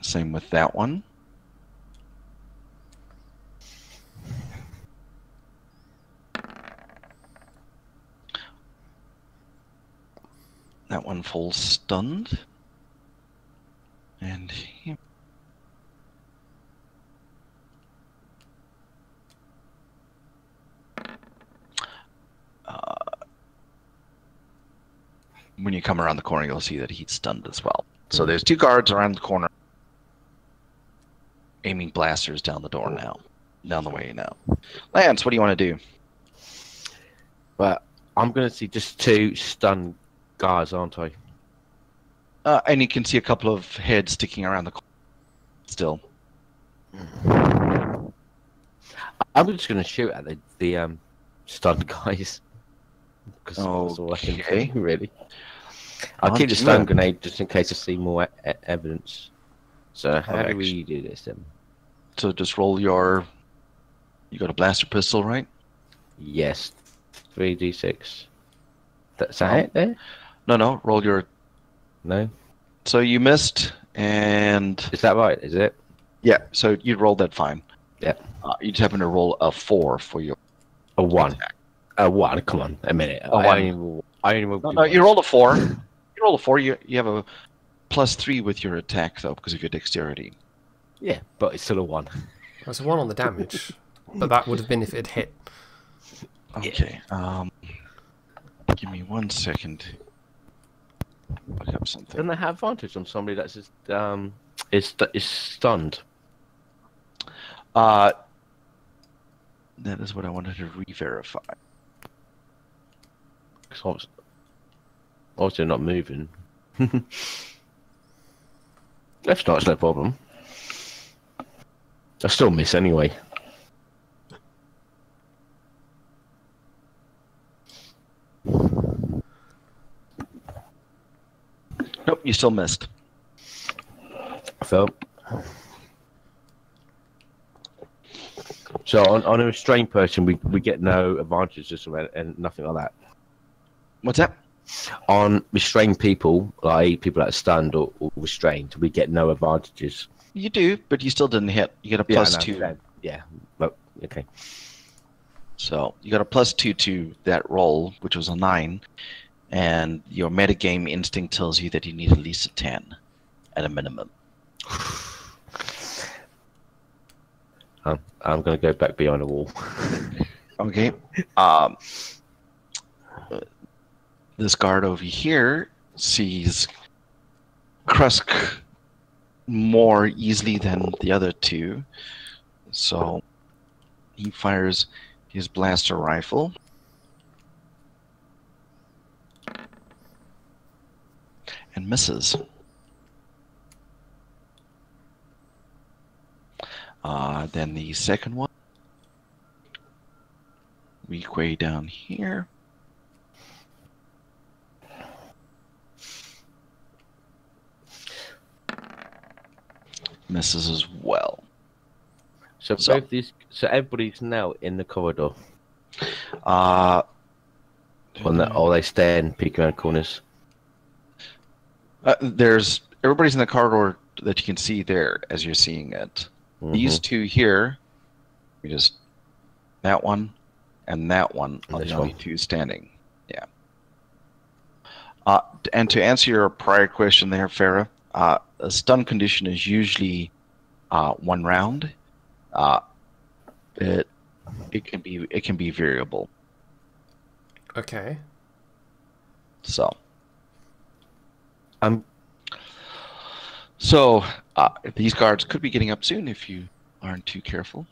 Same with that one. That one falls stunned. And he... when you come around the corner, you'll see that he's stunned as well. So there's two guards around the corner, aiming blasters down the door now, down the way now. Lance, what do you want to do? But I'm going to see just two stunned guys, aren't I? And you can see a couple of heads sticking around the corner still. I'm just going to shoot at the stunned guys. Because that's all I can Okay. do, really. I'll keep the do stun it. grenade just in case I see more evidence. So how do Alright. we do this then? So just roll your... You got a blaster pistol, right? Yes. 3d6. That's it there? No, roll your... No? So you missed, and... Is that right? Is it? Yeah, so you rolled that fine. Yeah. You just happen to roll a 4 for your... A 1. attack. A 1, come on, a minute. A one. I only No, you rolled a 4. You roll a 4, you have a +3 with your attack, though, because of your dexterity. Yeah, but it's still a 1. That's a 1 on the damage, but that would have been if it hit. Okay, give me 1 second. Look up something. Doesn't they have advantage on somebody that's just, is stunned? That is what I wanted to re-verify. Because obviously not moving. Left not's no problem. I still miss anyway. Nope, you still missed. So on a restrained person, we get no advantages and nothing like that. What's that? On restrained people, like people that are stunned or restrained, we get no advantages. You do, but you still didn't hit. You get a plus 2. Yeah, but okay. So you got a plus 2 to that roll, which was a 9, and your metagame instinct tells you that you need at least a 10 at a minimum. I'm going to go back behind the wall. Okay. This guard over here sees Krusk more easily than the other two, so he fires his blaster rifle. And misses. Then the second one, weak way down here. Misses as well. So both these, so everybody's now in the corridor. Or they stand peeking around corners. Everybody's in the corridor that you can see there as you're seeing it. These two here, that one and that one are the only two standing. Yeah. And to answer your prior question there, Farah, a stun condition is usually 1 round. It can be variable. Okay. So. So these guards could be getting up soon if you aren't too careful.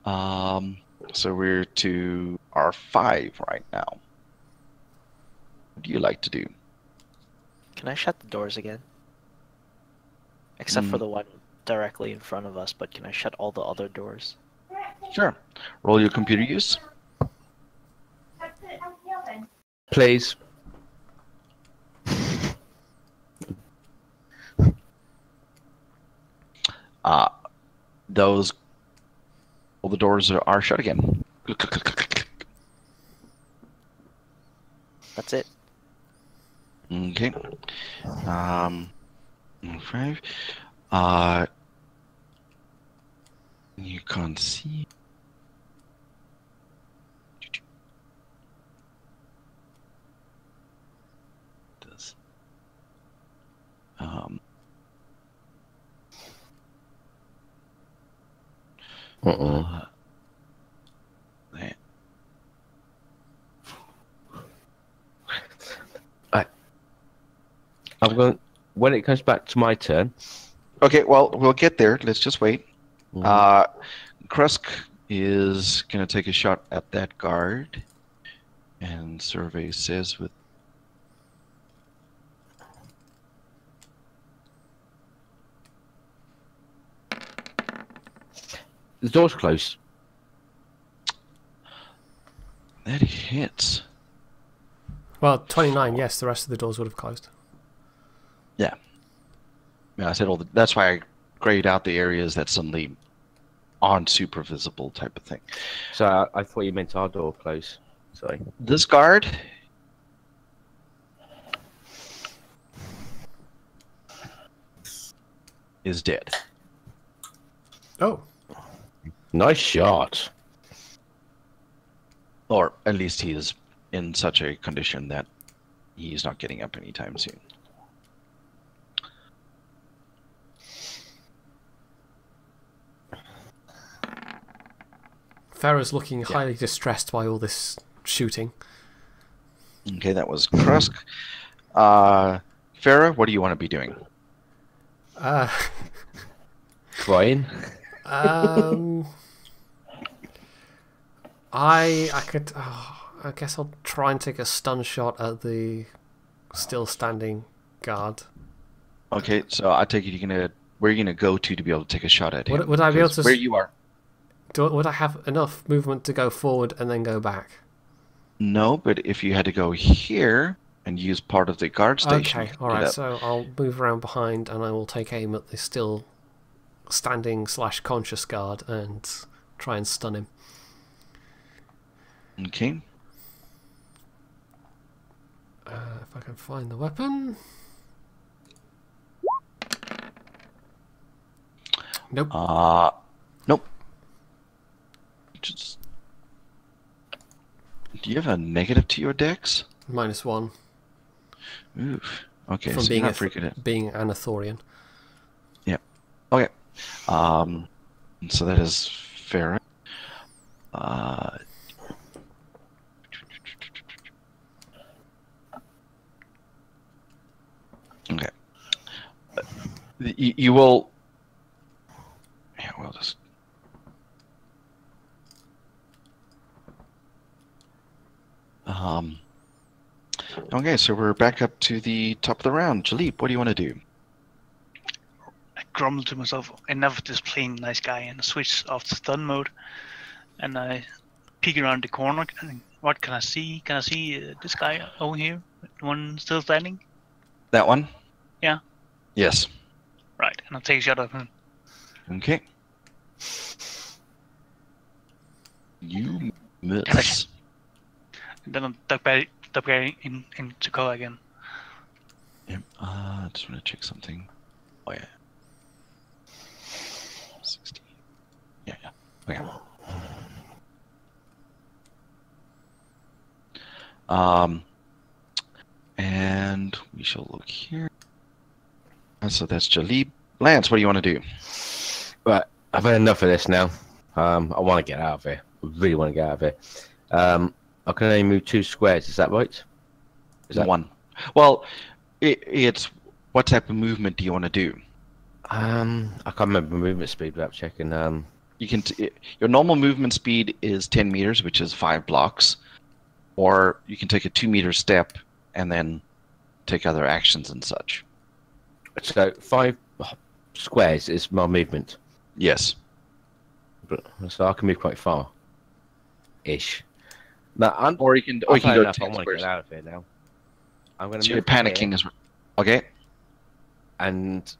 So we're to R5 right now. What do you like to do? Can I shut the doors again? Except for the one directly in front of us, but can I shut all the other doors? Sure. Roll your computer use. Please. All the doors are shut again. That's it. Okay. 5. You can't see. This. I'm going. When it comes back to my turn. Okay, well, we'll get there. Let's just wait. Krusk is going to take a shot at that guard. And survey says with... The door's closed. That hits. Well, 29, yes, the rest of the doors would have closed. Yeah. Yeah, I said that's why I grayed out the areas that suddenly aren't super visible type of thing. So I thought you meant our door closed. Sorry. This guard is dead. Oh. Nice shot. Or at least he is in such a condition that he's not getting up anytime soon. Farah's looking highly distressed by all this shooting. Okay, that was Krusk. Farah, what do you want to be doing? Crying. I could. I guess I'll try and take a stun shot at the still standing guard. Okay, so I take it you're gonna where are you gonna go to be able to take a shot at him? Would I be able 'Cause to? where you are? Would I have enough movement to go forward and then go back? No, but if you had to go here and use part of the guard station, Okay, you all can get right. up. So I'll move around behind, and I will take aim at the still standing / conscious guard and try and stun him. Okay. If I can find the weapon. Nope. Nope. Just. Do you have a negative to your dex? -1 Oof. Okay, from so being you're not freaking it. being an Athorian. Yeah. Okay. So that is fair. Okay. You will. Yeah, we'll just. Okay, so we're back up to the top of the round. Jalip, what do you want to do? I grumble to myself, enough of this plain nice guy, and I switch off to stun mode. And I peek around the corner. And what can I see? Can I see this guy over here? The one still standing? That one? Yeah. Yes. Right, and I'll take a shot at him. Okay. You miss. And then I'll duck back into cover again. Yep. I just want to check something. Oh yeah. 16. Yeah. Okay. And we shall look here. So that's Jalib. Lance, what do you want to do? Right, I've had enough of this now. I want to get out of here. I really want to get out of here. I can only move 2 squares. Is that right? Is that one? Well, it's what type of movement do you want to do? I can't remember movement speed without checking. You can your normal movement speed is 10 meters, which is 5 blocks, or you can take a 2-meter step and then take other actions and such. So 5 squares is my movement. Yes. So I can move quite far. Ish. No, Or you can go I 10 want to squares. get out of here now. I'm going to So move you're panicking as well. Okay. and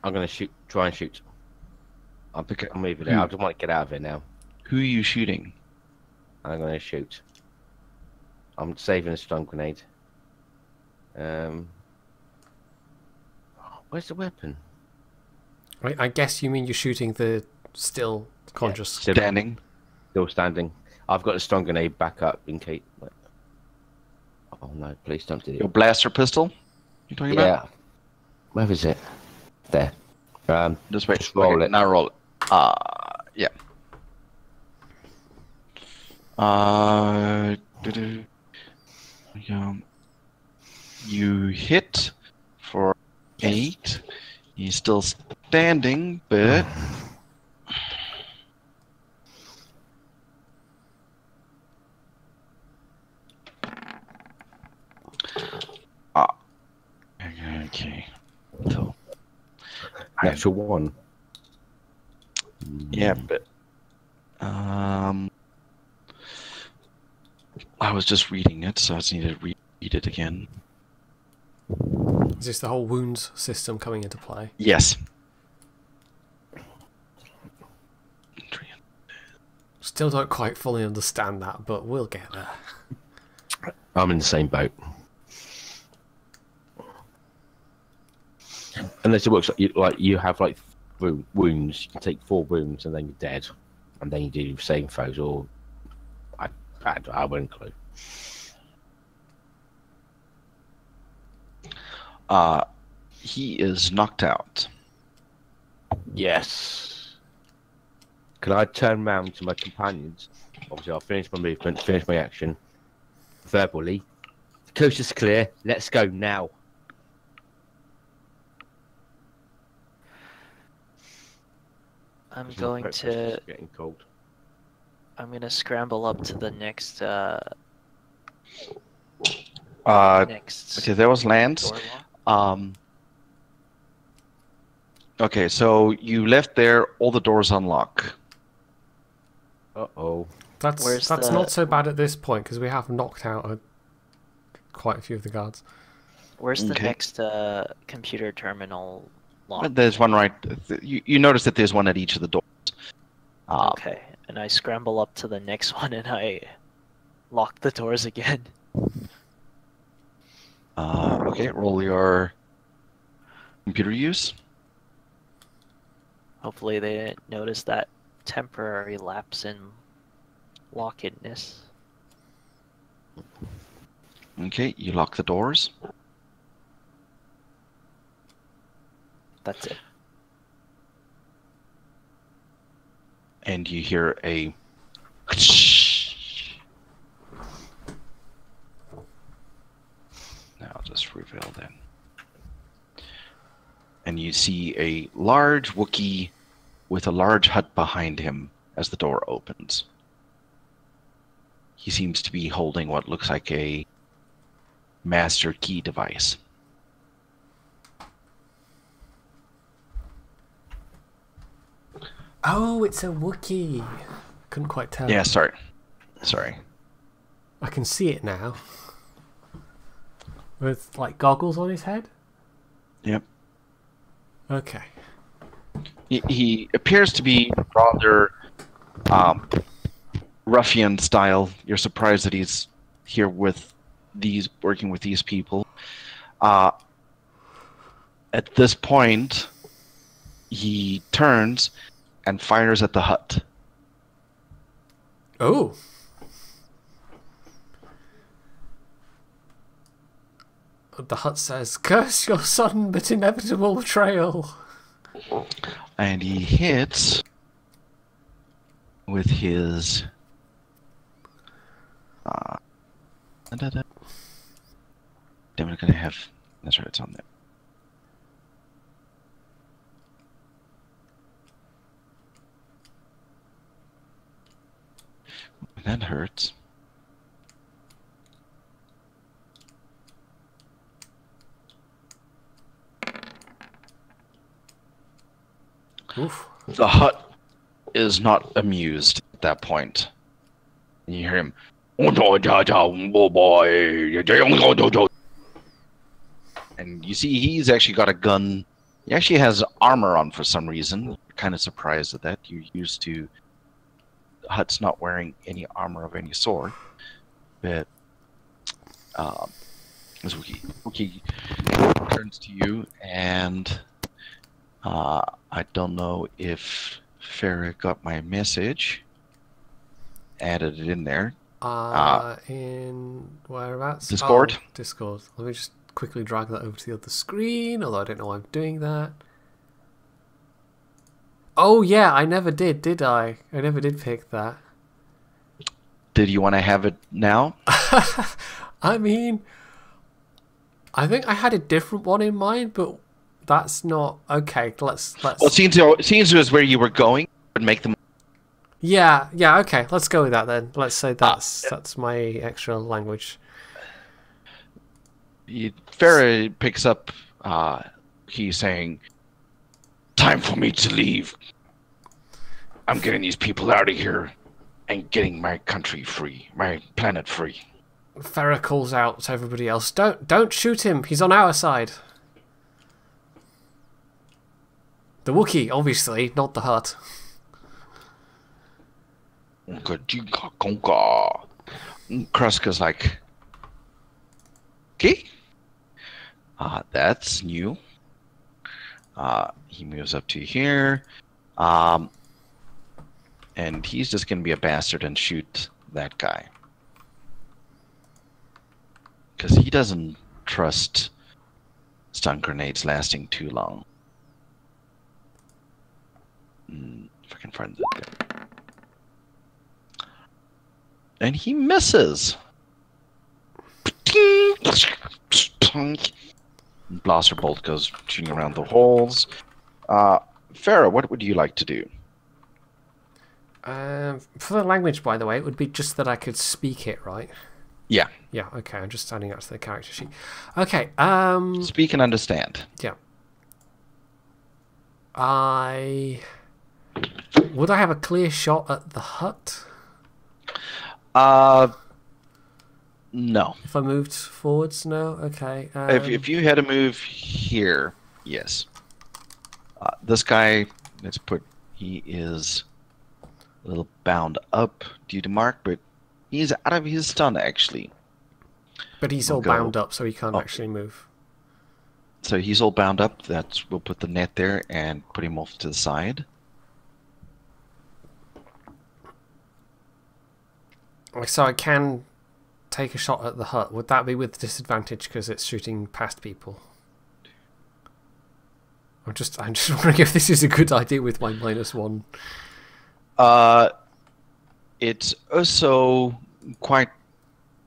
I'm going to try and shoot. I'm moving Who? out. I just want to get out of here now. Who are you shooting? I'm going to shoot. I'm saving a stun grenade. Where's the weapon? I guess you mean you're shooting the still conscious. Standing. Still standing. I've got a stun grenade back up in case. Oh no! Please don't do it. Your blaster pistol? You talking Yeah. about? Where is it? There. Just wait. Just roll it. Now roll it. Yeah. You hit for 8. He's still standing, but okay. So Natural 1. yeah, but I was just reading it, so I just need to read it again. Is this the whole wounds system coming into play? Yes. Still don't quite fully understand that, but we'll get there. I'm in the same boat. Unless it works like you have like wounds, you can take 4 wounds and then you're dead, and then you do same foes. Or I wouldn't clue. He is knocked out. Yes. Can I turn round to my companions? Obviously, I'll finish my movement, finish my action. Verbally, the coast is clear. Let's go now. I'm Because my going breakfast to. is getting cold. I'm gonna scramble up to the next. Okay, there was Lance. Door lock. Okay, so you left there, all the doors unlock. Uh-oh. Where's That's the- not so bad at this point because we have knocked out quite a few of the guards. Where's the Okay. next computer terminal lock? There's one right. You notice that there's one at each of the doors. Okay, and I scramble up to the next one and I lock the doors again. Okay, roll your computer use. Hopefully they didn't notice that temporary lapse in lock-inness. Okay, you lock the doors. That's it. And you hear a now I'll just reveal then. And you see a large Wookiee with a large hut behind him as the door opens. He seems to be holding what looks like a master key device. Oh, it's a Wookiee. Couldn't quite tell. Yeah, sorry. I can see it now. With like goggles on his head. Yep. Okay. He appears to be rather ruffian style. You're surprised that he's here with working with these people. At this point, he turns and fires at the hut. Oh. The hut says, "Curse your sudden but inevitable betrayal." And he hits with his damn it, gonna have that's right, it's on there. That hurts. Oof. The hut is not amused at that point. And you hear him. And you see he's actually got a gun. He actually has armor on for some reason. You're kind of surprised at that. You're used to the hut's not wearing any armor of any sort. But this Wookiee turns to you, and I don't know if Farrah got my message. Added it in there. In whereabouts? Discord. Oh, Discord. Let me just quickly drag that over to the other screen, although I don't know why I'm doing that. Oh yeah, I never did I? I never did pick that. Did you want to have it now? I mean, I think I had a different one in mind, but that's not okay. Let's. Well, it seems it was where you were going. Would make them. Yeah. Okay, let's go with that then. Let's say that's my extra language. Farrah picks up. He's saying, "Time for me to leave. I'm getting these people out of here and getting my country free, my planet free." Farrah calls out to everybody else, "Don't shoot him. He's on our side." The Wookiee, obviously, not the hut. Kruska's like, "Okay, that's new." He moves up to here, and he's just gonna be a bastard and shoot that guy because he doesn't trust stun grenades lasting too long. If I can find it. And he misses. Blaster bolt goes shooting around the holes. Farrah, what would you like to do? For the language, by the way, it would be just that I could speak it, right? Yeah. Yeah, okay, I'm just adding up to the character sheet. Okay, Speak and understand. yeah. Would I have a clear shot at the hut No. if I moved forwards? No? Okay. If you had to move here, yes. This guy, he is a little bound up due to Mark, but he's out of his stun, actually. But he's We'll all go. bound up, so he can't actually move. So he's all bound up. We'll put the net there and put him off to the side. So I can take a shot at the hut. Would that be with disadvantage because it's shooting past people? I'm just wondering if this is a good idea with my -1. It's also quite.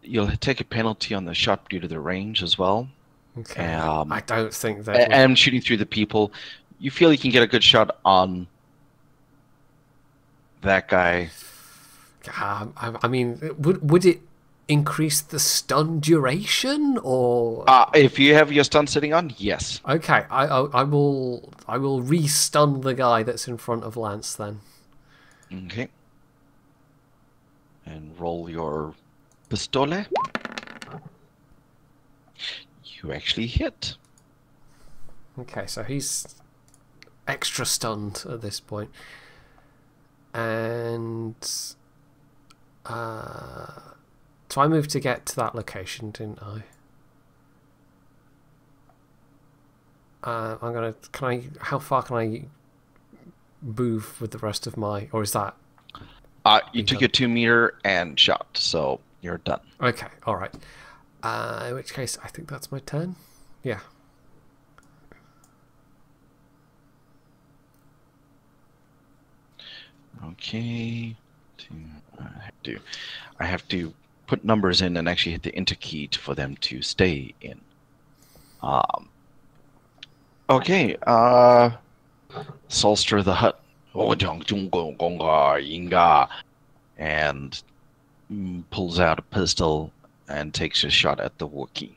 You'll take a penalty on the shot due to the range as well. Okay. I don't think that. And shooting through the people, you feel you can get a good shot on that guy. I mean, would it increase the stun duration, or? If you have your stun sitting on, yes. Okay, I will re-stun the guy that's in front of Lance then. Okay. And roll your pistole. You actually hit. Okay, so he's extra stunned at this point. And so I moved to get to that location, didn't I? How far can I move with the rest of my, or is that? You took your 2-meter and shot, so you're done. Okay, all right. In which case, I think that's my turn. Yeah. Okay. I have to put numbers in and actually hit the enter key for them to stay in. Okay. Solster the hut. And pulls out a pistol and takes a shot at the Wookiee.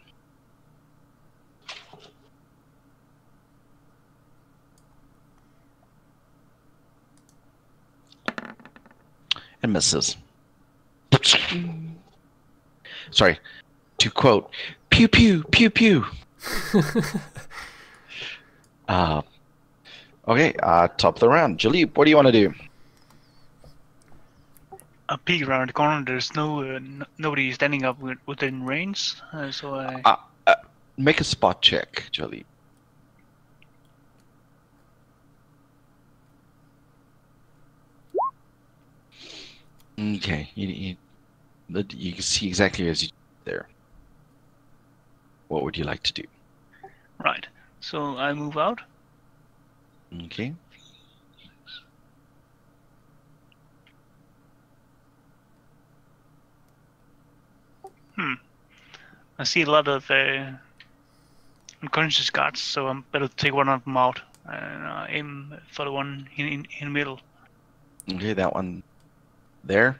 And misses. Sorry. To quote, pew pew, pew pew. Okay, top of the round. Jalip, what do you want to do? I peek around the corner. There's nobody standing up within range, so I. Make a spot check, Jalip. Okay, you can see exactly as you there. What would you like to do? Right. So I move out. Okay. I see a lot of unconscious guards, so I'm better take one of them out and aim for the one in the middle. Okay, that one there.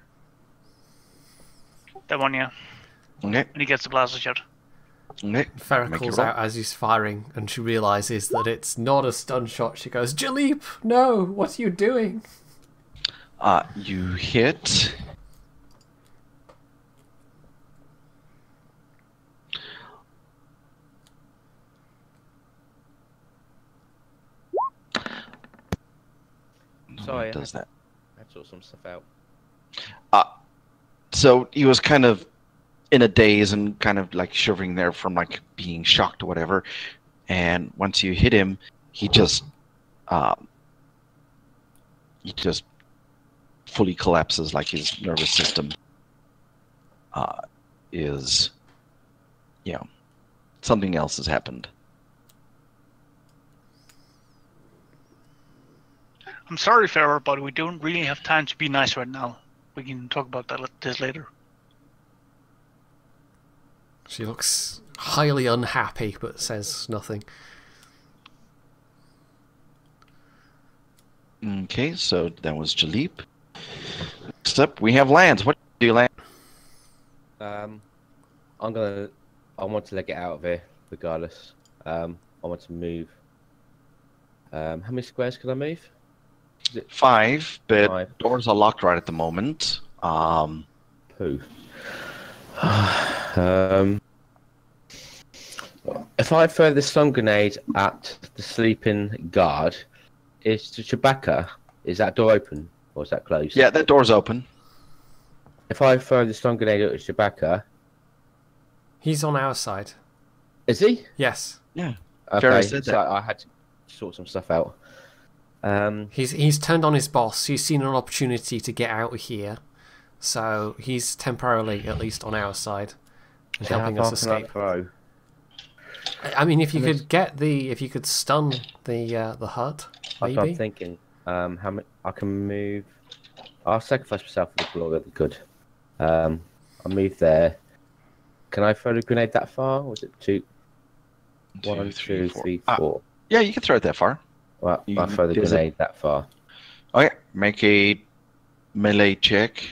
That one, yeah. Okay. And he gets the blaster shot. Okay. Farrah Make calls your roll. out as he's firing, and she realizes that it's not a stun shot. She goes, "Jalip, no! What are you doing?" You hit. Sorry, What does that? I sort some stuff out. So he was kind of in a daze and kind of like shivering there from like being shocked or whatever. And once you hit him, he just fully collapses, like his nervous system is, something else has happened. I'm sorry, Farrah, but we don't really have time to be nice right now. We can talk about this later. She looks highly unhappy, but says nothing. Okay, so that was Jalip. Next up, we have Lance. What do you, Lance? I want to let get out of here, regardless. I want to move How many squares can I move? Is it 5, but 5? doors are locked right at the moment. Pooh. If I throw the stun grenade at the sleeping guard, is the Chewbacca, is that door open or is that closed? Yeah, that door's open. If I throw the stun grenade at Chewbacca, He's on our side. is he? Yes. Yeah. Okay, Fairly said so that. I had to sort some stuff out. He's turned on his boss. He's seen an opportunity to get out of here, so he's temporarily at least on our side and So helping how us far can I escape. throw? I mean, if you could stun the hut, That's what I'm maybe. thinking. How many? I can move. I'll sacrifice myself for the glory of the good. I'll move there. Can I throw the grenade that far? Or was it 2? 1, 2, 3, 4. Yeah, you can throw it that far. Well, I'll throw the there's a- grenade that far. Okay, make a melee check.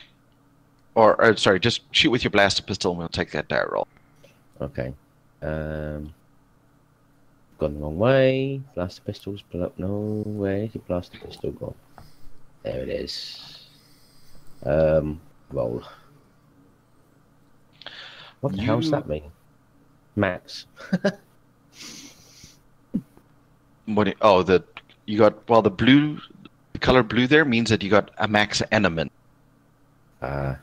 Or sorry, just shoot with your blaster pistol and we'll take that die roll. Okay. Gone the wrong way. Blaster pistols. No, where's your blaster pistol gone? There it is. Roll. What the hell's that mean? Max. You got the color blue there means that you got a max element. Well,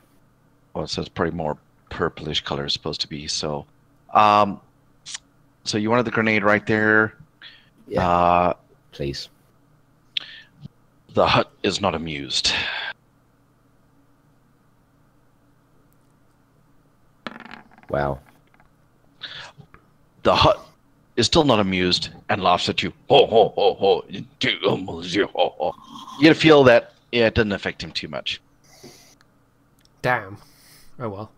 so it's probably more purplish color is supposed to be. So, so you wanted the grenade right there. Yeah. Please. The hut is not amused. Wow. The hut is still not amused and laughs at you. Ho ho ho ho. You get to feel that it doesn't affect him too much. Damn. Oh well.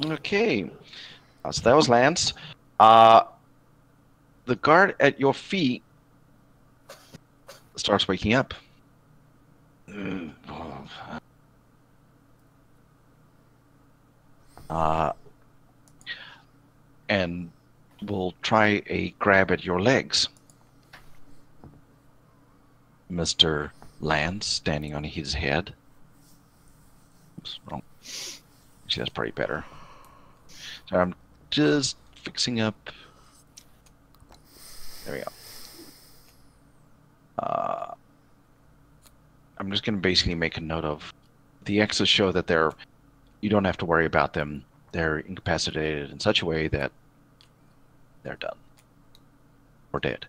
Okay. So that was Lance. The guard at your feet starts waking up. And will try a grab at your legs. Mr. Lance standing on his head. Oops, wrong. Actually, that's probably better. So I'm just fixing up. There we go. I'm just going to basically make a note of the X's show that you don't have to worry about them. They're incapacitated in such a way that they're done or dead.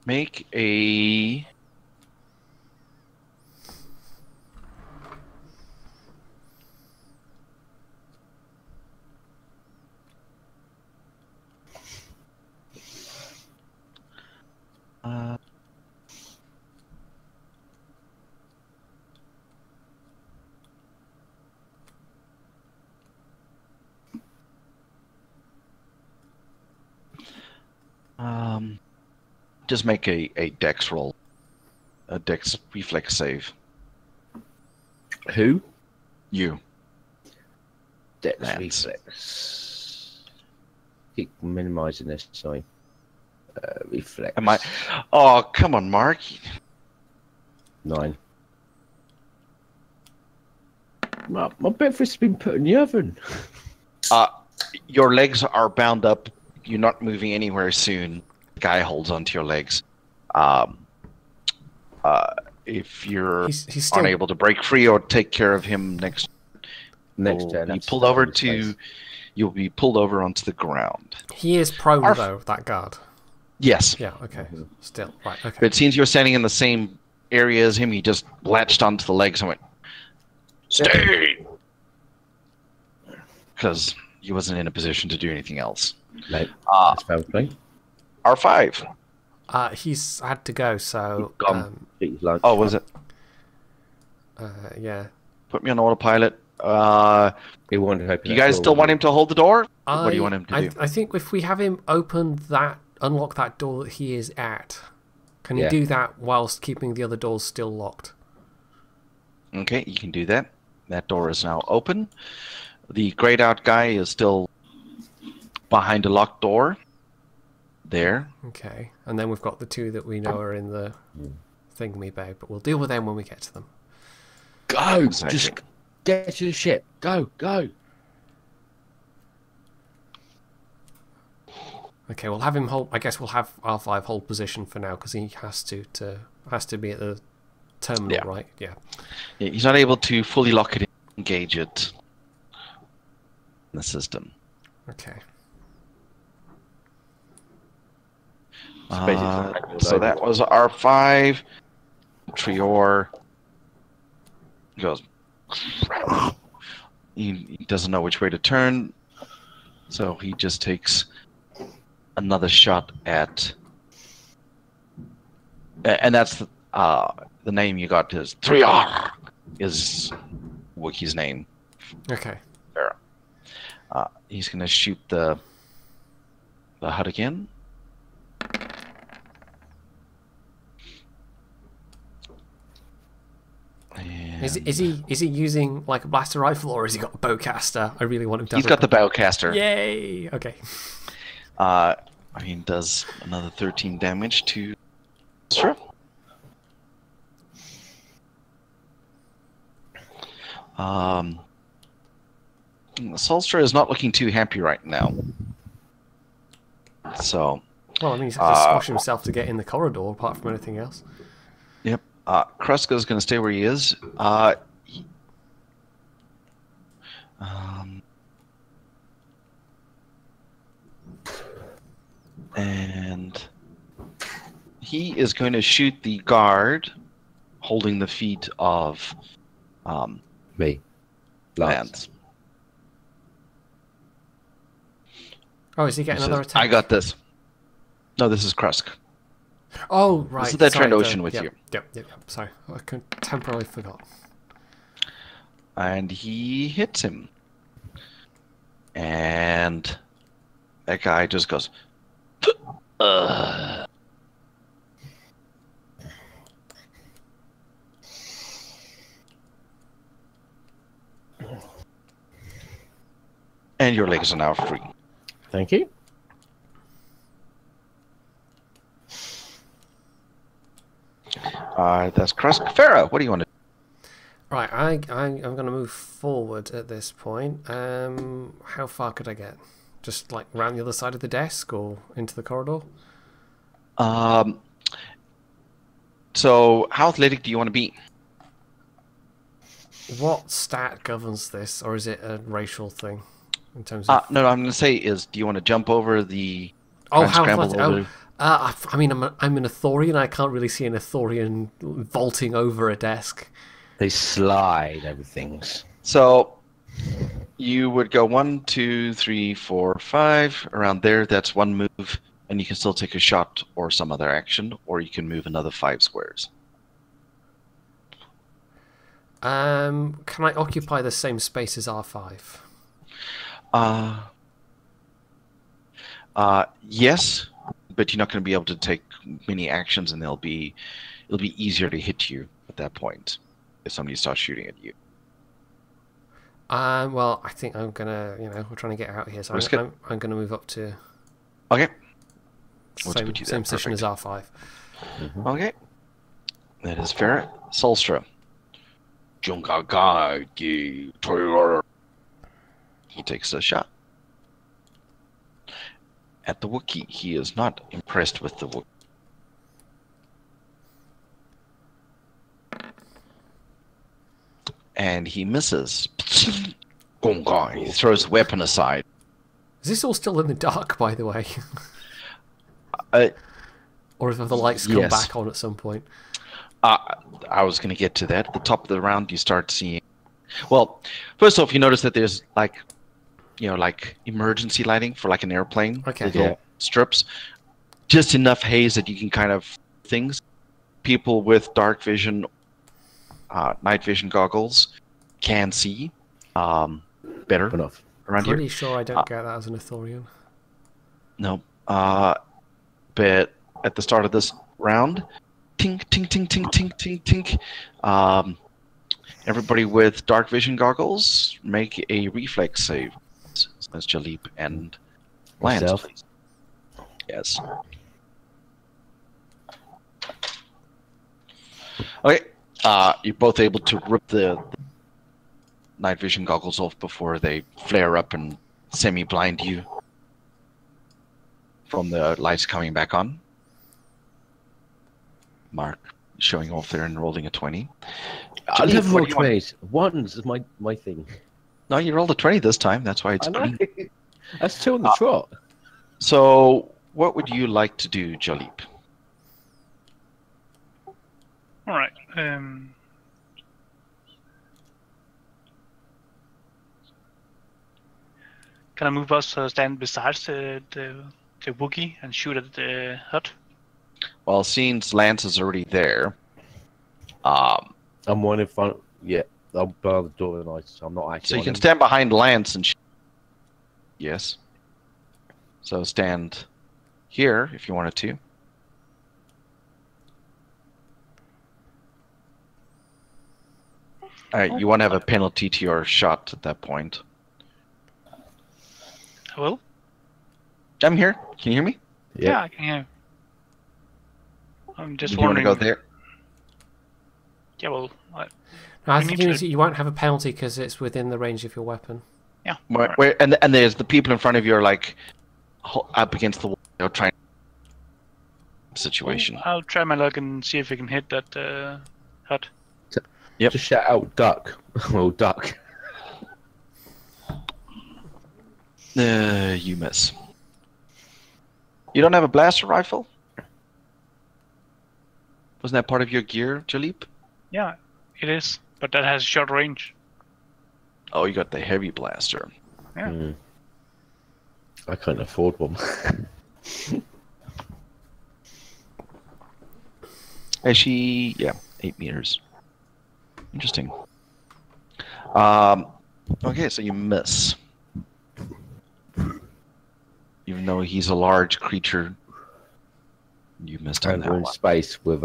Make a just make a dex roll, a dex reflex save. Who? You. Dex Lance. reflex. Keep minimizing this, sorry. Reflex. Am I? Oh, come on, Mark. 9. My breakfast's been put in the oven. Your legs are bound up. You're not moving anywhere soon. The guy holds onto your legs. If you're He's still unable to break free or take care of him next Next you'll turn. be that's- pulled over that's his face. you'll be pulled over onto the ground. He is prone Arf. though, that guard. Yes. Yeah, okay. Still. Right, okay. But it seems you're standing in the same area as him. He just latched onto the legs and went, "Stay!" Because he wasn't in a position to do anything else. No, Uh, that's fair play. R5. He's had to go, so Gone. Eat his lunch. Oh, was it? yeah. Put me on autopilot. He wanted to open You that guys door, still want him wouldn't to hold the door? What do you want him to do? I think if we have him unlock that door that he is at, can you Yeah. do that whilst keeping the other doors still locked? Okay, you can do that. That door is now open. The grayed out guy is still behind a locked door. There. Okay, and then we've got the two that we know are in the thingy bay, but we'll deal with them when we get to them. Go! Exactly. Just get to the ship. Go, go. Okay, we'll have him hold. I guess we'll have R5 hold position for now because he has to be at the terminal, Yeah. right? Yeah. Yeah, he's not able to fully lock it in, engage it in the system. Okay. So that was R5. Trior goes. He doesn't know which way to turn, so he just takes another shot at. And that's the name you got is Trior, is Wookiee's name. Okay. He's gonna shoot the hut again. Is he using like a blaster rifle or has he got a bowcaster? I really want him to. He's got the bowcaster. Yay! Okay. I mean, does another 13 damage to Solstra. Solstra is not looking too happy right now. So. Well, I mean, he's had to squash himself to get in the corridor, apart from anything else. Yep. Kruska's going to stay where he is. And he is going to shoot the guard holding the feet of Me. Lance. Oh, is he getting another attack? I got this. No, this is Krusk. Oh, right. This is that Sorry, Trandoshan with you. Yep. Sorry, I temporarily forgot. And he hits him. And that guy just goes, Ugh. And your legs are now free. Thank you. That's Krusk. Farah, what do you want to do? Right, I'm going to move forward at this point. How far could I get? Just like round the other side of the desk or into the corridor? So how athletic do you want to be? What stat governs this, or is it a racial thing in terms of? No, I'm going to say is, do you want to jump over the? Oh, how scramble athletic? over? I mean, I'm an Athorian. I can't really see an Athorian vaulting over a desk. They slide everything's. So you would go 1, 2, 3, 4, 5 around there. That's one move, and you can still take a shot or some other action, or you can move another 5 squares. Can I occupy the same space as R5? Yes, but you're not going to be able to take many actions, and it'll be easier to hit you at that point if somebody starts shooting at you. Well, I think I'm gonna, we're trying to get out here, so I'm gonna move up to Okay. Let's same put you there. position as Perfect. R5. Mm-hmm. Okay. That is fair. Solstra. He takes a shot at the Wookiee. He is not impressed with the Wookiee. And he misses. He throws the weapon aside. Is this all still in the dark, by the way? Or if the lights come yes. back on at some point? I was going to get to that. At the top of the round, you start seeing... Well, first off, you notice that there's like emergency lighting for like an airplane. Okay. Little strips. Just enough haze that you can kind of... Things. People with dark vision, night vision goggles can see better Enough. around here. Pretty sure I don't get that as an Athorian. No. But at the start of this round, tink, tink, tink, tink, tink, tink, tink. Everybody with dark vision goggles make a reflex save. That's Jalip and Lance, Myself. please. Yes. Okay. You're both able to rip the night vision goggles off before they flare up and semi-blind you from the lights coming back on. Mark showing off there and rolling a 20. I Janine, never what roll do you want? 20s. Ones is my thing. No, you rolled a 20 this time. That's why it's I know. green. That's 2 on the trot. So, what would you like to do, Jalip? All right. Can I move us to stand beside the Wookiee and shoot at the hut? Well, since Lance is already there, I'm one in front. Yeah, I'm by the door and I'm not actually. so you on can him. stand behind Lance and yes. So stand here if you wanted to. All right, you want to have a penalty to your shot at that point. I will. I'm here. Can you hear me? Yeah, I can hear. I'm just Do you want to wondering. go there? Yeah, well, Now, We the need thing to- is, you won't have a penalty because it's within the range of your weapon. yeah. Where, alright. where, and there's the people in front of you are like up against the wall, trying situation. I'll try my luck and see if I can hit that hut. Yep. Just shout out duck. Oh, duck. You miss. You don't have a blaster rifle? Wasn't that part of your gear, Jalip? Yeah, it is, but that has short range. Oh, you got the heavy blaster. Yeah. Mm. I can't afford one. Actually, yeah, 8 meters. Interesting. Okay, so you miss. Even though he's a large creature, you missed on And that we're in one. space with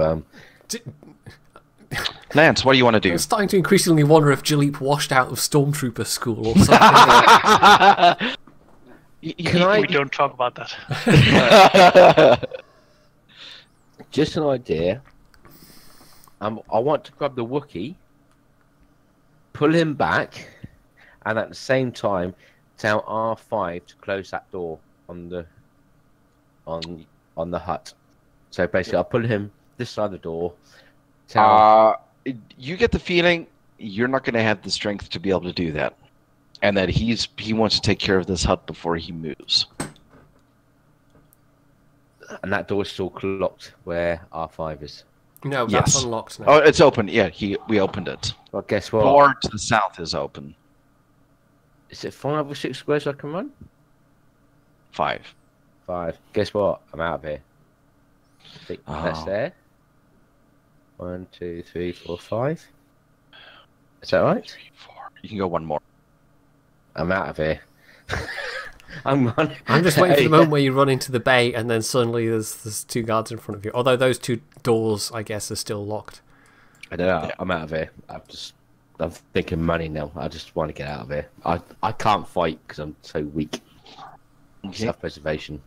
Lance, what do you want to do? I'm starting to increasingly wonder if Jalip washed out of Stormtrooper school or something. Can I- We don't talk about that. just an idea. I want to grab the Wookiee, pull him back, and at the same time tell R5 to close that door on the hut. So basically, I'll pull him this side of the door. Tell You get the feeling you're not going to have the strength to be able to do that, and that he wants to take care of this hut before he moves. and that door is still locked where R5 is. No, that's Yes. unlocked now. Oh, it's open. Yeah, we opened it. Well, guess what? Door to the south is open. Is it 5 or 6 squares I can run? 5. 5. Guess what? I'm out of here. I think that's Oh. there. 1, 2, 3, 4, 5. Is that right? 3, 4. You can go one more. I'm out of here. I'm running. I'm just waiting for the moment where you run into the bay and then suddenly there's 2 guards in front of you. Although those 2 doors, I guess, are still locked. I don't know. Yeah. I'm out of here. I'm thinking money now. I just want to get out of here. I can't fight because I'm so weak. Okay. Self-preservation.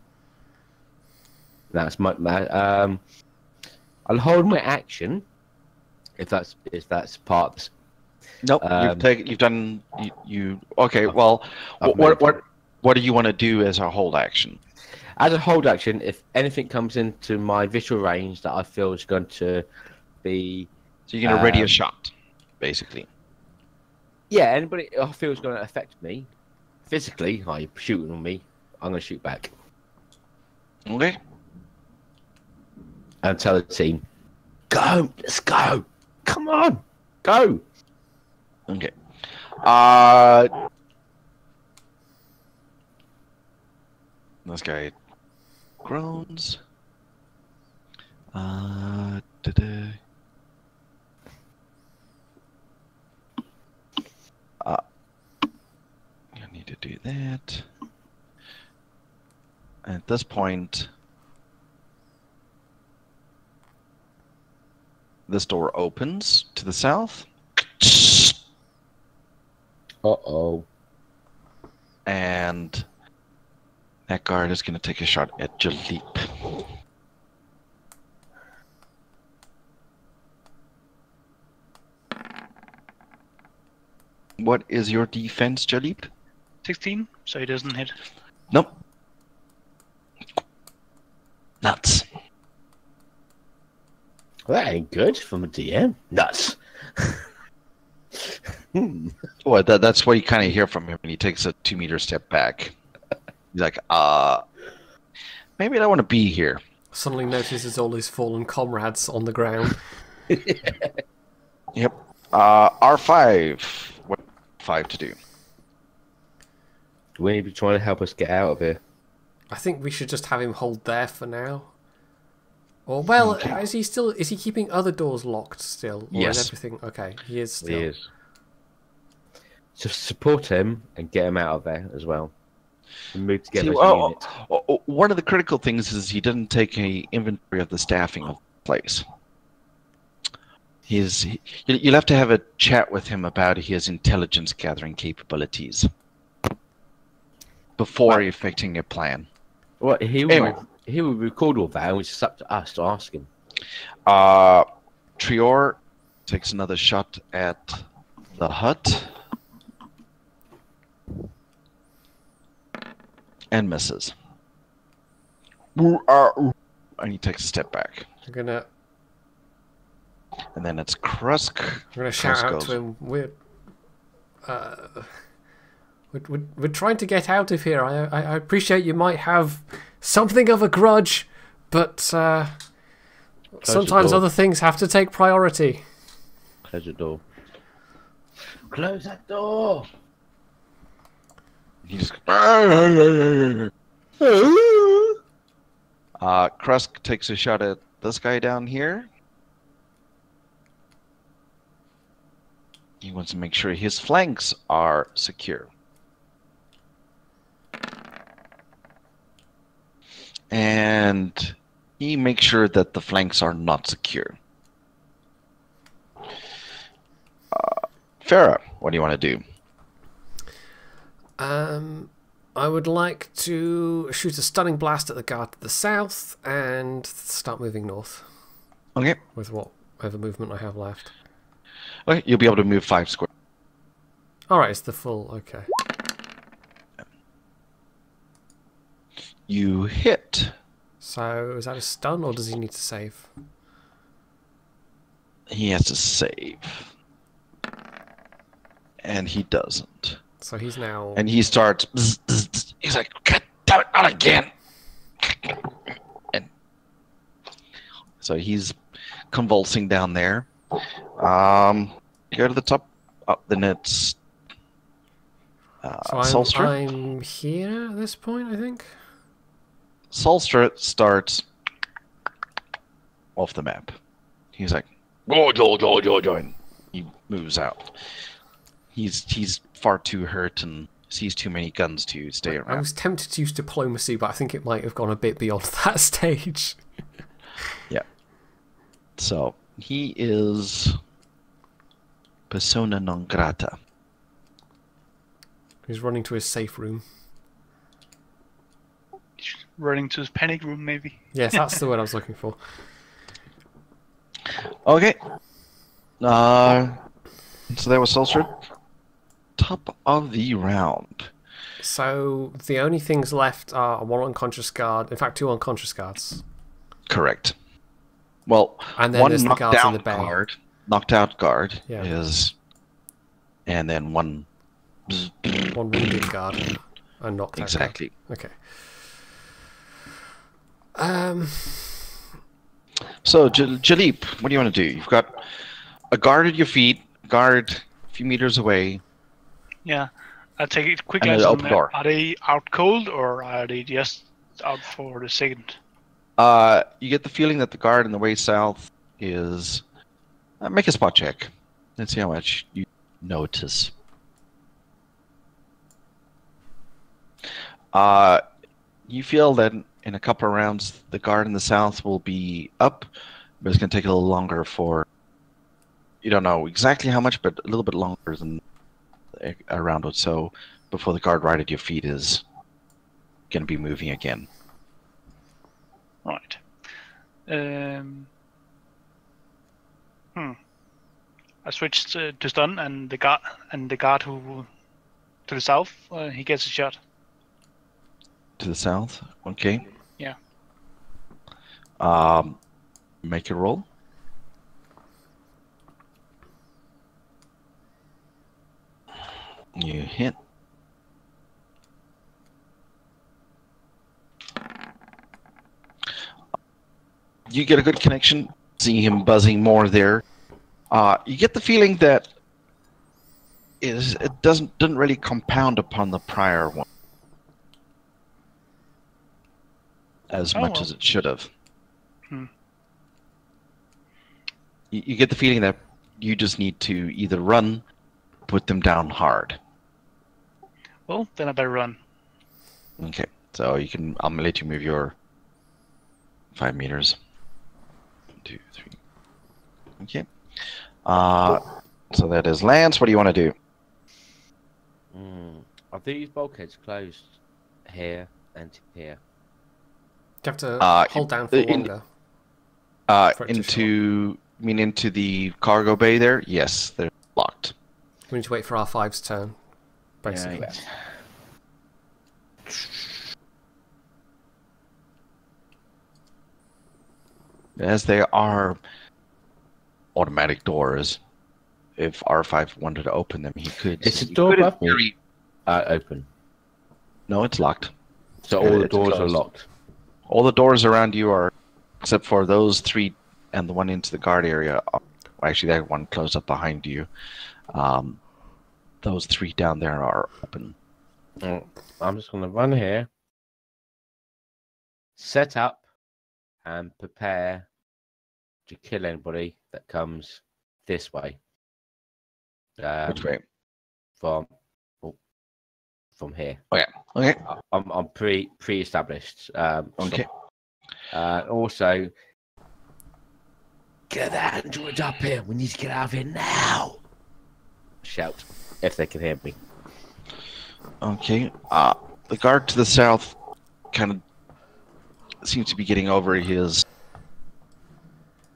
That's my. I'll hold my action if that's part of this. Nope. You've done. Okay. Well, I've what do you want to do as a hold action? As a hold action, if anything comes into my visual range that I feel is going to be, So you're gonna ready a shot, basically. yeah, anybody I feel is going to affect me physically, like shooting on me, I'm going to shoot back Okay. and tell the team, "Go, let's go, come on, go." Okay. This guy groans. Da-da. I need to do that. At this point, this door opens to the south. Uh-oh. And That guard is going to take a shot at Jaleep. What is your defense, Jaleep? 16, so he doesn't hit. Nope. Nuts. Well, that ain't good from a DM. Nuts. Well, that's what you kind of hear from him when he takes a 2-meter step back. He's like, maybe I don't want to be here. Suddenly notices all his fallen comrades on the ground. Yep. R5. What 5 to do? Will he be trying to help us get out of here? I think we should just have him hold there for now. Or, well, Okay. is he keeping other doors locked still? Or Yes. is everything okay? He is still. He is. So support him and get him out of there as well. And move together as a unit. One of the critical things is he didn't take any inventory of the staffing of the place. You'll have to have a chat with him about his intelligence gathering capabilities before effecting a plan. Well, Anyway. he will record all that, which is up to us to ask him. Trior takes another shot at the hut and misses. And he takes a step back. I'm gonna And then it's Krusk. shout Krusk out goes, to him. We're trying to get out of here. I appreciate you might have something of a grudge, but sometimes door. other things have to take priority. Close the door. Close that door! He just Krusk takes a shot at this guy down here. He wants to make sure his flanks are secure. And he makes sure that the flanks are not secure. Farah, what do you want to do? I would like to shoot a stunning blast at the guard to the south and start moving north Okay. with whatever movement I have left. Okay, you'll be able to move 5 squares. Alright, it's the full, okay. You hit. So, is that a stun or does he need to save? He has to save. And he doesn't. So he's now... And he starts. He's like, God damn it, not again. And so he's convulsing down there. Go to the top. Then it's So Solster. I'm here at this point, I think. Solster starts off the map. He's like, go, and he moves out. He's far too hurt and sees too many guns to stay I around. was tempted to use diplomacy, but I think it might have gone a bit beyond that stage. Yeah. So he is persona non grata. He's running to his safe room. Running to his panic room, maybe. Yes, that's the word I was looking for. Okay. So that was Solster. Top of the round. So the only things left are one unconscious guard. In fact, 2 unconscious guards. Correct. Well, And then one there's the knocked guards in out the bay. guard. Knocked out guard Yeah. is, and then one. One wounded guard. And knocked out Exactly. guard. Okay. So Jaleep, what do you want to do? You've got a guard at your feet, guard a few meters away. Yeah. I'll take it quick And an glance on open that. door. Are they out cold or are they just out for the second? You get the feeling that the guard in the way south is. Make a spot check. Let's see how much you notice. You feel that in a couple of rounds, the guard in the south will be up, but it's going to take a little longer for. You don't know exactly how much, but a little bit longer than a round or so before the guard right at your feet is going to be moving again. Right. I switched to stun, and the guard who to the south, he gets a shot. To the south, okay. Yeah. Make a roll. You hit. You get a good connection. See him buzzing more there. You get the feeling that it doesn't really compound upon the prior one as much as it should have. You get the feeling that you just need to either run, put them down hard. Well, then I better run. Okay, so you can. I'm gonna let you move your 5 meters. 1, 2, 3. Okay. So that is Lance. What do you want to do? Are these bulkheads closed here and here? You have to hold down for longer. Into the cargo bay there? Yes, they're locked. We need to wait for our 5's turn, basically. Yeah. As they are automatic doors, if R5 wanted to open them, he could. Is the door above me open? No, it's locked. So all the doors are locked? All the doors around you are, except for those 3 and the one into the guard area. Actually, that one closed up behind you. Those 3 down there are open. I'm just going to run here, set up, and prepare to kill anybody that comes this way. Which way? From here. Okay. I'm pre-established. Okay. Also, get the androids up here. We need to get out of here now. Shout if they can hear me. Okay. The guard to the south kind of seems to be getting over his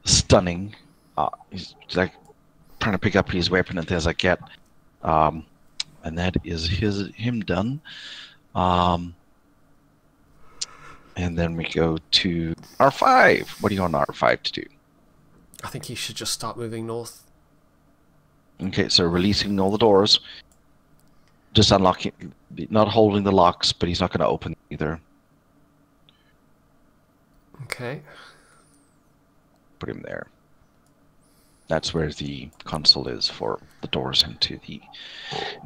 stunning. He's like trying to pick up his weapon and things like that. And that is him done. And then we go to R5. What do you want R5 to do? I think he should just start moving north. Okay, so releasing all the doors. Just unlocking, not holding the locks, but he's not going to open either. Okay. Put him there. That's where the console is for the doors into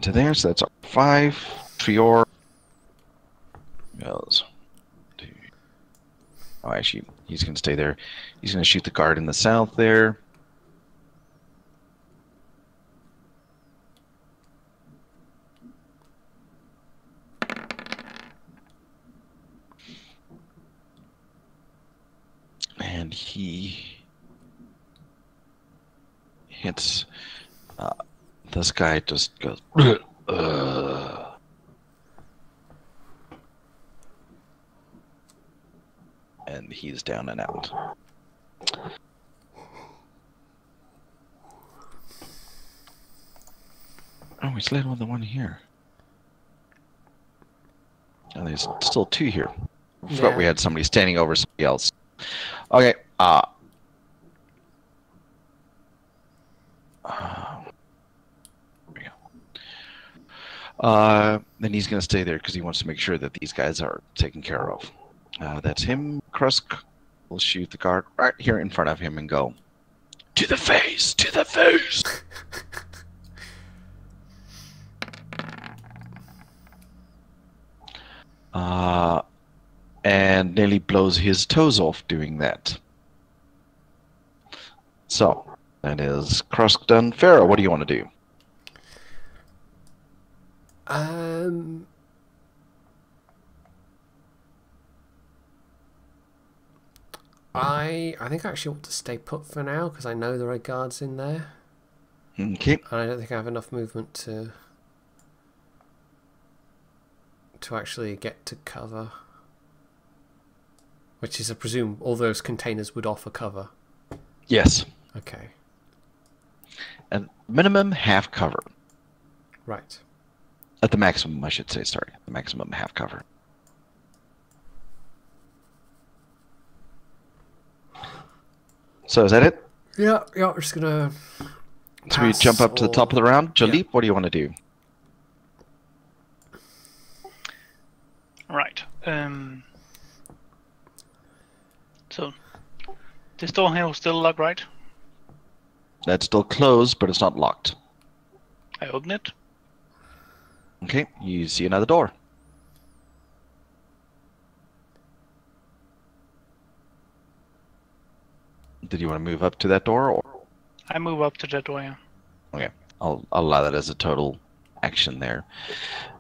there. So that's R5. Trior goes to. Oh, actually, he's going to stay there. He's going to shoot the guard in the south there. And he hits this guy, just goes and he's down and out. Oh, he's landing on the one here. Oh, there's still 2 here. I forgot we had somebody standing over somebody else. Okay, then he's going to stay there because he wants to make sure that these guys are taken care of. That's him. Krusk will shoot the guard right here in front of him and go, to the face, to the face. And nearly blows his toes off doing that. So, that is Krusk done. Farah, what do you want to do? I think I actually want to stay put for now because I know there are guards in there. Okay. And I don't think I have enough movement to to actually get to cover. Which is, I presume, all those containers would offer cover. Yes. Okay. And minimum half cover. Right. At the maximum, I should say, sorry. The maximum half cover. So is that it? Yeah, we're just gonna So we jump up to the top of the round. Jalip, what do you want to do? Right. So this door here was still locked, right? That's still closed, but it's not locked. I open it. Okay, you see another door. Did you want to move up to that door, or I move up to that door. Yeah. okay? I'll allow that as a total action there.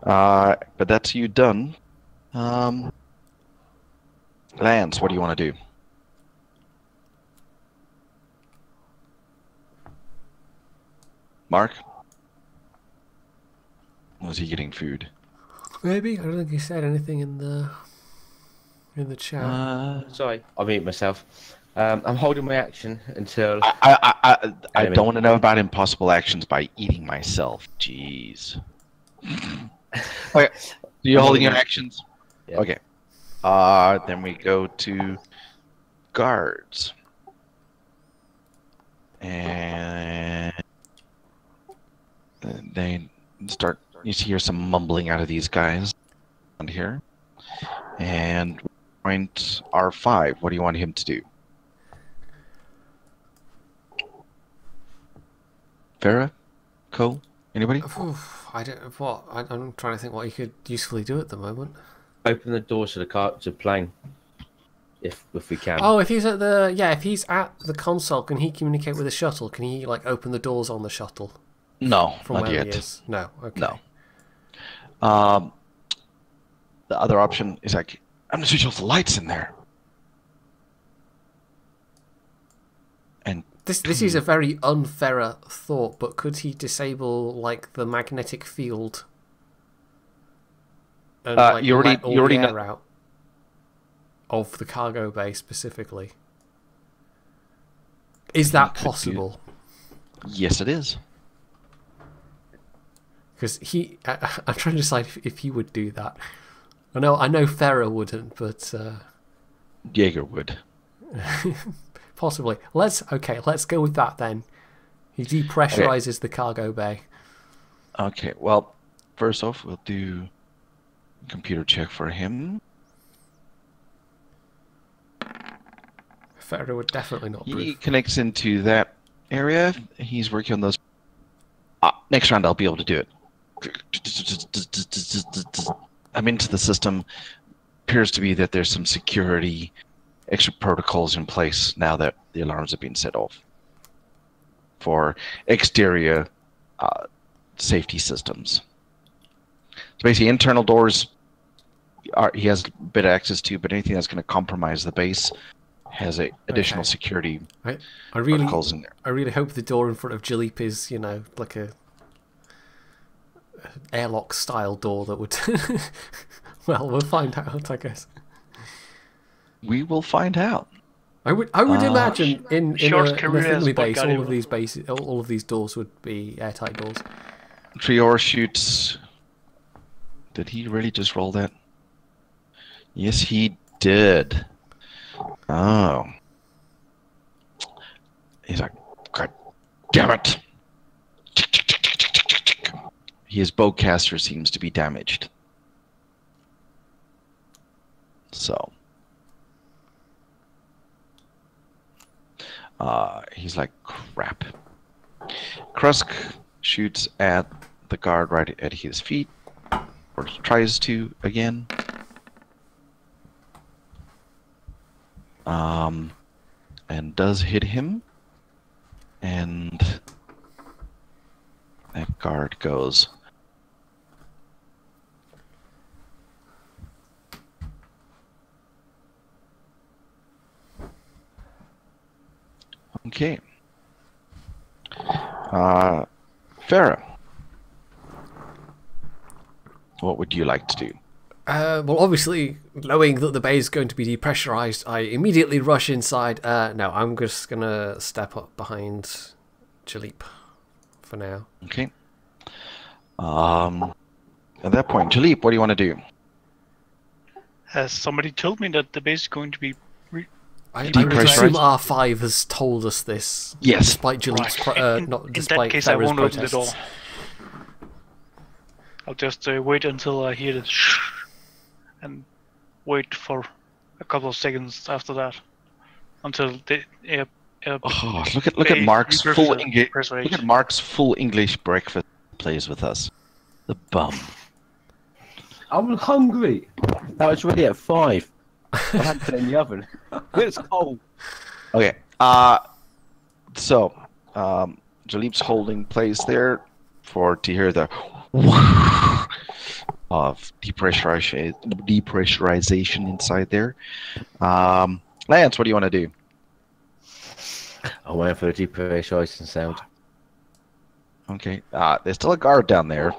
But that's you done. Lance, what do you want to do? Mark? Was he getting food? Maybe. I don't think he said anything in the chat. Sorry, I'll mute myself. I'm holding my action until... I don't want to know about impossible actions by eating myself. Jeez. Okay. So you're holding your actions? Yeah. Okay. Then we go to guards. And they start, you hear some mumbling out of these guys around here. And point R5, what do you want him to do? Farah? Cole? Anybody? I don't. What? I'm trying to think what he could usefully do at the moment. Open the doors to the plane, if we can. Oh, if he's at the console, can he communicate with the shuttle? Can he like open the doors on the shuttle? No, From not where yet. he is? No. Okay. No. The other option is like, I'm gonna switch off the lights in there. And This is a very unfair thought, but could he disable like the magnetic field? And, like, you already let all the know. air out of the cargo bay specifically. Is that could do- possible? Yes, it is. Because I'm trying to decide if he would do that. I know Farah wouldn't, but Jaeger would. possibly. Let's go with that then. He depressurizes the cargo bay. Okay, well, first off, we'll do a computer check for him. Farah would definitely not He prove. connects into that area. He's working on those. Next round, I'll be able to do it. I'm into the system. Appears to be that there's some security, extra protocols in place now that the alarms have been set off for exterior safety systems. So basically, internal doors he has a bit of access to, but anything that's going to compromise the base has additional security protocols in there. I really hope the door in front of Jalip is, like a airlock style door that would. Well, we'll find out, I guess. We will find out. I would imagine in a Finley base, all of these doors would be airtight doors. Trior shoots. Did he really just roll that? Yes, he did. Oh. He's like, God damn it. His bowcaster seems to be damaged. So. He's like, crap. Krusk shoots at the guard right at his feet. Or tries to again. And does hit him. And that guard goes. Okay. Farah. What would you like to do? Well, obviously, knowing that the bay is going to be depressurized, I immediately rush inside. No, I'm just going to step up behind Jalip for now. Okay. At that point, Jalip, what do you want to do? Has somebody told me that the base is going to be I would Depressurized? assume R5 has told us this. Yes. Despite Jalip's in despite that case, I Sarah's won't open the door. protests. I'll just wait until I hear the shh and wait for a couple of seconds after that until the Oh, look at bay Mark's reverses full the English. pressure Look rate. at Mark's full English breakfast plays with us. The bum. I'm hungry. That was ready at 5. I had it in the oven. It's cold. Okay. So, Jalip's holding place there to hear the of depressurization inside there. Lance, what do you want to do? I'm waiting for the depressurizing sound. Okay. There's still a guard down there.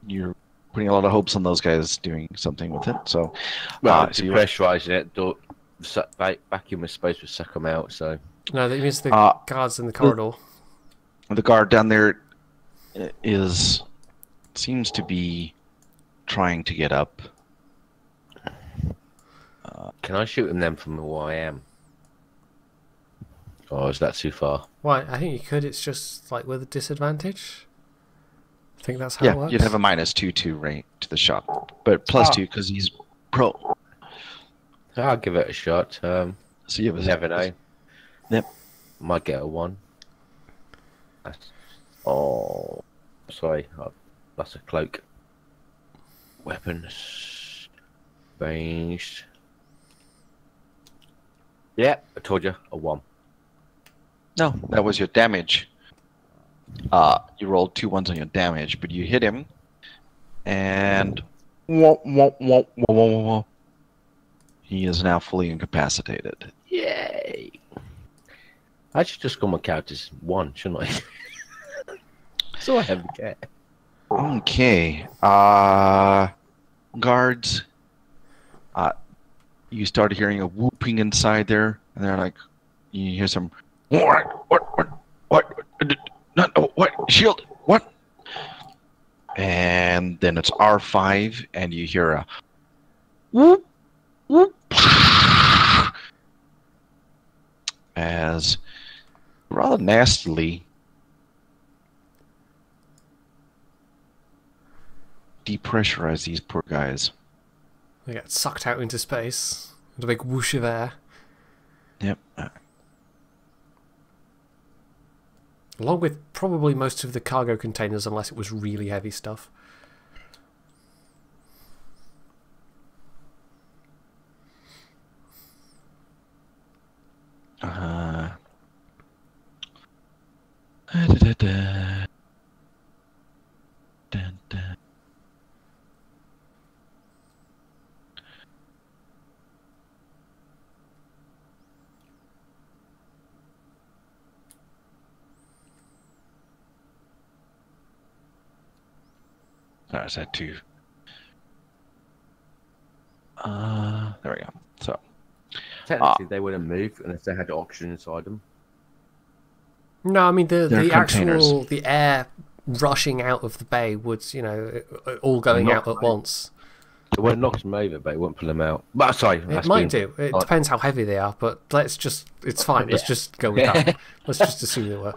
You're putting a lot of hopes on those guys doing something with it. So, Well, so you- depressurizing it, vacuum was supposed to suck them out, so. No, that means the guards in the corridor. the guard down there seems to be trying to get up. Can I shoot him then from where I am? Or is that too far? Why? I think you could. It's just like with a disadvantage. I think that's how it Yeah, works. you'd have a -2 rate to the shot, but +2 because he's pro. I'll give it a shot. So you have You never know. Yep. Might get a 1. Oh, sorry. That's a cloak. Weapons. Ranged. Yeah, I told you. A 1. No, that was your damage. You rolled 2 ones on your damage, but you hit him, and he is now fully incapacitated. Yay! I should just call my characters 1, shouldn't I? So I have the cat. Okay. Guards. You start hearing a whooping inside there, and they're like, you hear some what shield what, and then it's R5, and you hear a whoop whoop as rather nastily depressurize these poor guys. They get sucked out into space with a big whoosh of air. Yep. Along with probably most of the cargo containers, unless it was really heavy stuff. Sorry, I said 2. There we go. So, Technically, they wouldn't move unless they had oxygen inside them. No, I mean They're the containers. actual the air rushing out of the bay would, all going out at once. It won't knock them over, but it won't pull them out. But sorry, It might do. It depends how heavy they are, but it's fine. Let's just go with that. Let's just assume they were.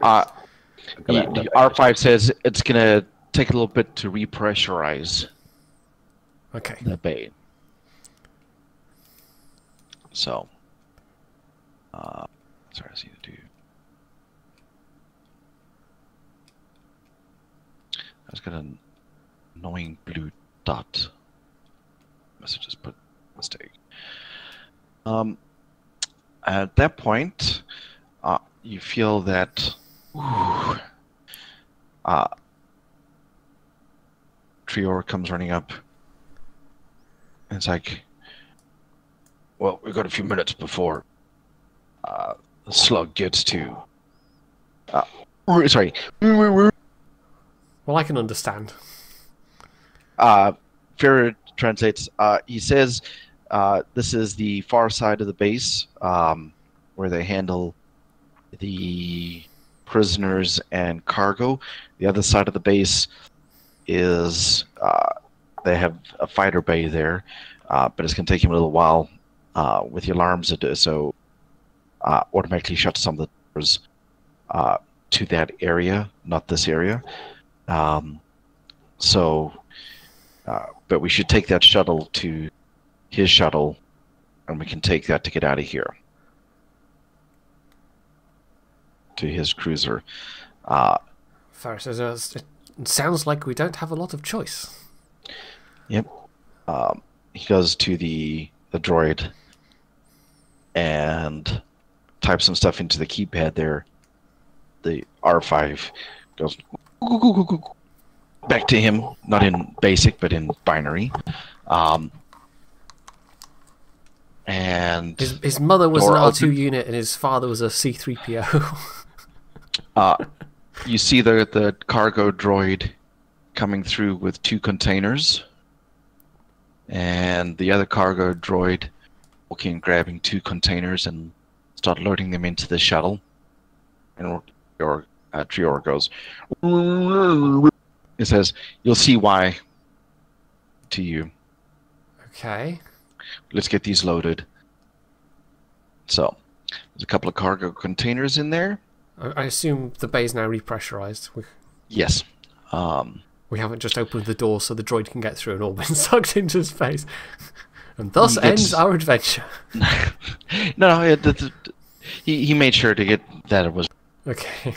the R5 says it's gonna take a little bit to repressurize Okay. the bay. So, sorry, I see the 2. I just got an annoying blue dot. Must have just put mistake. At that point, you feel that Trior comes running up. And it's like, well, we've got a few minutes before the slug gets to. Sorry. Well, I can understand. Farah translates. He says this is the far side of the base where they handle the prisoners and cargo. The other side of the base is they have a fighter bay there, but it's going to take him a little while with the alarms, so automatically shuts some of the doors to that area, not this area. But we should take that shuttle to his shuttle, and we can take that to get out of here to his cruiser. Farah says, it sounds like we don't have a lot of choice. Yep. He goes to the droid and types some stuff into the keypad there. The R5 goes back to him, not in basic, but in binary. And his mother was an R2 unit and his father was a C3PO. You see the cargo droid coming through with 2 containers, and the other cargo droid walking and grabbing 2 containers and start loading them into the shuttle. And Trior goes, it says, "You'll see why." To you. Okay. Let's get these loaded. So, there's a couple of cargo containers in there. I assume the bay's now repressurized. Yes. We haven't just opened the door so the droid can get through and all been sucked into space. And thus ends our adventure. No, he made sure to get that it was okay.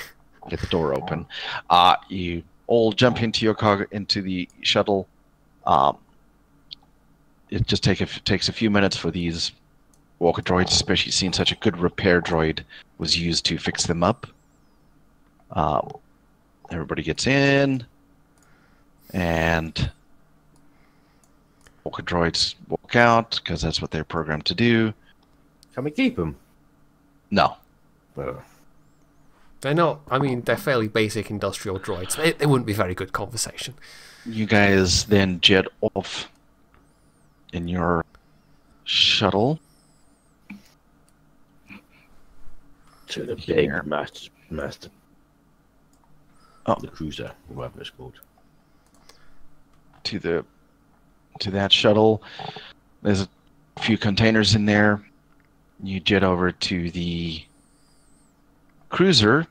Get the door open. You all jump into your into the shuttle. It just takes a few minutes for these walker droids, especially seeing such a good repair droid was used to fix them up. Everybody gets in, and walker droids walk out because that's what they're programmed to do. Can we keep them? No. They're not, I mean, they're fairly basic industrial droids. They wouldn't be very good conversation. You guys then jet off in your shuttle to the big master. Oh. The cruiser, whatever it's called. To that shuttle. There's a few containers in there. You jet over to the cruiser,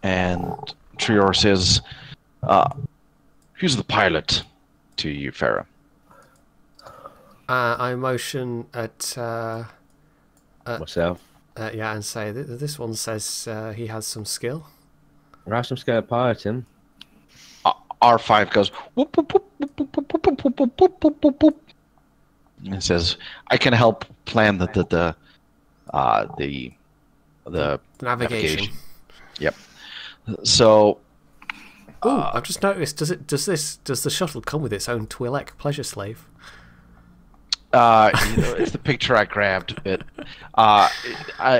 and Trior says, "Who's the pilot?" to you, Farah. I motion at Myself. Yeah, and say this one says he has some skill. I have some skill at piloting. R5 goes whoop, whoop, whoop, whoop, whoop, whoop, whoop, whoop, whoop, whoop, whoop, whoop. And it says, "I can help plan the navigation." Yep. So. Oh, I've just noticed. Does the shuttle come with its own Twi'lek pleasure slave? It's the picture I grabbed. But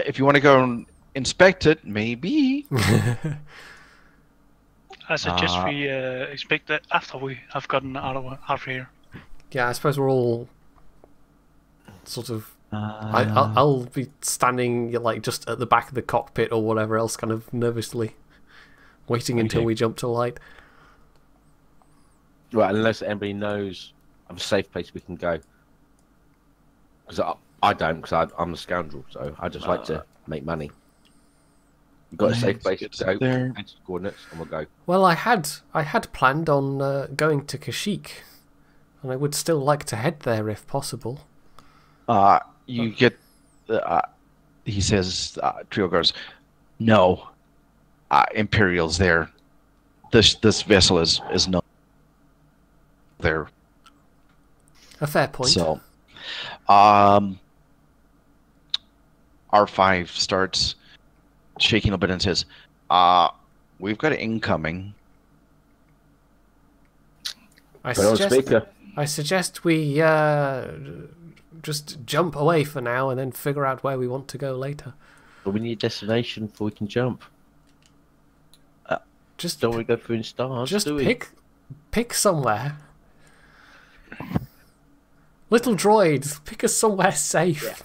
if you want to go and inspect it, maybe. I suggest we inspect it after we have gotten out of here. Yeah, I suppose we're all sort of. I'll be standing like just at the back of the cockpit or whatever else, kind of nervously waiting until we jump to light. Right, unless anybody knows of a safe place we can go. Because I don't, because I'm a scoundrel, so I just like to make money. You've got a safe place to go, enter the coordinates, and we'll go. Well, I had planned on going to Kashyyyk, and I would still like to head there if possible. You get, he says, Trio goes, "No, Imperial's there. This vessel is no there." A fair point. So, R5 starts shaking a bit and says, "We've got an incoming." I suggest we just jump away for now and then figure out where we want to go later. But we need a destination before we can jump. Just Don't we go through in stars? just do we? pick somewhere. Little droid, pick us somewhere safe.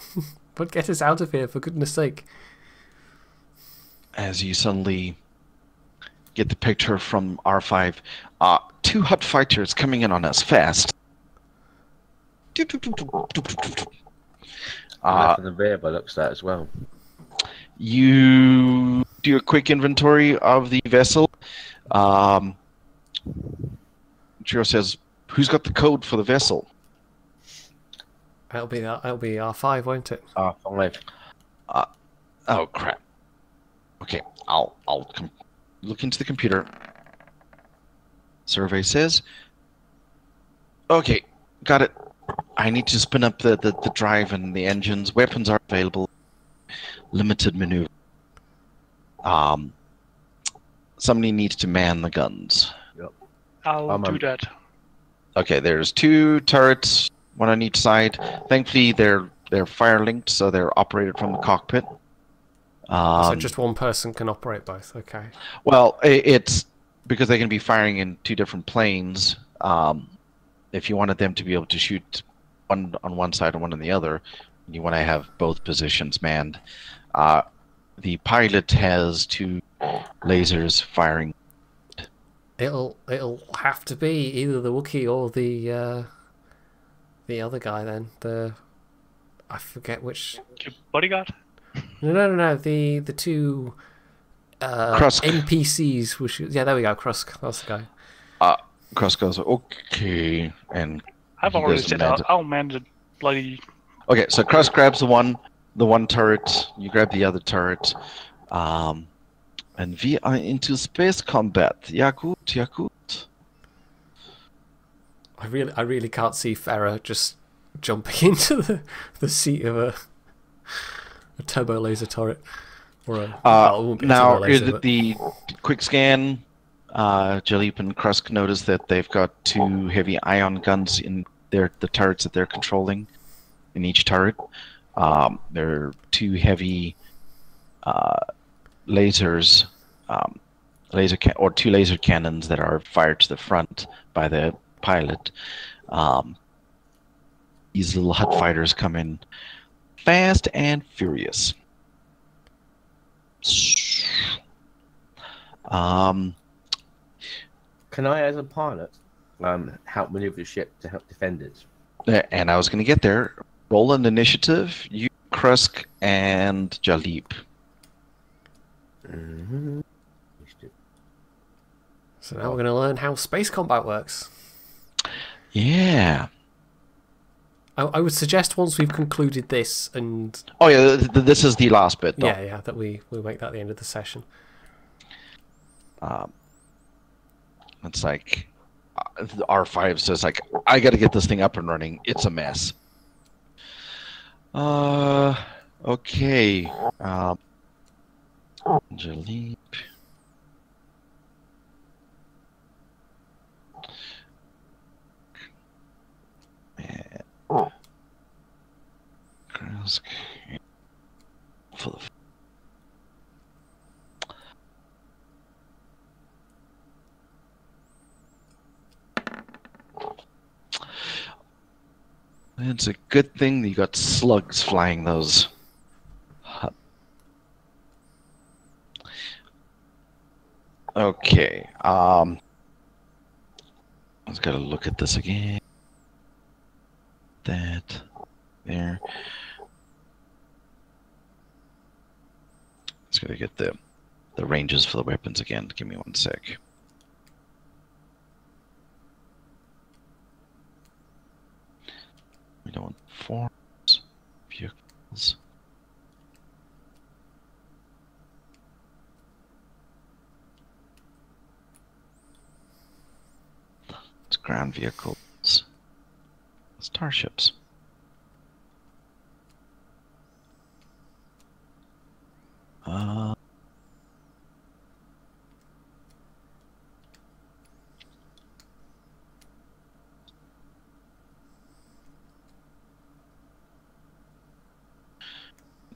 But get us out of here, for goodness sake. As you suddenly get the picture from R5, 2 hot fighters coming in on us fast. Left in the rear by looks that as well. You do a quick inventory of the vessel. Chiro says, "Who's got the code for the vessel?" That'll be R5, won't it? R5. Oh crap. Okay, I'll look into the computer. Survey says, "Okay, got it. I need to spin up the drive and the engines. Weapons are available. Limited maneuver. Somebody needs to man the guns." I'll do that. Okay, there's 2 turrets, 1 on each side. Thankfully, they're fire linked, so they're operated from the cockpit. So just one person can operate both. Okay. Well, it's because they can be firing in 2 different planes. If you wanted them to be able to shoot one on one side and one on the other, you want to have both positions manned. The pilot has 2 lasers firing. It'll have to be either the Wookiee or the other guy then. I forget which. Your bodyguard? No. The 2 Krusk. NPCs. Yeah, there we go. Krusk. That's the guy. Krusk goes, "Okay," and I've he already goes said and I'll man the bloody. Okay, so Krusk grabs the one turret. You grab the other turret. And we are into space combat. Ja gut, ja gut. I really can't see Farah just jumping into the seat of a turbo laser turret. Or a, well, it won't be a now, turbo laser, the quick scan, Jalip and Krusk notice that they've got 2 heavy ion guns in the turrets that they're controlling. In each turret, there are 2 heavy lasers, 2 laser cannons that are fired to the front by the pilot. These little hut fighters come in fast and furious. Can I, as a pilot, help maneuver the ship to help defend it? And I was going to get there. Roll an initiative. You, Krusk, and Jalip. So now we're going to learn how space combat works. Yeah. I would suggest once we've concluded this and... Oh yeah, this is the last bit, though. Yeah, that we make that the end of the session. It's like... R5 says, like, I gotta get this thing up and running. It's a mess. Okay. Jalip. Krusk. It's a good thing that you got slugs flying those. Okay. Let's gotta look at this again. That there. Let's gotta get the ranges for the weapons again. Give me 1 sec. We don't want forms, vehicles. It's ground vehicles. Starships.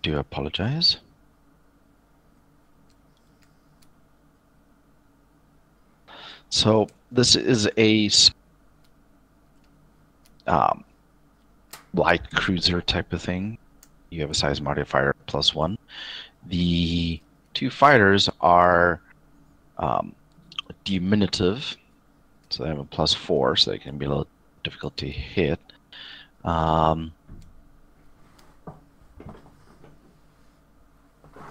Do apologize. So this is a light cruiser type of thing. You have a size modifier +1. The two fighters are diminutive, so they have a +4, so they can be a little difficult to hit.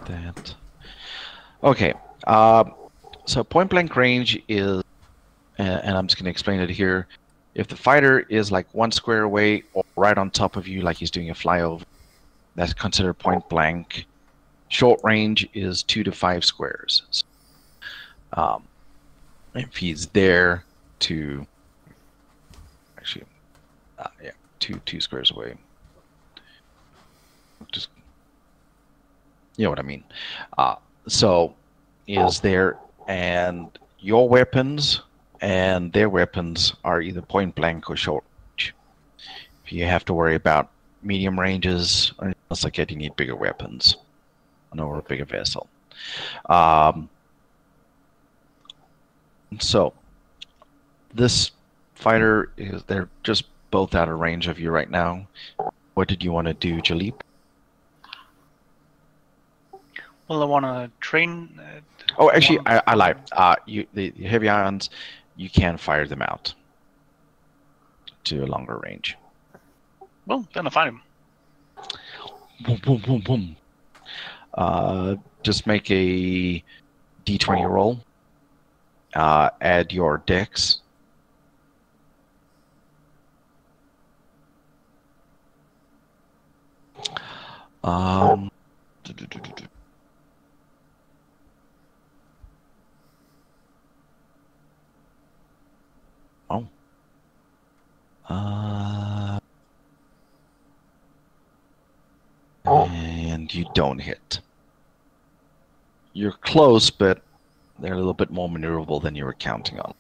That. Okay. So point blank range is, and I'm just going to explain it here. If the fighter is like 1 square away or right on top of you, like he's doing a flyover, that's considered point blank. Short range is 2 to 5 squares. So, if he's there to, actually, yeah, two squares away. Just, you know what I mean. So is there, and your weapons and their weapons are either point blank or short range. If you have to worry about medium ranges, or anything else like that, you need bigger weapons or a bigger vessel. So this fighter is, they're just both out of range of you right now. What did you want to do, Jalip? Well, I want to train. Oh, actually, I lied. The heavy ions, you can fire them out to a longer range. Well, then I find him. Boom, boom, boom, boom. Just make a D20 roll. Add your dex. And you don't hit. You're close, but they're a little bit more maneuverable than you were counting on.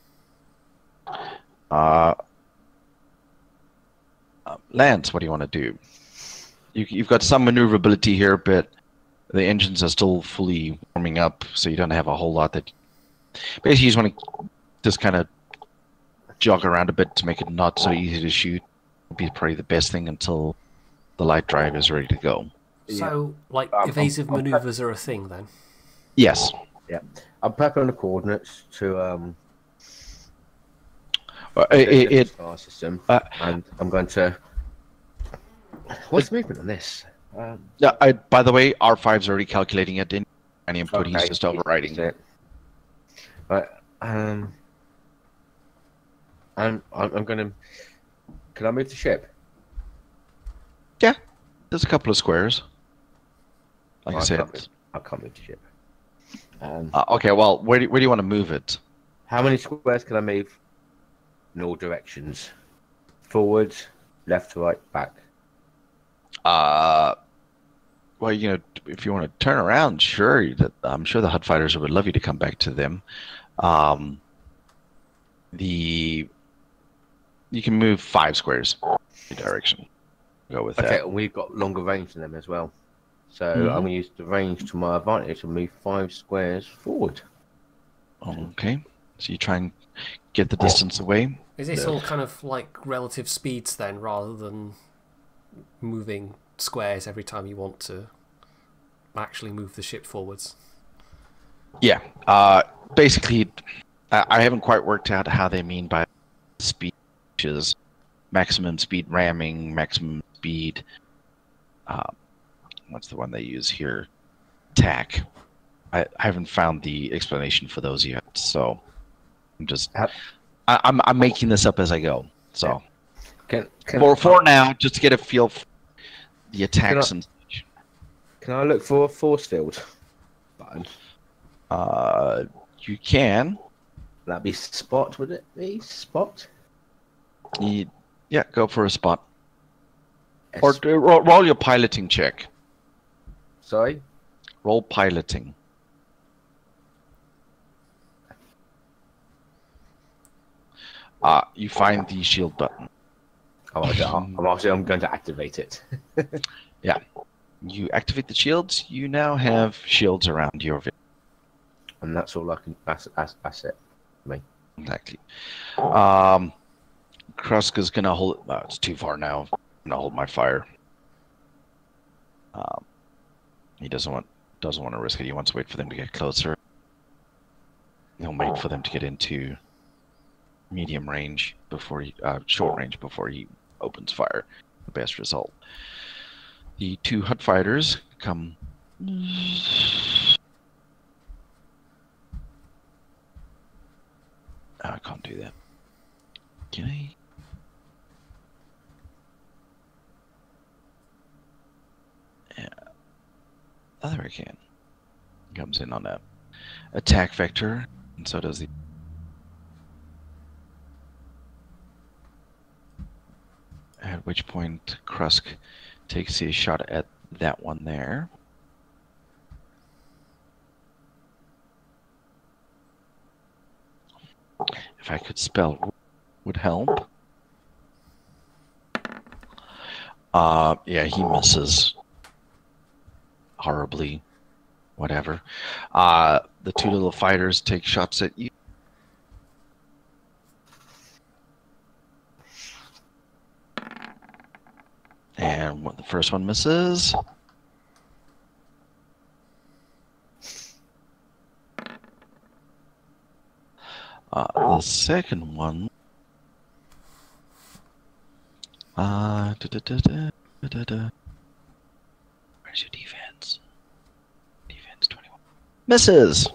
Lance, what do you want to do? You've got some maneuverability here, but the engines are still fully warming up, so you don't have a whole lot that... Basically, you just want to just kind of jog around a bit to make it not so easy to shoot. It'll be probably the best thing until the light drive is ready to go. So, like, evasive maneuvers are a thing, then? Yes. Yeah. I'm prepping the coordinates to star system, and I'm going to... What's the movement on this? Yeah. By the way, R5's already calculating it in any input. Okay. He's just overriding. Right. I'm going to... Can I move the ship? Yeah. There's a couple of squares. Like I said. I can't move the ship. Okay, well, where do you want to move it? How many squares can I move in all directions? Forward, left to right, back. Well, you know, if you want to turn around, sure. I'm sure the HUD fighters would love you to come back to them. You can move 5 squares in direction. Go with that. Okay, and we've got longer range than them as well. So I'm going to use the range to my advantage and move 5 squares forward. Okay. So you try and get the distance away. Is this all kind of like relative speeds then, rather than moving squares every time you want to actually move the ship forwards? Yeah. Basically, I haven't quite worked out how they mean by speed, which is maximum speed ramming, maximum speed... what's the one they use here? TAC. I haven't found the explanation for those yet, so I'm just I'm making this up as I go. So for now, just to get a feel for the attacks and such. Can I look for a force field button? You can. That'd be spot, would it be spot? Yeah, go for a spot. Or roll your piloting check. Sorry? Roll piloting. You find the shield button. Oh, I'm going to activate it. Yeah. You activate the shields. You now have shields around your vehicle. And that's all I can... That's it. Me. Exactly. Krusk is gonna hold. It's too far now. I'm gonna hold my fire. He doesn't want to risk it. He wants to wait for them to get closer. He'll wait for them to get into medium range before he, short range before he opens fire. The best result. The two hut fighters come. I can't do that. Can I? Yeah. Other I can. Comes in on a attack vector, and so does the. At which point Krusk takes a shot at that one there. If I could spell, would help. Yeah, he misses horribly. Whatever. The two little fighters take shots at you. And the first one misses. The second one. Where's your defense? Defense 21. Misses.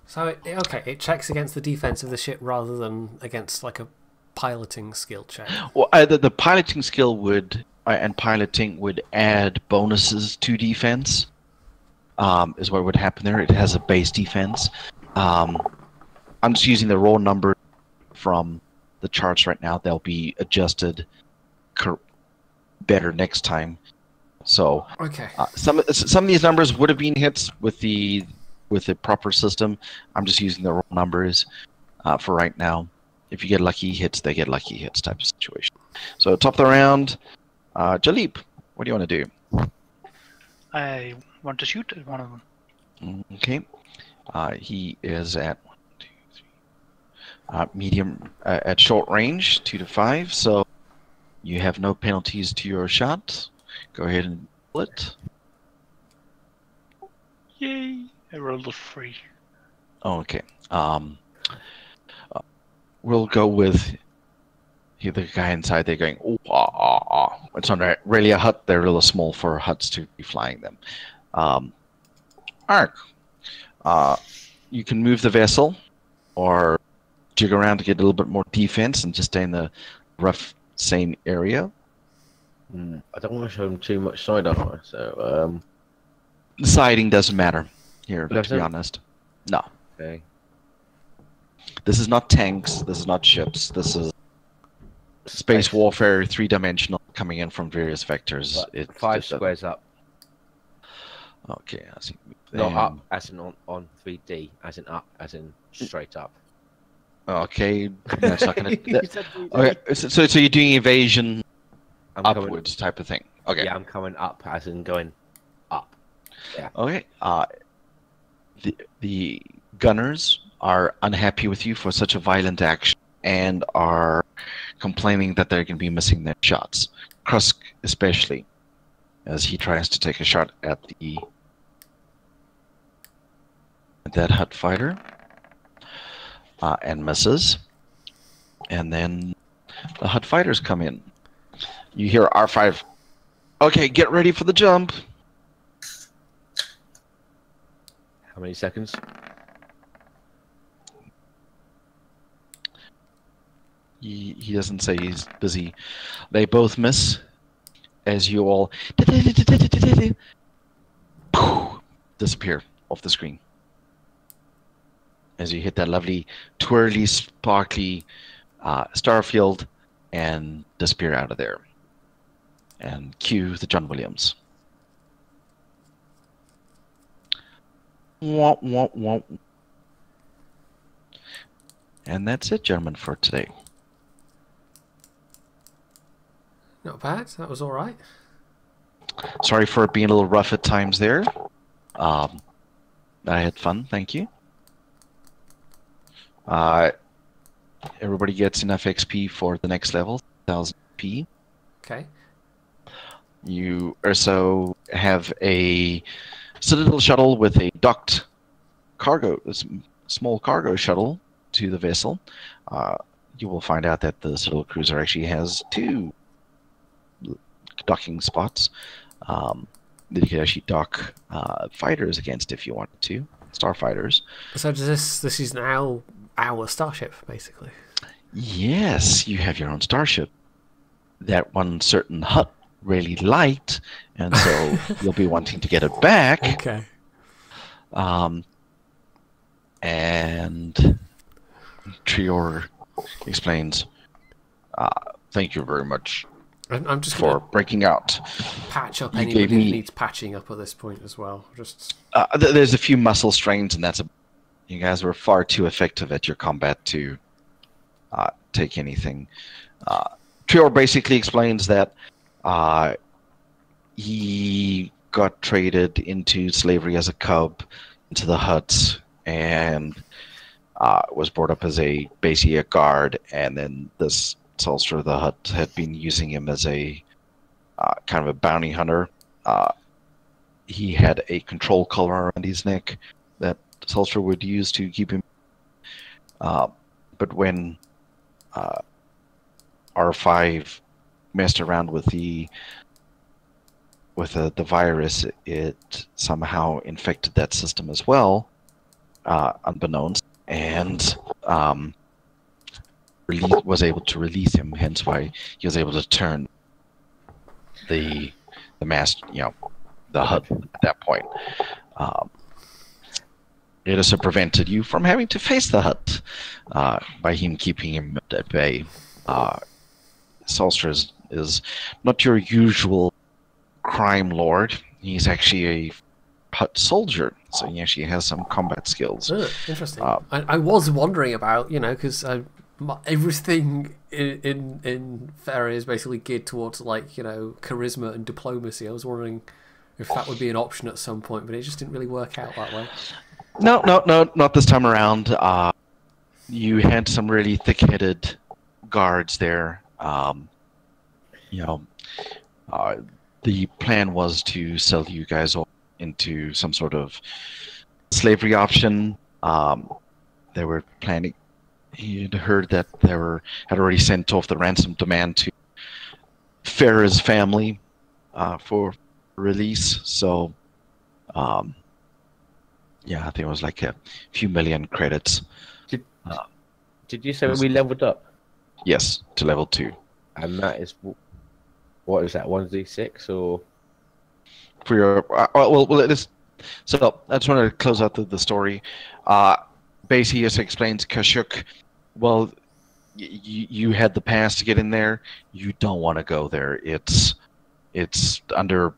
So, okay, it checks against the defense of the ship rather than against like a piloting skill check. Well, the piloting skill would, and piloting would add bonuses to defense. Is what would happen there. It has a base defense. I'm just using the raw number from the charts right now. They'll be adjusted better next time. So Okay. some of these numbers would have been hits with the proper system. I'm just using the raw numbers for right now. If you get lucky hits, they get lucky hits type of situation. So top of the round, Jalip, what do you want to do? I want to shoot at one of them. Okay. He is at 1, 2, 3. Medium at short range, 2 to 5. So you have no penalties to your shot. Go ahead and roll it. Yay! I rolled a 3. Okay. We'll go with the guy inside there going, oh, It's not really a hut. They're a little small for huts to be flying them. Ark, you can move the vessel or jig around to get a little bit more defense and just stay in the rough, same area. I don't want to show him too much side armor, so The siding doesn't matter here, to be honest. No. okay. This is not tanks. This is not ships. This is space warfare, 3-dimensional, coming in from various vectors. It's 5 squares up. Okay, I see. Not up as in on 3D, as in up, as in straight up. Okay, that's not gonna. Okay, so you're doing evasion upwards type of thing. Okay. Yeah, I'm coming up, as in going up. Yeah. Okay. The gunners are unhappy with you for such a violent action and are complaining that they're going to be missing their shots. Krusk especially, as he tries to take a shot at that hut fighter and misses. And then the hut fighters come in. You hear R5. Okay, get ready for the jump. How many seconds? He doesn't say, he's busy. They both miss as you all disappear off the screen. As you hit that lovely twirly, sparkly star field and disappear out of there. And cue the John Williams. Womp, womp, womp. And that's it, gentlemen, for today. Not bad. That was all right. Sorry for it being a little rough at times there. I had fun, thank you. Everybody gets enough XP for the next level, 1000 XP. Okay. You also have a Citadel shuttle with a docked cargo, a small cargo shuttle to the vessel. You will find out that the Citadel cruiser actually has 2 docking spots that you can actually dock fighters against if you wanted to, starfighters. So does this is now our starship, basically? Yes, you have your own starship. That one certain hut really liked, and so you'll be wanting to get it back. Okay. And Trior explains, thank you very much I'm just for going breaking out. to patch up You anybody gave who me- needs patching up at this point as well. Just There's a few muscle strains, and you guys were far too effective at your combat to take anything. Trior basically explains that he got traded into slavery as a cub into the huts, and was brought up as basically a guard, and then this Soldier of the Hut had been using him as a kind of a bounty hunter. He had a control collar around his neck that Soldier would use to keep him. But when R5 messed around with the virus, it somehow infected that system as well, unbeknownst, and was able to release him. Hence why he was able to turn the hut at that point. It also prevented you from having to face the hut by him keeping him at bay. Solster is not your usual crime lord. He's actually a hut soldier, so he actually has some combat skills. interesting. I was wondering about, because everything in Fair is basically geared towards charisma and diplomacy. I was wondering if that would be an option at some point, but it just didn't really work out that way. No, not this time around. You had some really thick-headed guards there. The plan was to sell you guys all into some sort of slavery option. They were planning. He'd heard that had already sent off the ransom demand to Farah's family for release. So, I think it was like a few million credits. Did you say when we leveled up? Yes, to level 2. And that is, what is that, 1d6 or? For your it is. So I just want to close out the story. Basically, just explains Kashyyyk. Well, you had the pass to get in there. You don't want to go there. It's under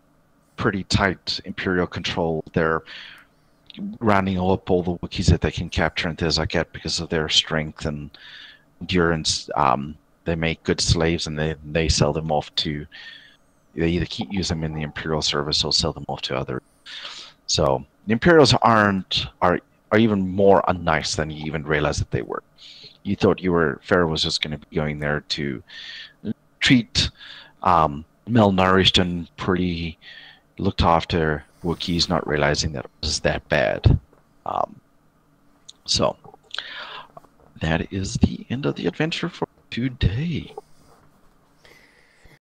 pretty tight Imperial control. They're rounding up all the Wookiees that they can capture into Zakat because of their strength and endurance. They make good slaves, and they sell them off to. They either use them in the Imperial service or sell them off to others. So the Imperials are even more unnice than you even realized that they were. You thought Farah was just going to be going there to treat malnourished and pretty looked after Wookiees, not realizing that it was that bad. So that is the end of the adventure for today.